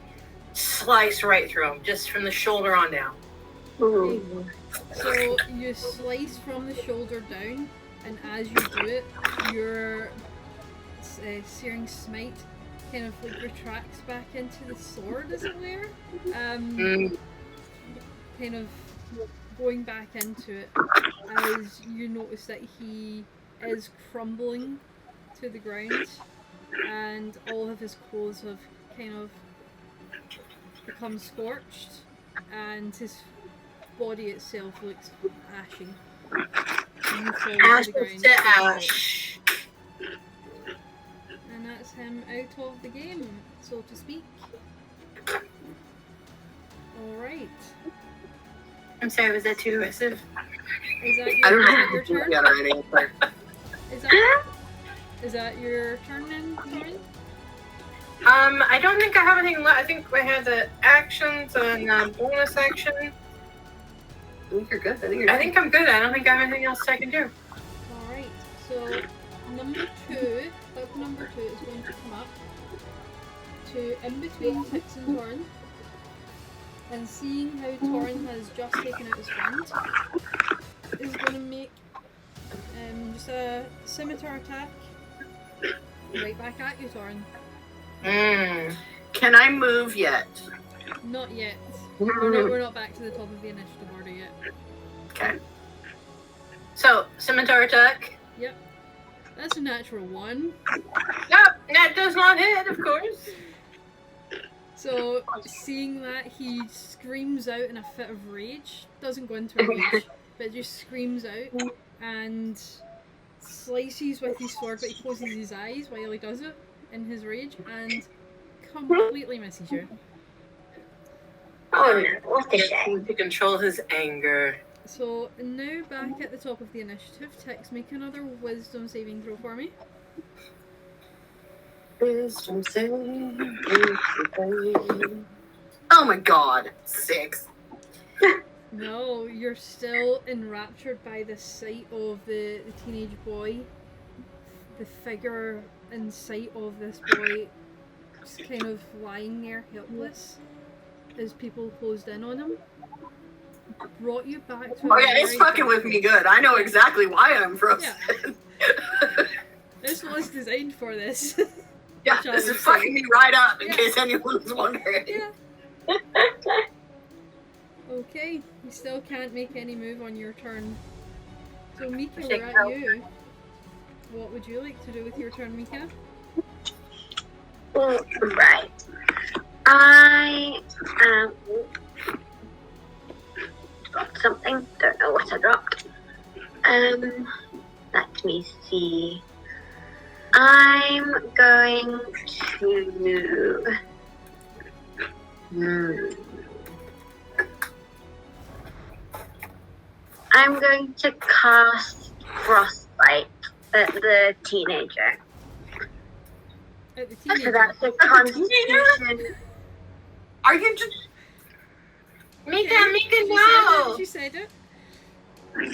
slice right through him, just from the shoulder on down. Okay. So you slice from the shoulder down, and as you do it, your searing smite kind of like retracts back into the sword, as it were. Kind of going back into it as you notice that he is crumbling to the ground, and all of his clothes have kind of become scorched, and his body itself looks ashy. And he falls Ash to the ground. to ash. And that's him out of the game, so to speak. Alright. I'm sorry, was that too aggressive? Is that I don't know your if you turn? got the right answer. Is that your turn then, Lauren? I don't think I have anything left. I think I have the actions and bonus action. I think you're good. I think I'm good. I don't think I have anything else I can do. Alright, so number 2, clip number 2 is going to come up to in between Tix and Torrin, and seeing how Torrin has just taken out his friend, is going to make just a scimitar attack right back at you, Torrin. Can I move yet? Not yet. We're not back to the top of the initiative order yet. Okay. So, scimitar attack. Yep. That's a natural 1. Yep, that does not hit, of course. So, seeing that, he screams out in a fit of rage. Doesn't go into a rage, but just screams out and slices with his sword, but he closes his eyes while he does it in his rage and completely misses you. Oh no, what a shame. To control his anger. So, now back at the top of the initiative, Tix, make another wisdom saving throw for me. Wisdom saving. Oh my god. 6. No, you're still enraptured by the sight of the teenage boy. The figure in sight of this boy just kind of lying there helpless as people closed in on him. Brought you back to Oh yeah, it's fucking with me good. I know exactly why I'm frozen. Yeah. This was designed for this. Yeah, Which I this is would fucking me right up in Yeah. case anyone's wondering. Yeah. Okay, you still can't make any move on your turn. So Mika, we're at you. What would you like to do with your turn, Mika? Right. I dropped something. Don't know what I dropped. Let me see. I'm going to. I'm going to cast Frostbite at the teenager. At the So teenager. that's a Constitution. Are you just Mika, She no! said it.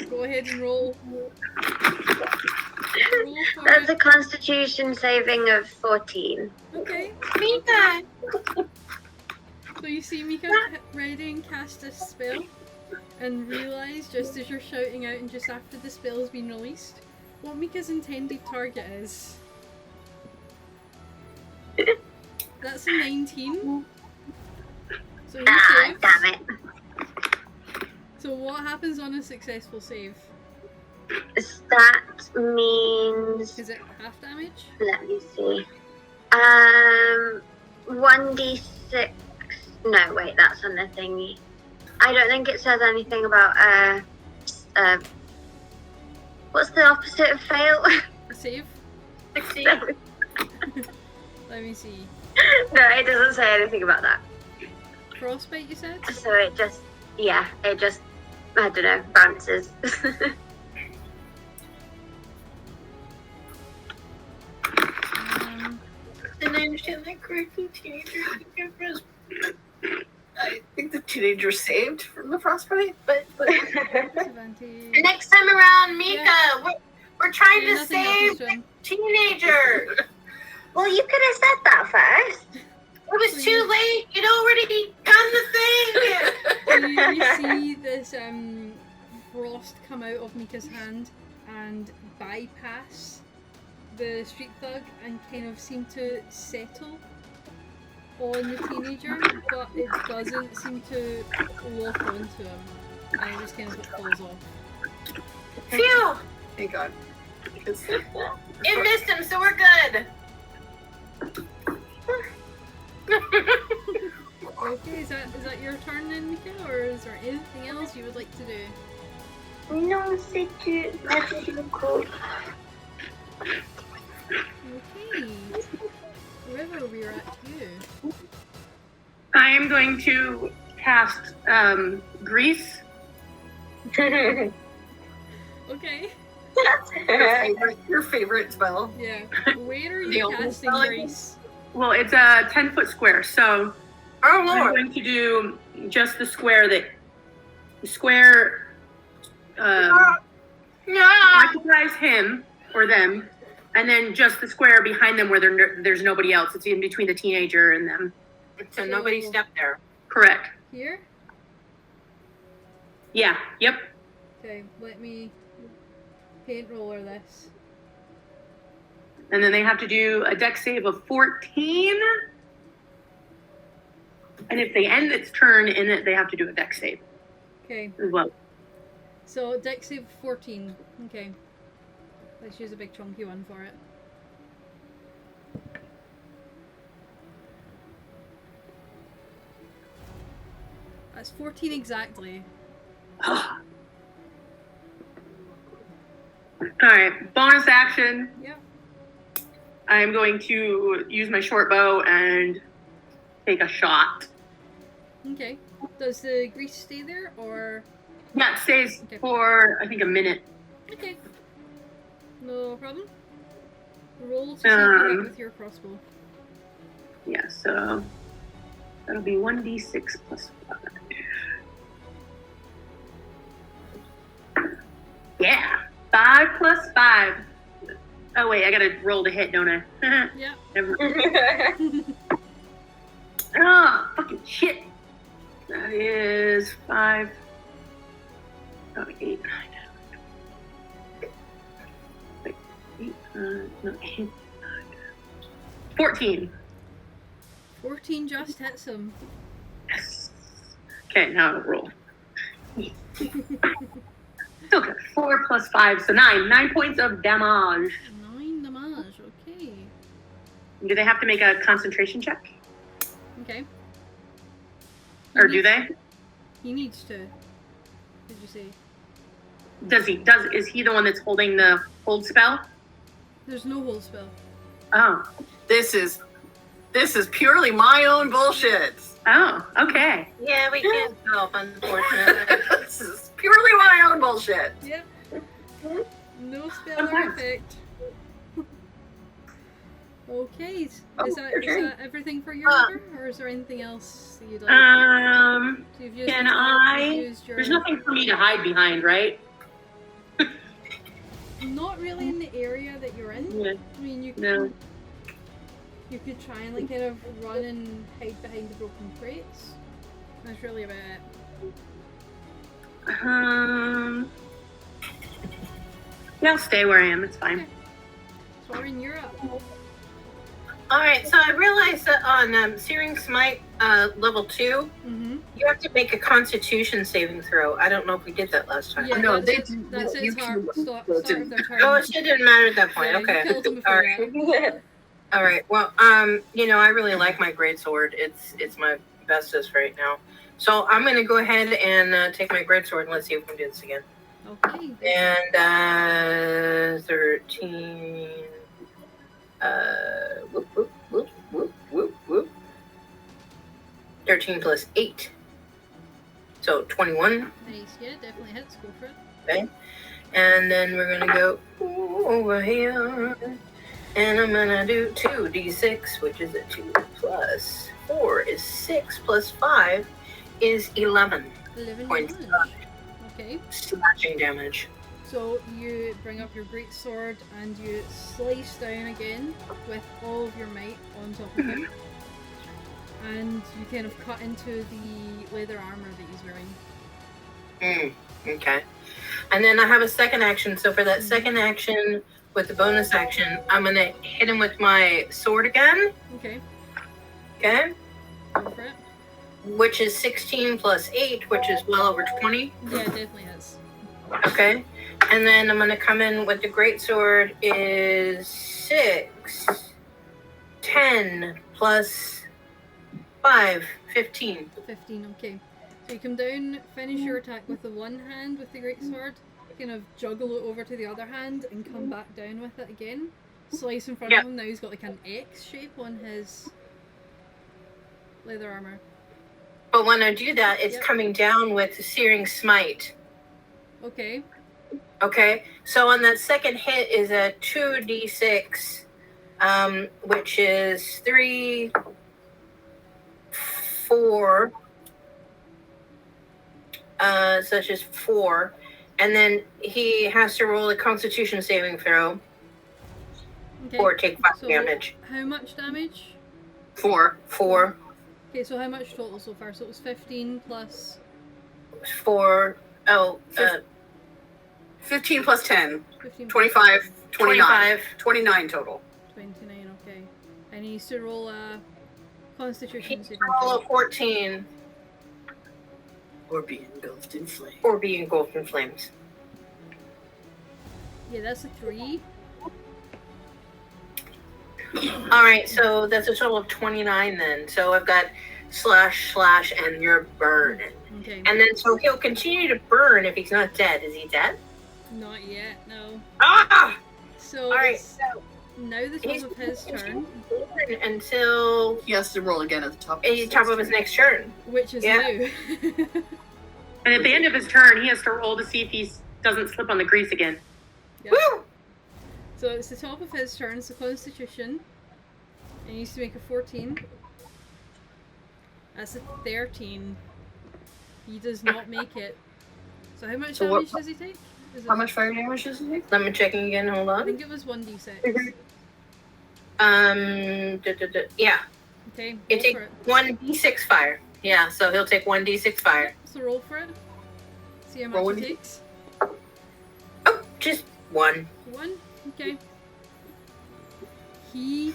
Go ahead and roll. Roll for That's a it. Constitution saving of 14. Okay. Mika! So you see Mika ready and cast a spell, and realise just as you're shouting out and just after the spell has been released, what Mika's intended target is. That's a 19. So he saves. Damn it. So what happens on a successful save? That means. Is it half damage? Let me see. 1d6. No, wait, that's on the thingy. I don't think it says anything about what's the opposite of fail? A save? Succeed. Let me see. No, it doesn't say anything about that. Frostbite, you said? So it just, I don't know, bounces. And I understand that correctly, teenagers can get frostbite. I think the teenager saved from the frostbite, but Disadvantage. Next time around, Mika, we're trying Yeah, to nothing save else, John. teenager. Well, you could have said that first. It was too late. You'd already done the thing. You see this frost come out of Mika's hand and bypass the street thug and kind of seem to settle on the teenager, but it doesn't seem to lock onto him, and it just kind of falls off. Phew! thank God. Because It missed him, so we're good. Okay, is that your turn then, Mika, or is there anything else you would like to do? No, c'est tout. Merci beaucoup. Okay. River, we're at you. I am going to cast Grease. Okay. your favorite spell. Yeah. Where are The you old casting spelling? Grace? Well, it's a 10-foot square, so Oh I'm Lord. going to do just the square Yeah. occupies him or them, and then just the square behind them where there's nobody else. It's in between the teenager and them. So nobody stepped there. Correct. Here? Yeah. Yep. Okay, let me paint roller this. And then they have to do a dex save of 14. And if they end its turn in it, they have to do a dex save Okay, as well. so dex save 14. Okay. Let's use a big chunky one for it. That's 14 exactly. Alright, bonus action. Yep. I'm going to use my short bow and take a shot. Okay. Does the grease stay there, or? Yeah, it stays Okay. for, I think, a minute. Okay. No problem. Roll to see if you hit with your crossbow. Yeah, so that'll be 1d6 plus 5. Yeah, 5 plus 5. Oh wait, I gotta roll to hit, don't I? Yeah. Never mind. Oh, fucking shit. That is 5. Oh, 8, 9. Wait, 8, no, 8, 9. 14. 14 just hits him. Yes. Okay, now I'll roll. Still good. 4 plus 5, so 9. 9 points of damage. 9 damage, okay. Do they have to make a concentration check? Okay. Or do they? He needs to. Did you say? Is he the one that's holding the hold spell? There's no hold spell. Oh. This is purely my own bullshit. Oh, okay. Yeah, we can't help, unfortunately. This is purely my own bullshit. Yep. No spell or effect. Okay. Is that everything for your river, or is there anything else that you'd like? So you've used Can your spell, I? you've used your- There's nothing for me to hide behind, right? Not really in the area that you're in. Yeah. I mean, you No. you could try and like kind of run and hide behind the broken crates. That's really about it. Yeah, I'll stay where I am. It's fine. So we're in Europe. All right, so I realized that on Searing Smite level 2, Mm-hmm. you have to make a Constitution saving throw. I don't know if we did that last time. Yeah, No, that's they- that's you its hard can- start it's of in- their turn. Oh, it didn't matter at that point. Yeah, you Okay. killed them before All right. All right. Well, I really like my greatsword. It's my bestest right now. So I'm going to go ahead and take my greatsword and let's see if we can do this again. Okay. And 13. Whoop, whoop, whoop, whoop, whoop, whoop. 13 plus 8. So 21. Nice. Yeah, definitely hits. Go for it. Okay. And then we're going to go over here. And I'm going to do 2d6, which is a 2 plus 4 is 6 plus 5 is 11 11 points damage. Okay. slashing damage. So you bring up your great sword and you slice down again with all of your might on top of him. And you kind of cut into the leather armor that he's wearing. Okay. And then I have a second action. So for that second action with the bonus action, I'm going to hit him with my sword again. Okay. Okay. Go for it. Which is 16 plus 8, which is well over 20. Yeah, it definitely is. Okay. And then I'm going to come in with the greatsword is 6, 10 plus 5, 15. 15, okay. So you come down, finish your attack with the one hand with the great sword, kind of juggle it over to the other hand and come back down with it again. Slice in front of him. Now he's got like an X shape on his leather armor. But when I do that, it's coming down with the Searing Smite. Okay. Okay, so on that second hit is a 2d6, which is 3, 4, such as 4, and then he has to roll a Constitution saving throw Okay. or take 5 So damage. how much damage? 4. 4, Okay, so how much total so far? So it was 15 plus 4, 15 plus 10. 15 25, 29. 25. 29 total. 29, okay. And he needs to roll a He Constitution needs to saving roll throw. a 14 Or be engulfed in flame. or be engulfed in flames. Yeah, that's a 3. All right, so that's a total of 29 then. So I've got slash, and you're burning. Okay. And then so he'll continue to burn if he's not dead. Is he dead? Not yet, no. Ah! So All right, it's so now the top he's of his turn, burn until He has to roll again at the top. top of his next turn. which is Yeah. now. And at the end of his turn, he has to roll to see if he doesn't slip on the grease again. Yep. Woo! So it's the top of his turn, it's the Constitution. And he needs to make a 14. That's a 13. He does not make it. So how much So what- damage does he take? Is it, How much fire damage does he take? Let me checking again. Hold I on. think it was 1d6. Yeah, Okay, it roll takes for it. 1d6 fire. Yeah, so he'll take 1d6 fire. So roll for it. See how Roll much it 1d6. takes. Oh, just 1. 1. Okay. He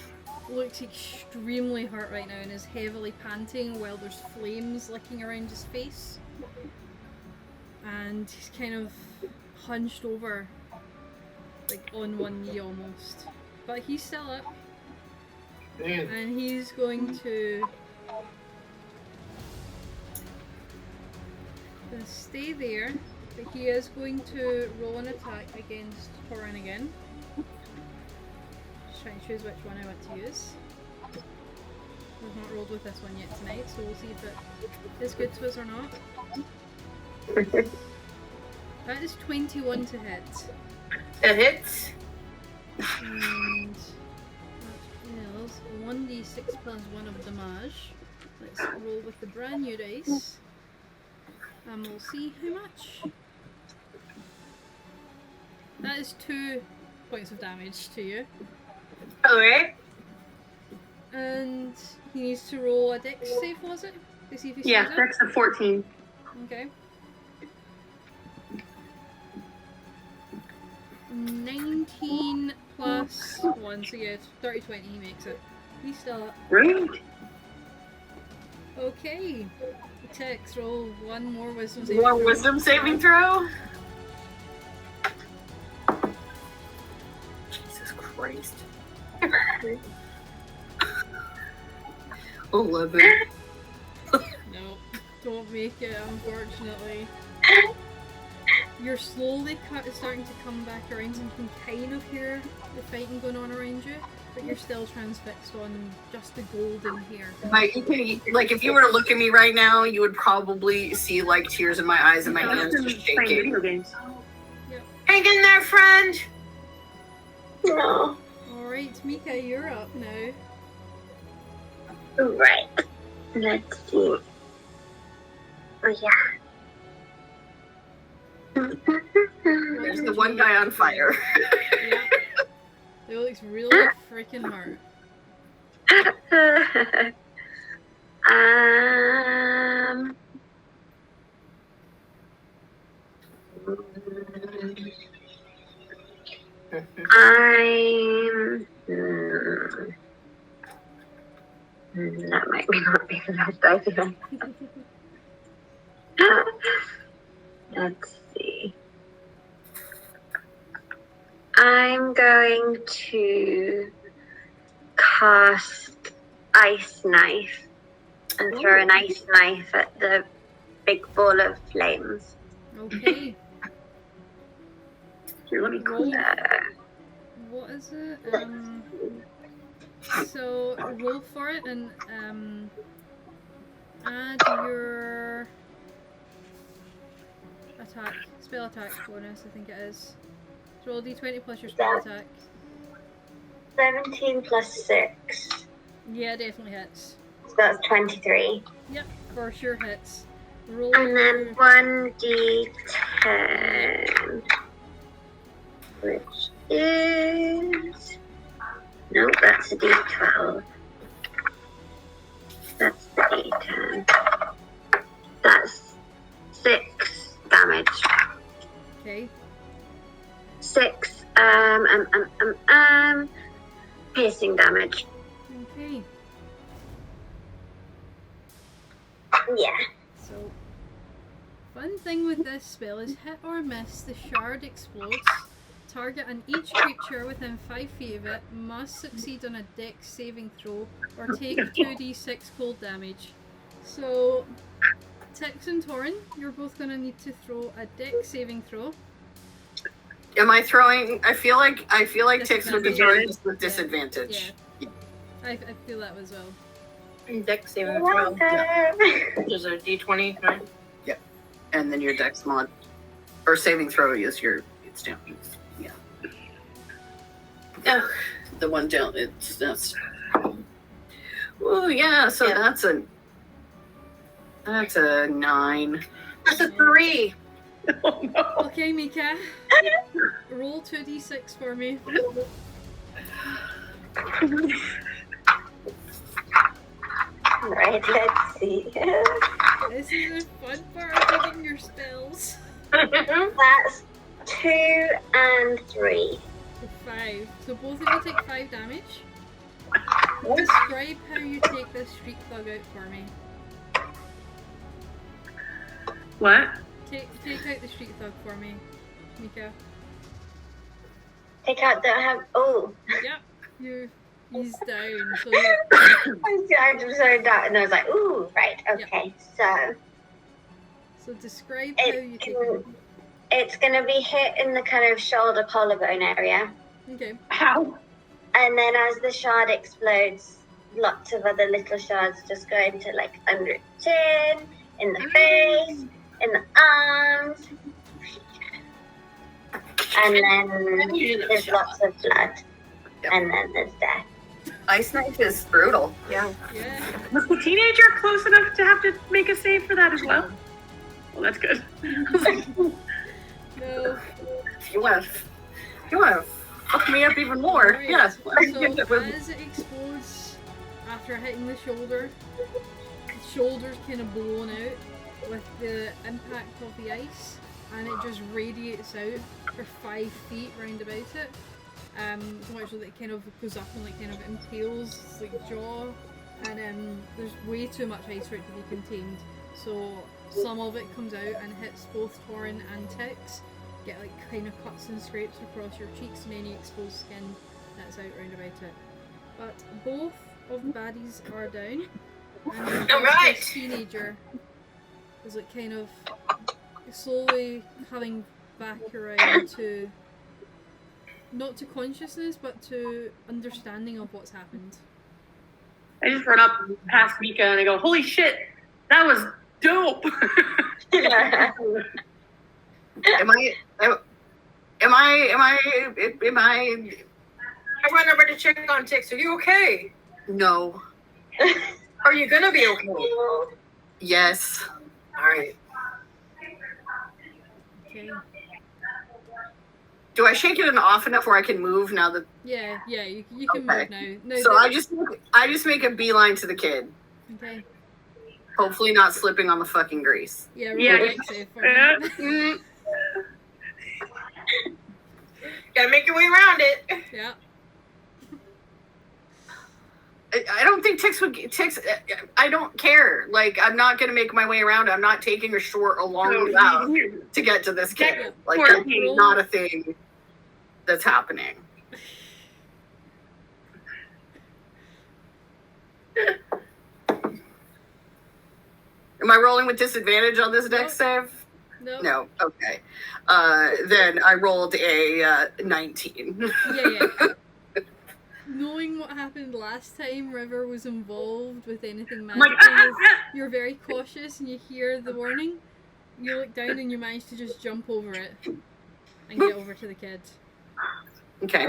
looks extremely hurt right now and is heavily panting while there's flames licking around his face. And he's kind of hunched over, like on one knee almost. But he's still up, and he's going to stay there, but he is going to roll an attack against Torin again. Just trying to choose which one I want to use. We've not rolled with this one yet tonight, so we'll see if it is good to us or not. That is 21 to hit. That hits. And that is 1d6 plus 1 of damage. Let's roll with the brand new dice. And we'll see how much. That is 2 points of damage to you. Alright. And he needs to roll a dex save, was it? To see if he Yeah, stays that's a 14. up. Okay. 19 plus 1, so yeah, 30-20, he makes it. He's still up. Rude. Okay. Tex, roll one more wisdom saving More throw. wisdom saving throw? Jesus Christ. No. 11. don't make it, unfortunately. You're slowly starting to come back around, and you can kind of hear the fighting going on around you, but you're still transfixed on just the golden hair. Like if you were to look at me right now, you would probably see like tears in my eyes and my hands just Playing shaking. video games. Hang in there, friend. No. Alright, Mika, you're up now. Right. Let's see. Oh, yeah. There's the one guy on fire. Yeah. It looks really freaking hard. um. That might not be the best idea. Let's see. I'm going to cast Ice Knife and throw an ice knife at the big ball of flames. Okay. Here, let me Roll. cool. What is it? So roll for it and add your spell attack bonus, I think it is. So roll d20 plus your spell attack. 17 plus 6. Yeah, definitely hits. So that's 23. Yep, for sure hits. Roll And then your 1d10. Which is... Nope, that's a d12. That's the d10. That's 6 damage. okay. 6 piercing damage. Okay. Yeah. So fun thing with this spell is hit or miss, the shard explodes. Target and each creature within 5 feet of it must succeed on a dex saving throw or take 2d6 cold damage. So, Tix and Torin, you're both going to need to throw a dex saving throw. Am I throwing? I feel like Tix would be throwing this with disadvantage. Yeah. I feel that as well. Dex saving throw. Which is a d20, right? Yeah. And then your dex mod or saving throw is your stamping. Yeah. Yeah. The one down. That's. Oh yeah. So Yeah. that's a 9. That's a 3. Oh no. Okay, Mika. Roll 2d6 for me. Right, let's see. This is the fun part of getting your spells. That's 2 and 3. So 5. So both of you take 5 damage. Describe how you take this street thug out for me. What? Take out the street thug for me, Mika. Take out the oh. Yep, he's down. So I'm so down, and I was like, ooh, right, okay. so describe how you take it. It's gonna be hit in the kind of shoulder collarbone area, Okay. How? and then as the shard explodes, lots of other little shards just go into like under its chin, in the face, in the arms, and then there's lots of blood, and then there's death. Ice knife is brutal. Yeah. Yeah. Was the teenager close enough to have to make a save for that as well? Well, that's good. No. If you want to fuck me up even more, Alright, yes. So as it explodes after hitting the shoulder, the shoulder's kind of blown out with the impact of the ice, and it just radiates out for 5 feet round about it. So much so that it kind of goes up and like kind of impales its like jaw, and there's way too much ice for it to be contained. So some of it comes out and hits both Torin and Tix. Get like kind of cuts and scrapes across your cheeks and any exposed skin that's out round about it. But both of the baddies are down. And All right. this teenager is like kind of slowly coming back around to not to consciousness but to understanding of what's happened. I just run up past Mika and I go, "Holy shit, that was dope!" Am I? I run over to check on Tix. Are you okay? No. Are you gonna be okay? Yes. All right. Okay. Do I shake it off enough where I can move now that? Yeah, you can Okay. move now. So I just make a beeline to the kid. Okay. Hopefully not slipping on the fucking grease. Yeah, Yeah. really safe for him. Gotta make your way around it. Yeah. I don't think Tix. I don't care. Like, I'm not gonna make my way around. I'm not taking a short, a long route to get to this kid. Like, that's not a thing that's happening. Am I rolling with disadvantage on this dex save? No. No. Okay. Then I rolled a 19. Yeah. Knowing what happened last time River was involved with anything magical, you're very cautious and you hear the warning. You look down and you manage to just jump over it and get over to the kid. Okay.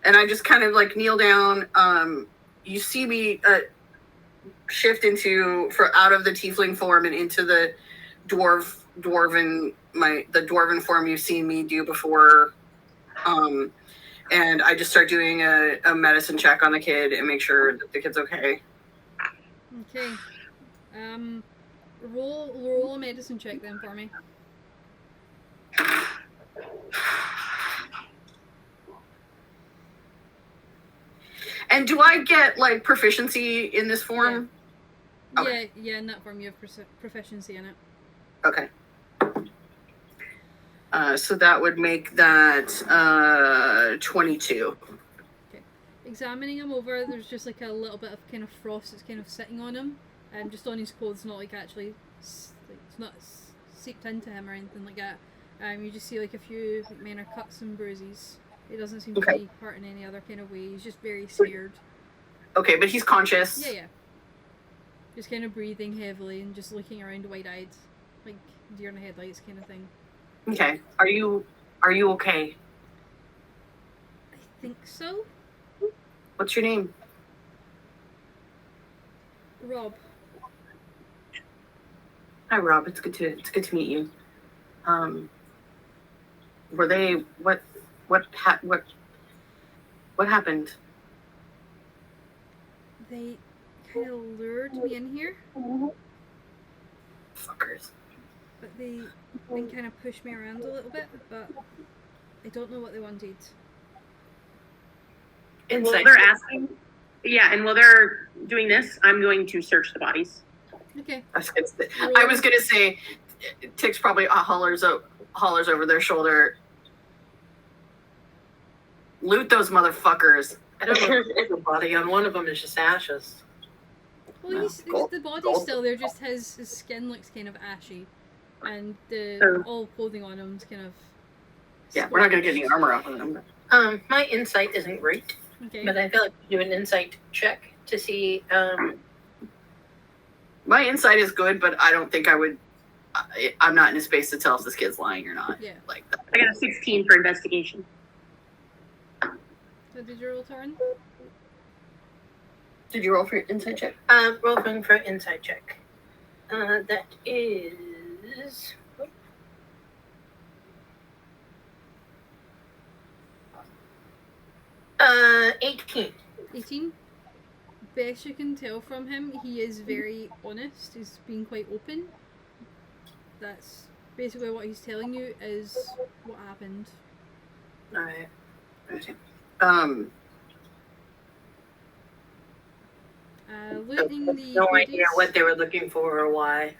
And I just kind of like kneel down. You see me shift out of the tiefling form and into the dwarven form you've seen me do before. And I just start doing a medicine check on the kid and make sure that the kid's okay. Okay. Roll a medicine check then for me. And do I get like proficiency in this form? Yeah. Okay. Yeah, in that form you have proficiency in it. Okay. So that would make that 22. Okay. Examining him over, there's just like a little bit of kind of frost that's kind of sitting on him, and just on his clothes, not like actually, it's not seeped into him or anything like that. You just see like a few like, minor cuts and bruises. He doesn't seem to be hurt in any other kind of way. He's just very scared. Okay, but he's conscious. Yeah. Just kind of breathing heavily and just looking around wide-eyed, like deer in the headlights kind of thing. Okay. Are you okay? I think so. What's your name? Rob. Hi, Rob. It's good to meet you. Were they what happened? They kind of lured me in here, Fuckers. but they then kind of pushed me around a little bit, but I don't know what they wanted. While they're asking, and while they're doing this, I'm going to search the bodies. Okay. I was gonna say, Tix probably hollers over their shoulder. Loot those motherfuckers. I don't know if there's a body on one of them is just ashes. Well, the body's still there, just his skin looks kind of ashy. And the all clothing on him's kind of... Yeah, we're not going to get any armor off of them. My insight isn't great. Okay. But I feel like we do an insight check to see... My insight is good, but I don't think I would... I'm not in a space to tell if this kid's lying or not. Yeah. Like that. I got a 16 for investigation. So did you roll, Taryn? Did you roll for your insight check? Rolling for insight check. That is... 18. 18? Best you can tell from him, he is very honest. He's being quite open. That's basically what he's telling you is what happened. Alright. Looting the No bodies, idea what they were looking for or why.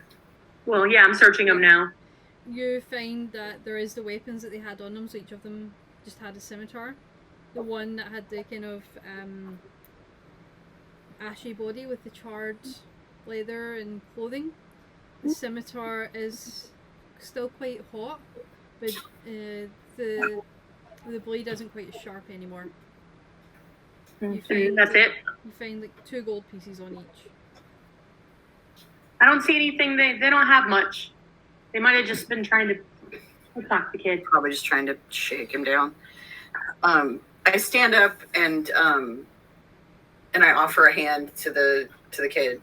Well, yeah, I'm searching them now. you find that there is the weapons that they had on them, so each of them just had a scimitar. The one that had the kind of ashy body with the charred leather and clothing. The scimitar is still quite hot, but the blade isn't quite as sharp anymore. You And that's it. You find like 2 gold pieces on each. I don't see anything. They don't have much. They might have just been trying to talk the kid. Probably just trying to shake him down. I stand up and I offer a hand to the kid.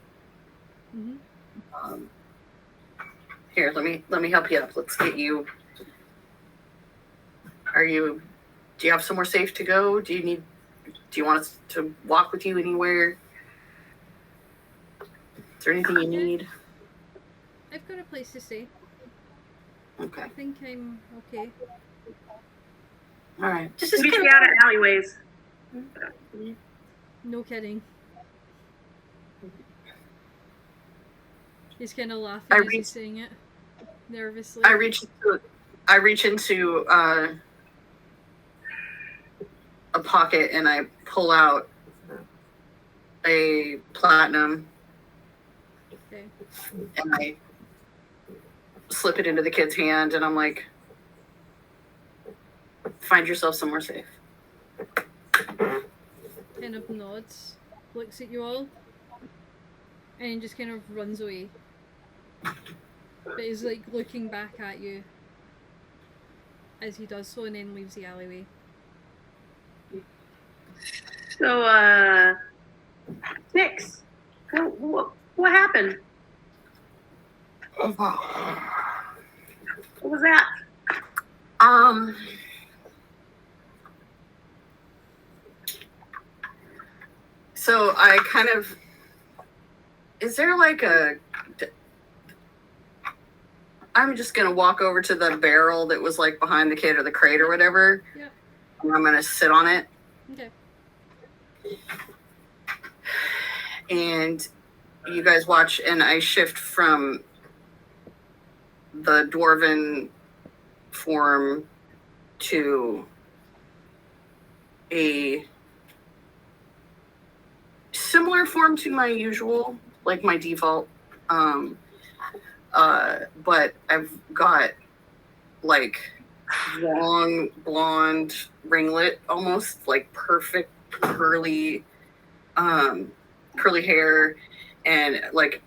Mm-hmm. Here, let me help you up. Let's get you. Do you have somewhere safe to go? Do you want us to walk with you anywhere? Is there anything you need? I've got a place to stay. Okay. I think I'm okay. All right. Just Maybe stay out of alleyways. No kidding. He's kind of laughing as he's saying it nervously. I reach into a pocket and I pull out a platinum. Okay. And I slip it into the kid's hand and I'm like, find yourself somewhere safe. Kind of nods, looks at you all, and just kind of runs away. But he's like looking back at you as he does so, and then leaves the alleyway. So, Nix, what happened? What was that? So I kind of, is there like I'm just going to walk over to the barrel that was like behind the kid or the crate or whatever. Yeah. And I'm going to sit on it. Okay. And you guys watch, and I shift from the dwarven form to a similar form to my usual, like my default. But I've got like long blonde ringlet, almost like perfect curly hair, and like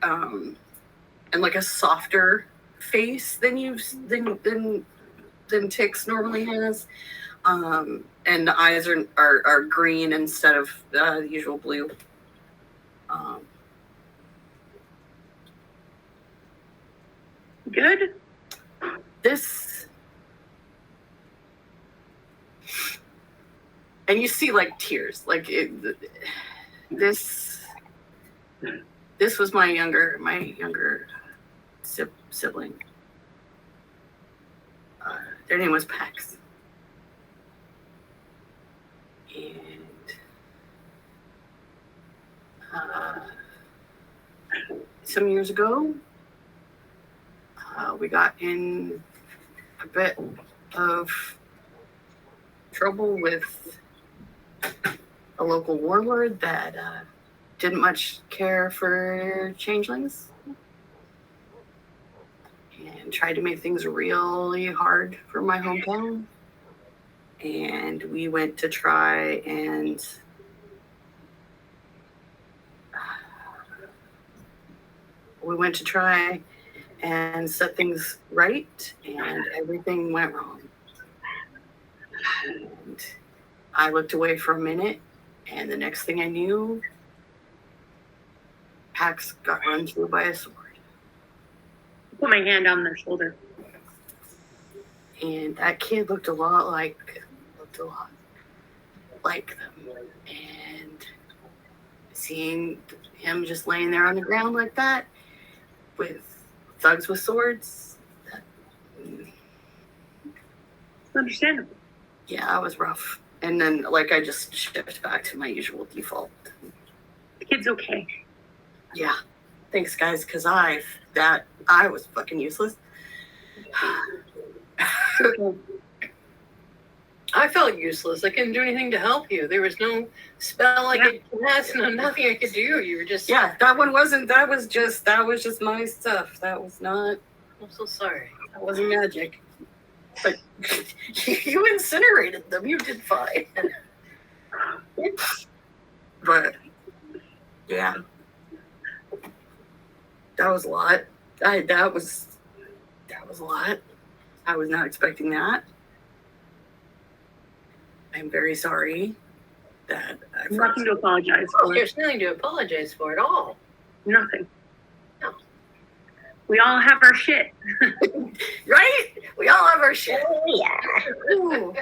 a softer face than Tix normally has. And the eyes are green instead of the usual blue. Good. This, and you see like tears, like this was my younger sibling. Their name was Pax. And some years ago, we got in a bit of trouble with a local warlord that didn't much care for changelings and tried to make things really hard for my hometown. And we went to try and set things right, and everything went wrong. And I looked away for a minute, and the next thing I knew, Pax got run through by a sword. Put my hand on their shoulder. And that kid looked a lot like them. And seeing him just laying there on the ground like that, with thugs with swords, It's understandable. yeah, that was rough. And then, like, I just shift back to my usual default. The kid's okay. Yeah, thanks, guys, because I was fucking useless. I felt useless. I couldn't do anything to help you. There was no spell I could cast, no nothing I could do. You were just Yeah, that was just my stuff. That was not. I'm so sorry. That wasn't magic. But you incinerated them. You did fine. But yeah, that was a lot. That was a lot. I was not expecting that. I'm very sorry that I Nothing to apologize for. There's nothing to apologize for at all. Nothing. No. We all have our shit. Right? We all have our shit. Yeah. Ooh.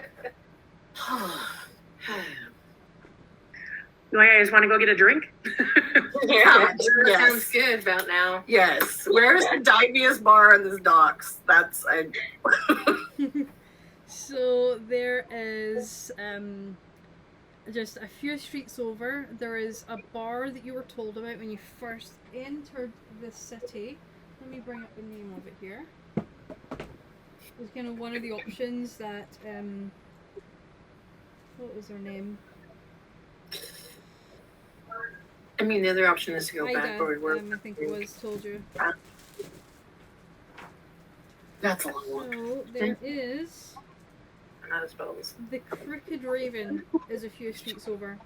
You guys want to go get a drink? Yeah. That sounds good about now. Yes. Where's the diviest bar on this docks? That's So there is just a few streets over. There is a bar that you were told about when you first entered the city. Let me bring up the name of it here. It's kind of one of the options that what was her name? I mean, the other option is to go Ahdar, backward. Where I think it was told you. that's a long one. So there is I'm out of spells. the Crooked Raven is a few streets over.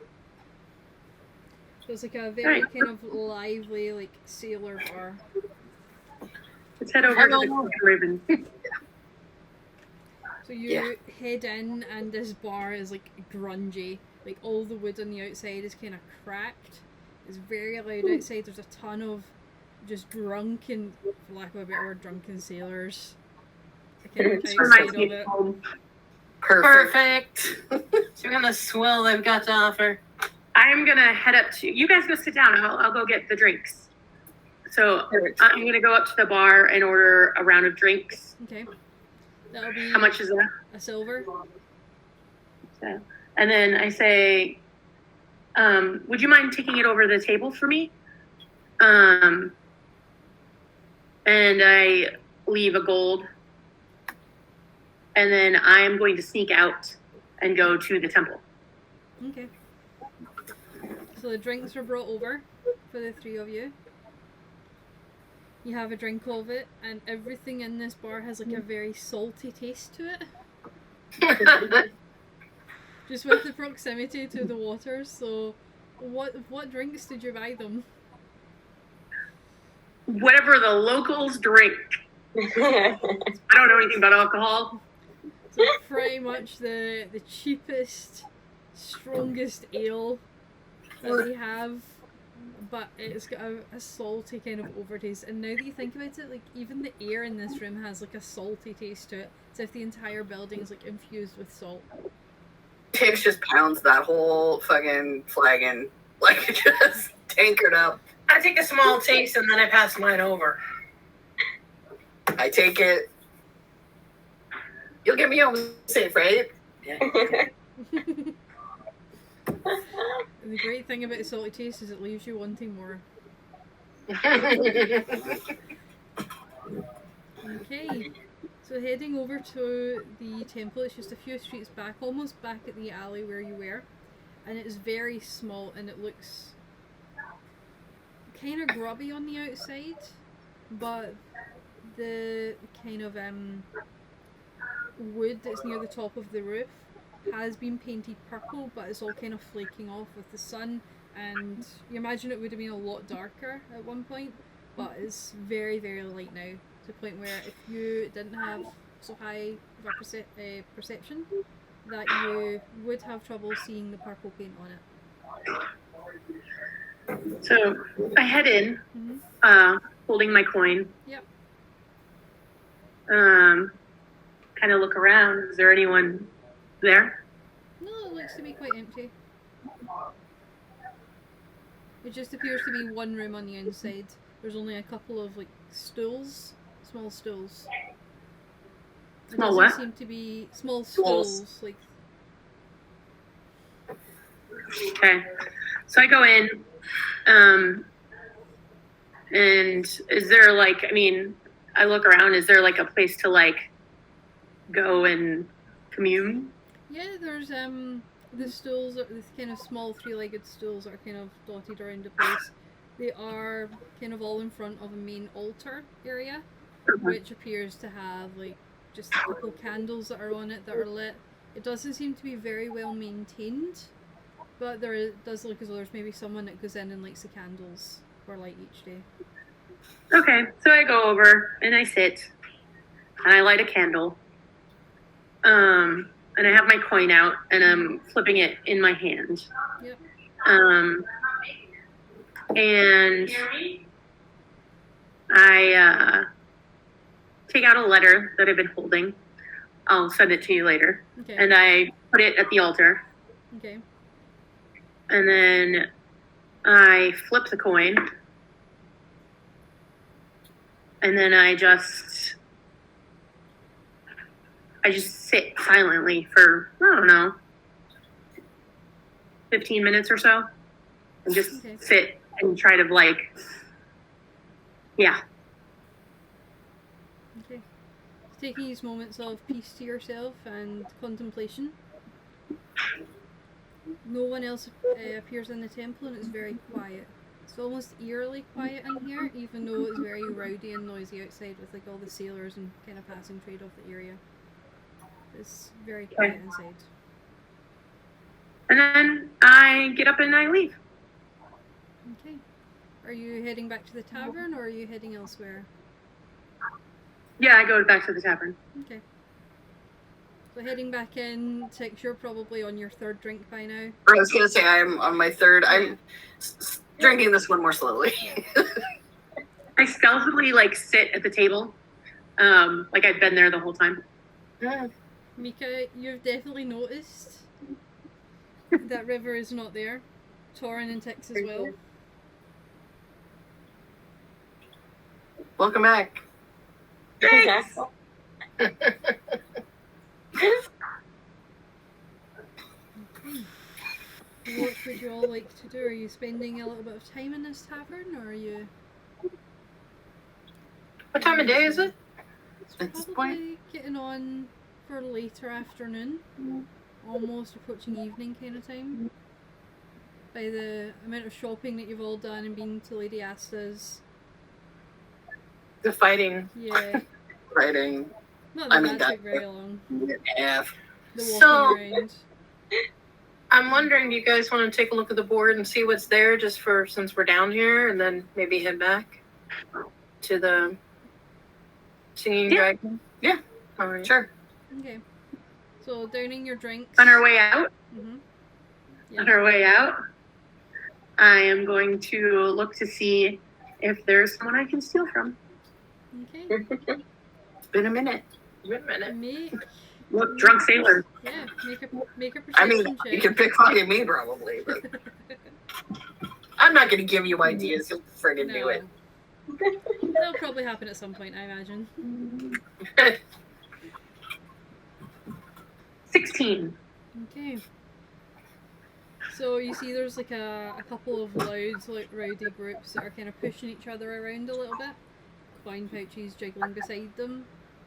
So it's like a very Right. kind of lively, like sailor bar. Let's head over to the Raven. So you Yeah. head in, and this bar is like grungy. Like all the wood on the outside is kind of cracked. It's very loud outside. There's a ton of just drunken, for lack of a better word, drunken sailors. Kind of This outside reminds of me of it. home. Perfect. So we're gonna swill they've got to offer. I'm gonna head up to. You guys go sit down. I'll go get the drinks. So I'm gonna go up to the bar and order a round of drinks. Okay. That'll be How much is that? a silver. So, and then I say, would you mind taking it over the table for me? And I leave a gold. And then I'm going to sneak out and go to the temple. Okay. So the drinks were brought over for the three of you. You have a drink of it, and everything in this bar has like a very salty taste to it. Just with the proximity to the waters. So, what drinks did you buy them? Whatever the locals drink. I don't know anything about alcohol. So pretty much the cheapest, strongest ale that they have, but it's got a salty kind of overtaste. And now that you think about it, like even the air in this room has like a salty taste to it. As if the entire building is like infused with salt. Tibbs just pounds that whole fucking flagon, like just tankard up. I take a small taste and then I pass mine over. I take it. You'll get me home safe, right? Yeah. The great thing about the salty taste is it leaves you wanting more. Okay, so heading over to the temple, it's just a few streets back, almost back at the alley where you were, and it is very small and it looks kind of grubby on the outside, but the kind of wood that's near the top of the roof has been painted purple, but it's all kind of flaking off with the sun, and you imagine it would have been a lot darker at one point, but it's very, very light now, to the point where if you didn't have so high of a perception, that you would have trouble seeing the purple paint on it. So I head in, holding my coin. Yep. Kind of look around. Is there anyone there? No, it looks to be quite empty. It just appears to be one room on the inside. There's only a couple of like stools, small stools. It Small doesn't what? seem to be small Stools. stools, like Okay. So I go in, and is there like, I mean, I look around, is there like a place to like go and commune? Yeah, there's the stools, the kind of small three-legged stools are kind of dotted around the place. They are kind of all in front of a main altar area, which appears to have like just a couple candles that are on it that are lit. It doesn't seem to be very well maintained, but does look as though there's maybe someone that goes in and lights the candles for light each day. Okay, so I go over and I sit and I light a candle. And I have my coin out and I'm flipping it in my hand. Yep. And I take out a letter that I've been holding. I'll send it to you later. Okay. And I put it at the altar. Okay. And then I flip the coin. And then I just sit silently for, I don't know, 15 minutes or so. And just sit and try to yeah. Okay. Taking these moments of peace to yourself and contemplation. No one else appears in the temple and it's very quiet. It's almost eerily quiet in here, even though it's very rowdy and noisy outside with like all the sailors and kind of passing trade off the area. It's very quiet inside. And then I get up and I leave. Okay. Are you heading back to the tavern or are you heading elsewhere? Yeah, I go back to the tavern. Okay. So heading back in, Tix, you're probably on your third drink by now. I was going to say I'm on my third. I'm drinking this one more slowly. I stealthily sit at the table, like I've been there the whole time. Mika, you've definitely noticed that River is not there. Torin and Tix as well. Welcome back. Thanks. What would you all like to do? Are you spending a little bit of time in this tavern, or are you? What time of day is it? It's At this probably getting on for later afternoon, almost approaching evening kind of time. By the amount of shopping that you've all done and been to Lady Asta's. The fighting. Yeah. Writing. Not that that took very long. Half. The walking So- around. I'm wondering, do you guys want to take a look at the board and see what's there just for since we're down here and then maybe head back to the Singing Dragon? Yeah. All right. Sure. Okay. So downing your drinks. On our way out, Yeah. on our way out, I am going to look to see if there's someone I can steal from. Okay. It's been a minute. Wait a minute. Make Look, drunk sailor. yeah, make a perception I mean, check. you can pickpocket me probably, but I'm not going to give you ideas. You'll friggin' do it. That'll probably happen at some point, I imagine. 16. Okay. So you see there's like a couple of rowdy groups that are kind of pushing each other around a little bit. Coin pouches jiggling beside them.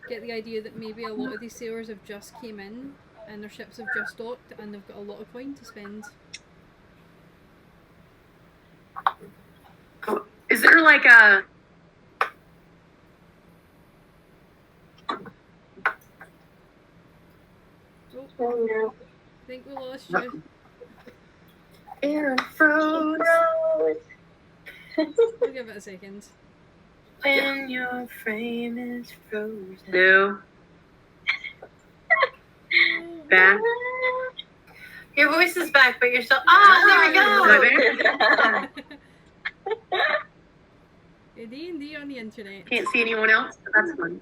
Get the idea that maybe a lot of these sailors have just came in and their ships have just docked and they've got a lot of coin to spend. Is there like a... Oh no. I think we lost you. Aaron froze. We'll give it a second. When your frame is frozen. No. Back. Your voice is back, but you're still. Ah, there we go. Am I there? D&D on the internet. Can't see anyone else, but that's fun.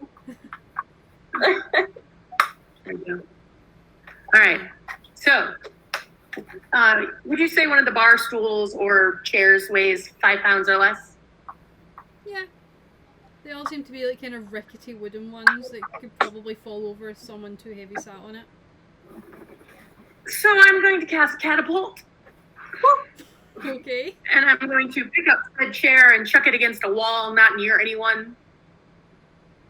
There you go. All right. So, would you say one of the bar stools or chairs weighs 5 pounds or less? Yeah. They all seem to be like kind of rickety wooden ones that could probably fall over if someone too heavy sat on it. So I'm going to cast catapult, Okay. and I'm going to pick up a chair and chuck it against a wall, not near anyone.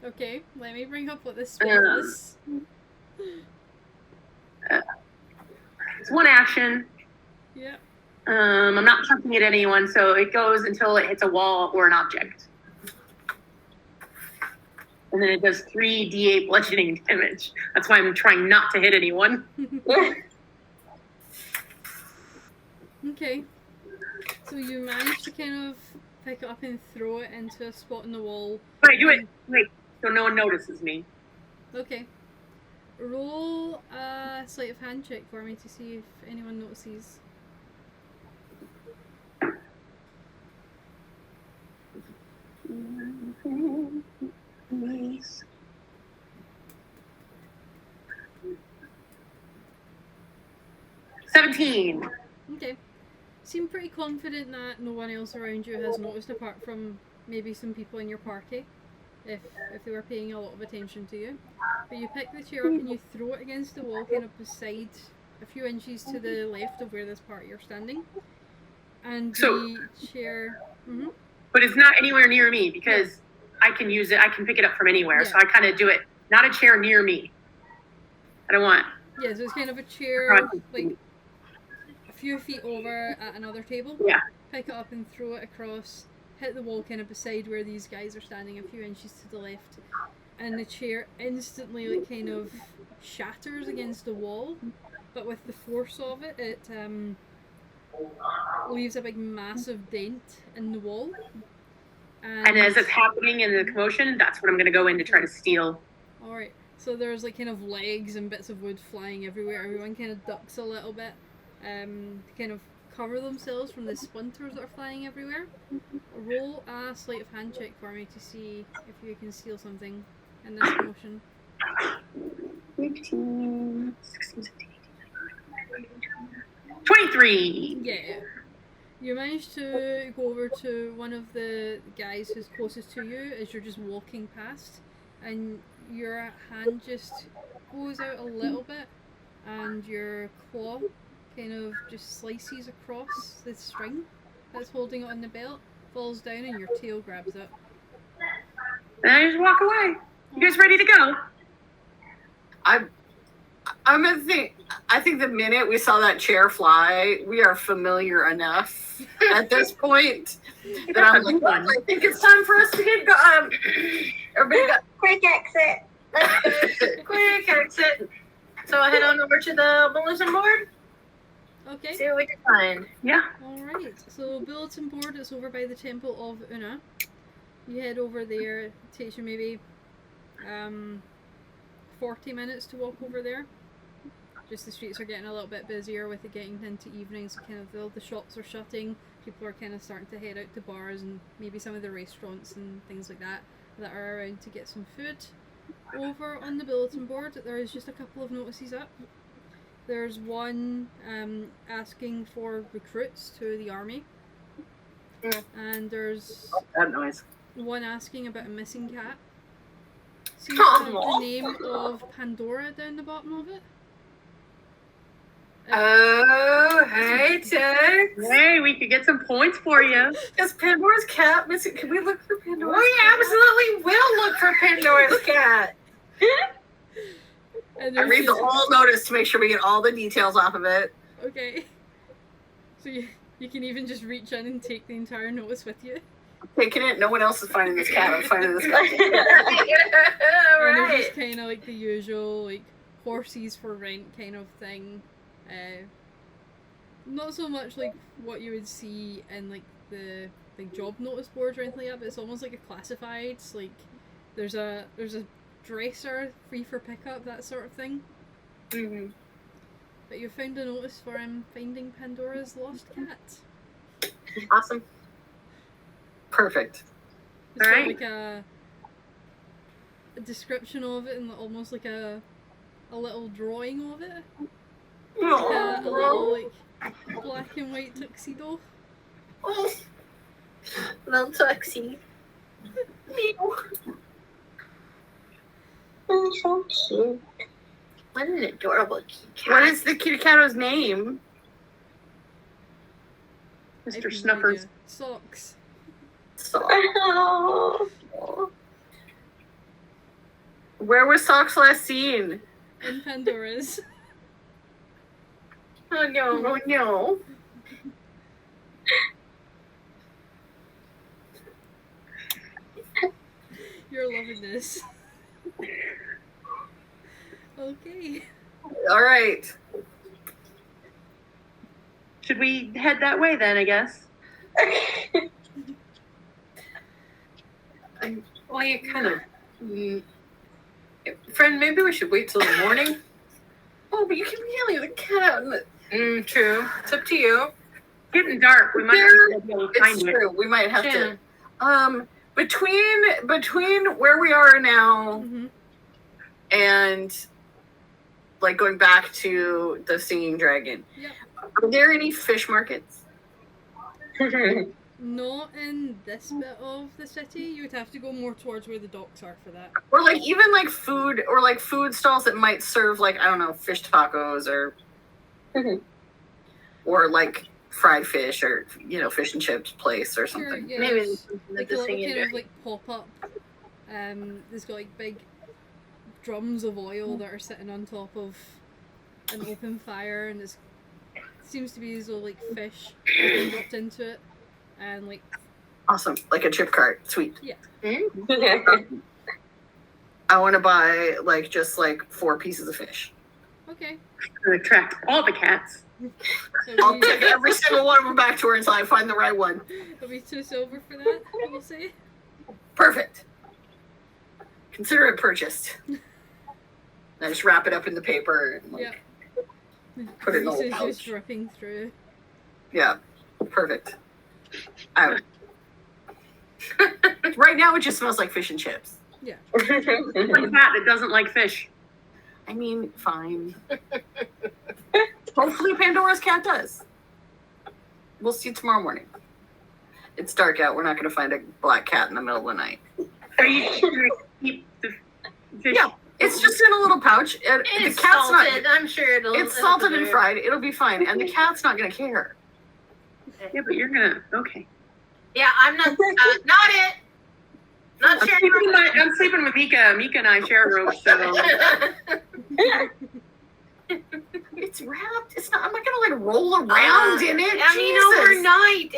Okay, let me bring up what this spell is. It's one action. Yeah. I'm not chucking it at anyone, so it goes until it hits a wall or an object. And then it does 3d8 bludgeoning damage. That's why I'm trying not to hit anyone. Okay. So you manage to kind of pick it up and throw it into a spot in the wall. But I do it so no one notices me. Okay. Roll a sleight of hand check for me to see if anyone notices. Nice. 17. Okay. Seem pretty confident that no one else around you has noticed apart from maybe some people in your party, if they were paying a lot of attention to you. But you pick the chair up and you throw it against the wall kind of beside a few inches to the left of where this party are standing. And the chair... Mm-hmm. But it's not anywhere near me because I can use it. I can pick it up from anywhere. Yeah. So I kind of do it. Not a chair near me. I don't want... Yeah, so it's kind of a chair, like... a few feet over at another table. Yeah. Pick it up and throw it across, hit the wall kind of beside where these guys are standing a few inches to the left. And the chair instantly like kind of shatters against the wall, but with the force of it, it leaves a big massive dent in the wall. And as it's happening in the commotion, that's what I'm going to go in to try to steal. Alright, so there's like kind of legs and bits of wood flying everywhere. Everyone kind of ducks a little bit. To kind of cover themselves from the splinters that are flying everywhere. Roll a sleight of hand check for me to see if you can steal something in this motion. 15, 16, 17, 18, 23! Yeah. You manage to go over to one of the guys who's closest to you as you're just walking past, and your hand just goes out a little bit, and your claw kind of just slices across the string that's holding it on the belt, falls down, and your tail grabs it. And I just walk away. You guys ready to go? I think the minute we saw that chair fly, we are familiar enough at this point that I'm like, well, I think it's time for us to get everybody go. Quick exit. Let's go. Quick exit. So I head on over to the bulletin board. Okay. See what we can find. Yeah. Alright, so bulletin board is over by the Temple of Una. You head over there, it takes you maybe 40 minutes to walk over there. Just the streets are getting a little bit busier with it getting into evening, so kind of the shops are shutting. People are kind of starting to head out to bars and maybe some of the restaurants and things like that are around to get some food. Over on the bulletin board, there is just a couple of notices up. There's one asking for recruits to the army. And there's That noise. one asking about a missing cat. See the name of Pandora down the bottom of it? Oh, hey, Tex. Hey, we could get some points for you. Is Pandora's cat missing? Can we look for Pandora's cat? We absolutely will look for Pandora's cat. And I read the whole notice to make sure we get all the details off of it. Okay. So you can even just reach in and take the entire notice with you. I'm taking it. No one else is finding this cat. I'm finding this cat. And Right. it's just kind of like the usual, like, horses for rent kind of thing. Not so much like what you would see in like the job notice boards or anything like that, but it's almost like a classifieds. Like there's a dresser free for pickup, that sort of thing. Mm-hmm. But you found a notice for him finding Pandora's lost cat. Awesome. Perfect. It's got Alright. like a description of it and almost like a little drawing of it. A little like black and white tuxedo. Oh, little tuxie. Oh, so cute. What an adorable kitty cat. What is the kitty cat's name? I have Mr. no Snuffers. idea. Socks. Oh. Where was Socks last seen? In Pandora's. Oh no. Oh no. You're loving this. Okay. All right. Should we head that way then, I guess? Well, you kind of. Friend, maybe we should wait till the morning. Oh, but you can yell the cat out in the... True. It's up to you. It's getting dark. We might not be able to It's find true. it. We might have Yeah. to. Between where we are now Mm-hmm. and like going back to the singing dragon, Yep. are there any fish markets? Not in this bit of the city. You would have to go more towards where the docks are for that. Or like even like food or like food stalls that might serve like, I don't know, fish tacos or or like fried fish or, you know, fish and chips place or Sure, something. yeah, Maybe there's like a the little singing kind of dragon. like pop up. There's got like big drums of oil that are sitting on top of an open fire, and it seems to be as though like fish have been dropped into it, and like Awesome. Like a chip cart. Sweet. Mm-hmm. I want to buy like just like 4 pieces of fish. okay. To attract all the cats. I'll take every single one of them back to her until I find the right one. It'll be 2 silver for that, we'll say. Perfect. Consider it purchased. I just wrap it up in the paper and like, Yeah. Put it in a little Grease is just pouch. dripping through. yeah, perfect. Right now it just smells like fish and chips. One cat that doesn't like fish. I mean, fine. Hopefully Pandora's cat does. We'll see tomorrow morning. It's dark out. We're not going to find a black cat in the middle of the night. Are you going to keep the fish? Yeah, it's just in a little pouch. And the It's cat's salted. not. I'm sure it'll. It's salted and fried. It'll be fine. And the cat's not going to care. Yeah, but you're going to... Okay. Yeah, I'm not. Not it. Not I'm sharing. sleeping with Mika. Mika and I share a room, so... It's wrapped. It's not. I'm not going to like roll around in it. I mean, Jesus.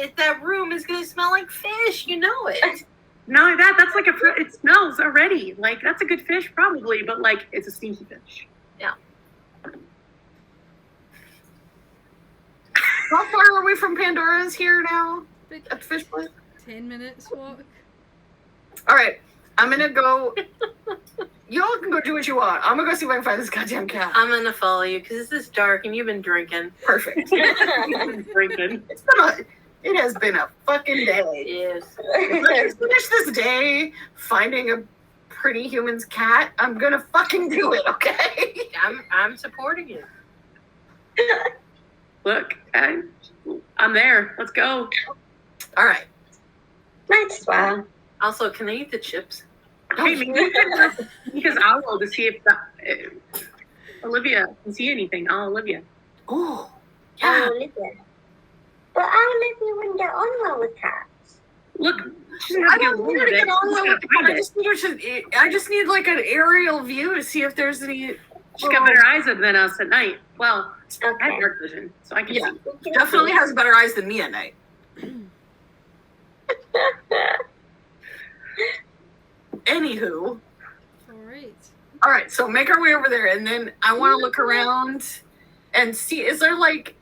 overnight, that room is going to smell like fish. You know it. No, that's like it smells already. Like, that's a good fish, probably, but, like, it's a stinky fish. How far are we from Pandora's here now? Big At the fish place? 10 minutes walk. All right. I'm going to go. Y'all can go do what you want. I'm going to go see if I can find this goddamn cat. I'm going to follow you because this is dark and you've been drinking. Perfect. Drinking. It has been a fucking day. Yes. If I can finish this day finding a pretty human's cat, I'm going to fucking do it, okay? I'm supporting you. Look, I'm there. Let's go. All right. Might as well. Also, can I eat the chips? Hey, Mika's owl to see if Olivia can see anything. Oh, Olivia. Oh, Oh, yeah. Olivia. But Olivia wouldn't get on well with cats. Look, she's I not don't need her to get on well with the cat. I just need like an aerial view to see if there's any. She's got better eyes than us at night. Well, I have Okay. dark vision, so I can Yeah. see. Definitely has better eyes than me at night. Anywho. Alright. All right, so make our way over there, and then I want to look around and see, is there like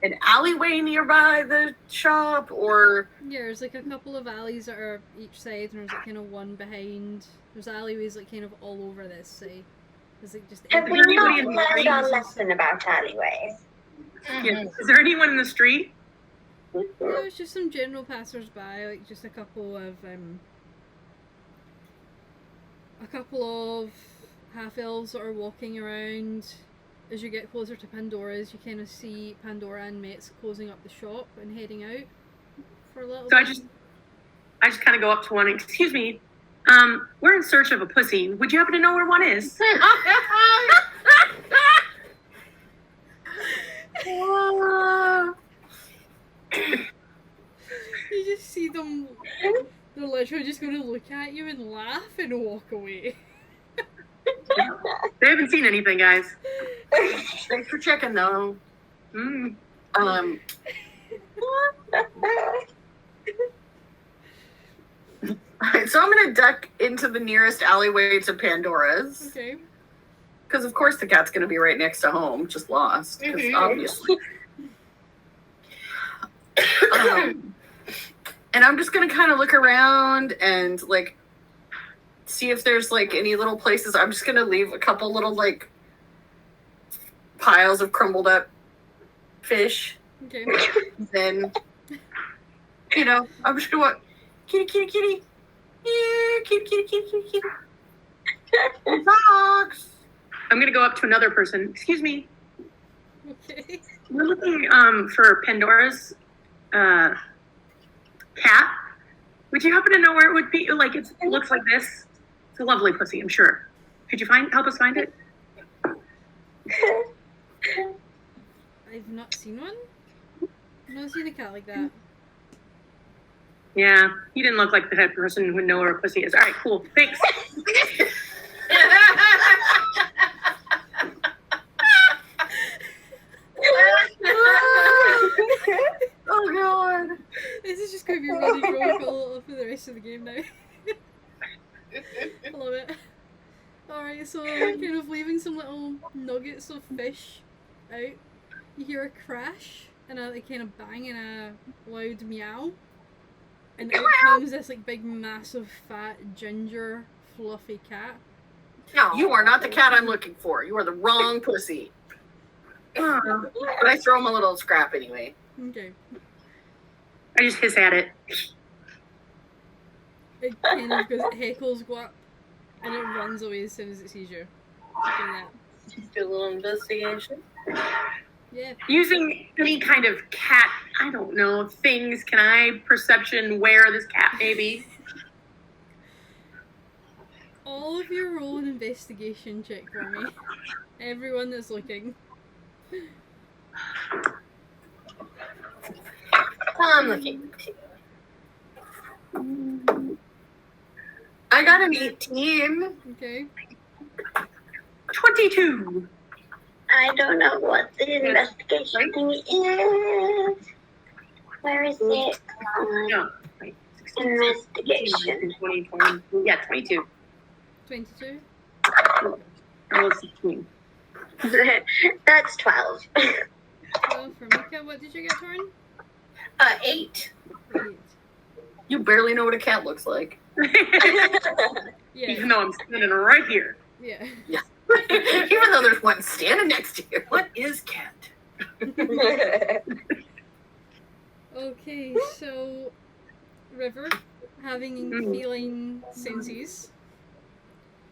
an alleyway nearby the shop, or Yeah, there's like a couple of alleys that are each side, and there's like kind of one behind. There's alleyways like kind of all over this side. There's like just Have we Everybody not in the learned streets our is- lesson about alleyways? Yeah. Is there anyone in the street? There's just some general passers-by, like just a couple of half elves that are walking around. As you get closer to Pandora's, you kind of see Pandora and mates closing up the shop and heading out for a little So bit. I just kind of go up to one. Excuse me. We're in search of a pussy. Would you happen to know where one is? You just see them. They're literally just going to look at you and laugh and walk away. They haven't seen anything, guys. Thanks for checking, though. Mm. Alright, so I'm gonna duck into the nearest alleyway to Pandora's. Okay. Because of course the cat's gonna be right next to home, just lost. Because obviously. And I'm just gonna kind of look around and like see if there's like any little places. I'm just gonna leave a couple little like piles of crumbled up fish. Okay. Then, you know, I'm just gonna walk, kitty, kitty, kitty. Yeah, kitty, kitty, kitty, kitty, kitty. Dogs. I'm gonna go up to another person. Excuse me. Okay. We're looking for Pandora's cat. Would you happen to know where it would be? Like it looks like this. It's a lovely pussy, I'm sure. Could you help us find it? I've not seen one. I've not seen a cat like that. Yeah, you didn't look like the type of person who would know where a pussy is. All right, cool. Thanks. Oh god. This is just going to be really comical for the rest of the game now. I love it. Alright, so kind of leaving some little nuggets of fish out. You hear a crash and a kind of bang and a loud meow. And out comes this like big, massive, fat, ginger, fluffy cat. No. You are not the cat I'm looking for. You are the wrong pussy. Oh, But I throw him a little scrap anyway. Okay. I just hiss at it. It kind of goes, heckles go up, and it runs away as soon as it sees you. Do that. Do a little investigation. Yeah. Using any kind of cat, I don't know, things, can I perception where this cat may be? All of you roll an investigation check for me. Everyone that's looking. I'm looking. I got an 18. Okay. 22. I don't know what the investigation thing is. Where is it? No. Right. Investigation. 20, yeah, 22. 22. I was 16. That's 12. Well, for Mika, what did you get, Torrin? 8. 8. You barely know what a cat looks like. Yeah. Even though I'm standing right here. Yeah. Even though there's one standing next to you. What is cat? Okay, so River, having feline senses.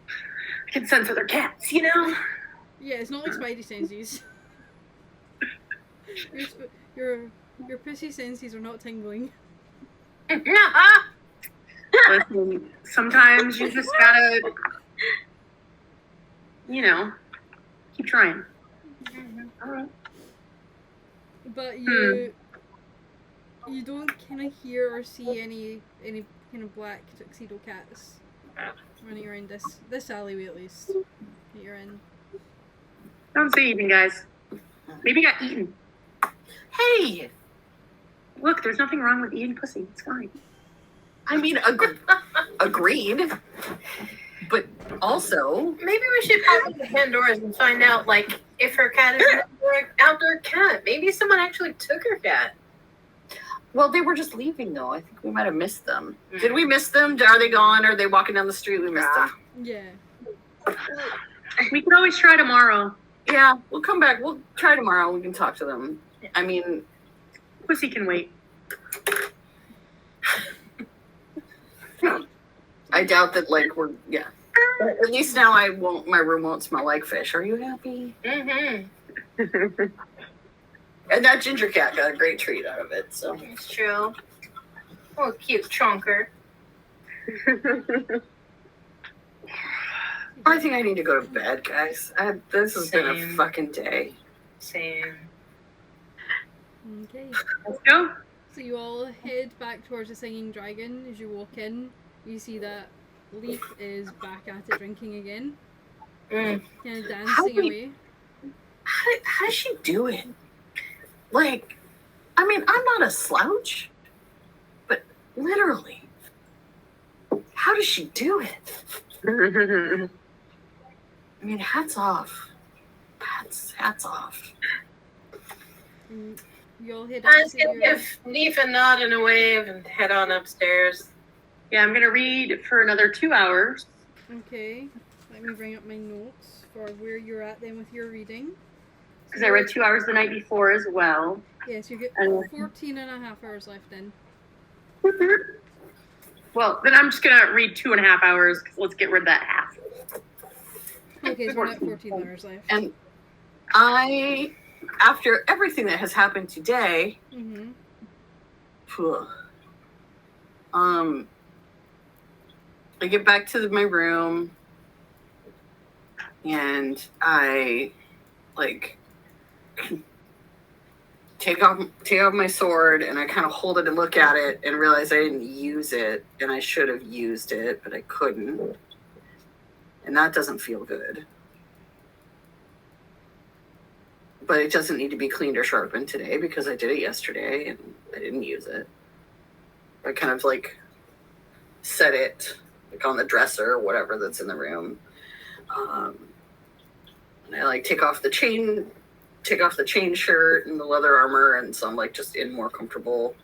I can sense other cats, you know? Yeah, it's not like Spidey senses. Your pussy senses are not tingling. Listen, sometimes you just gotta, you know, keep trying. Alright. But you don't kind of hear or see any kind of black tuxedo cats running around this alleyway at least that you're in. Don't say anything, guys. Maybe got eaten. Hey! Look, there's nothing wrong with eating pussy. It's fine. I mean, agreed. But also, Maybe we should pop into Pandora's and find out, like, if her cat is an outdoor cat. Maybe someone actually took her cat. well, they were just leaving though. I think we might have missed them. Did we miss them? Are they gone? Are they walking down the street? We missed them. Yeah. We can always try tomorrow. Yeah, we'll come back. We'll try tomorrow. We can talk to them. I mean, Pussy can wait. I doubt that, like, we're, yeah. But at least now my room won't smell like fish. Are you happy? Mm-hmm. And that ginger cat got a great treat out of it, so. It's true. Oh, cute chonker. I think I need to go to bed, guys. This has been a Same. fucking day. Same. Okay. Let's go. So you all head back towards the Singing Dragon. As you walk in, you see that Leaf is back at it drinking again. Mm. Kind of How dancing many- away. how does she do it? Like, I mean, I'm not a slouch, but literally, how does she do it? I mean, hats off. Hats off. And you'll head I up was to gonna your... give Leaf a nod and a wave and head on upstairs. Yeah, I'm gonna read for another 2 hours. Okay, let me bring up my notes for where you're at then with your reading. Because I read 2 hours the night before as well. Yes, you get And- 14 and a half hours left in. Well, then I'm just gonna read 2.5 hours. 'Cause let's get rid of that half. Okay, so we're at 14 hours left. And after everything that has happened today, Mm-hmm. I get back to my room and I like take off my sword and I kind of hold it and look at it and realize I didn't use it and I should have used it, but I couldn't. And that doesn't feel good. But it doesn't need to be cleaned or sharpened today because I did it yesterday and I didn't use it. I kind of like set it like on the dresser or whatever that's in the room. And I like take off the chain shirt and the leather armor, and so I'm like just in more comfortable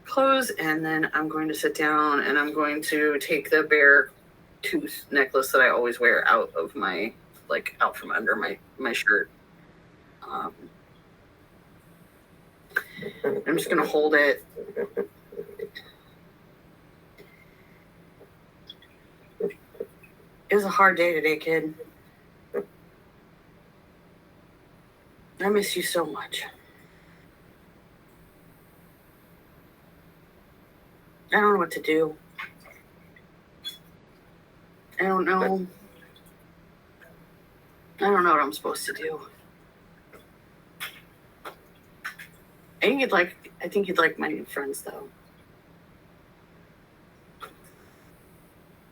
clothes. And then I'm going to sit down and I'm going to take the bear tooth necklace that I always wear out from under my shirt. I'm just gonna hold it. It was a hard day today, kid. I miss you so much. I don't know what to do. I don't know what I'm supposed to do. I think you'd like my new friends, though.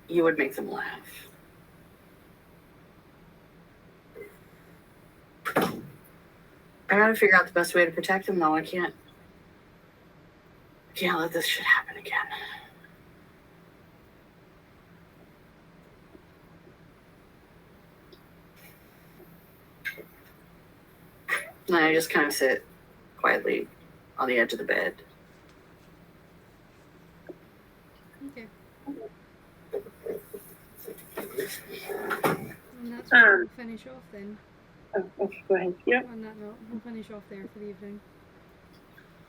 You would make them laugh. I gotta figure out the best way to protect them, though. I can't let this shit happen again. And I just kind of sit quietly on the edge of the bed. Okay. And that's where we'll finish off then. Oh, okay, go ahead. Yep. On that note, we'll finish off there for the evening.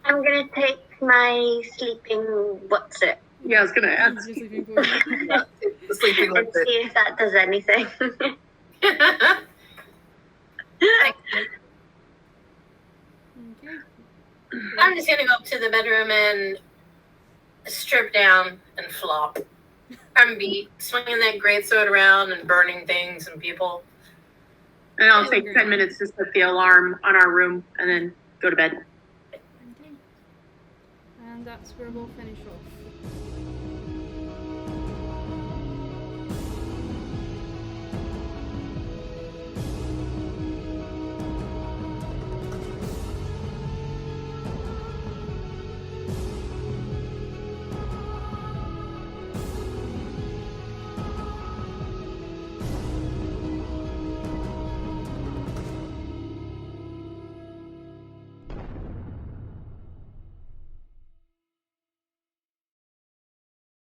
I'm gonna take my sleeping what's it? Yeah, I was gonna ask. Your sleeping potion. The sleeping And with it. see if that does anything. Okay. I'm just gonna go up to the bedroom and strip down and flop. I'm be swinging that greatsword around and burning things and people. And I'll take 10 minutes to set the alarm on our room and then go to bed. Okay. And that's where we'll finish off.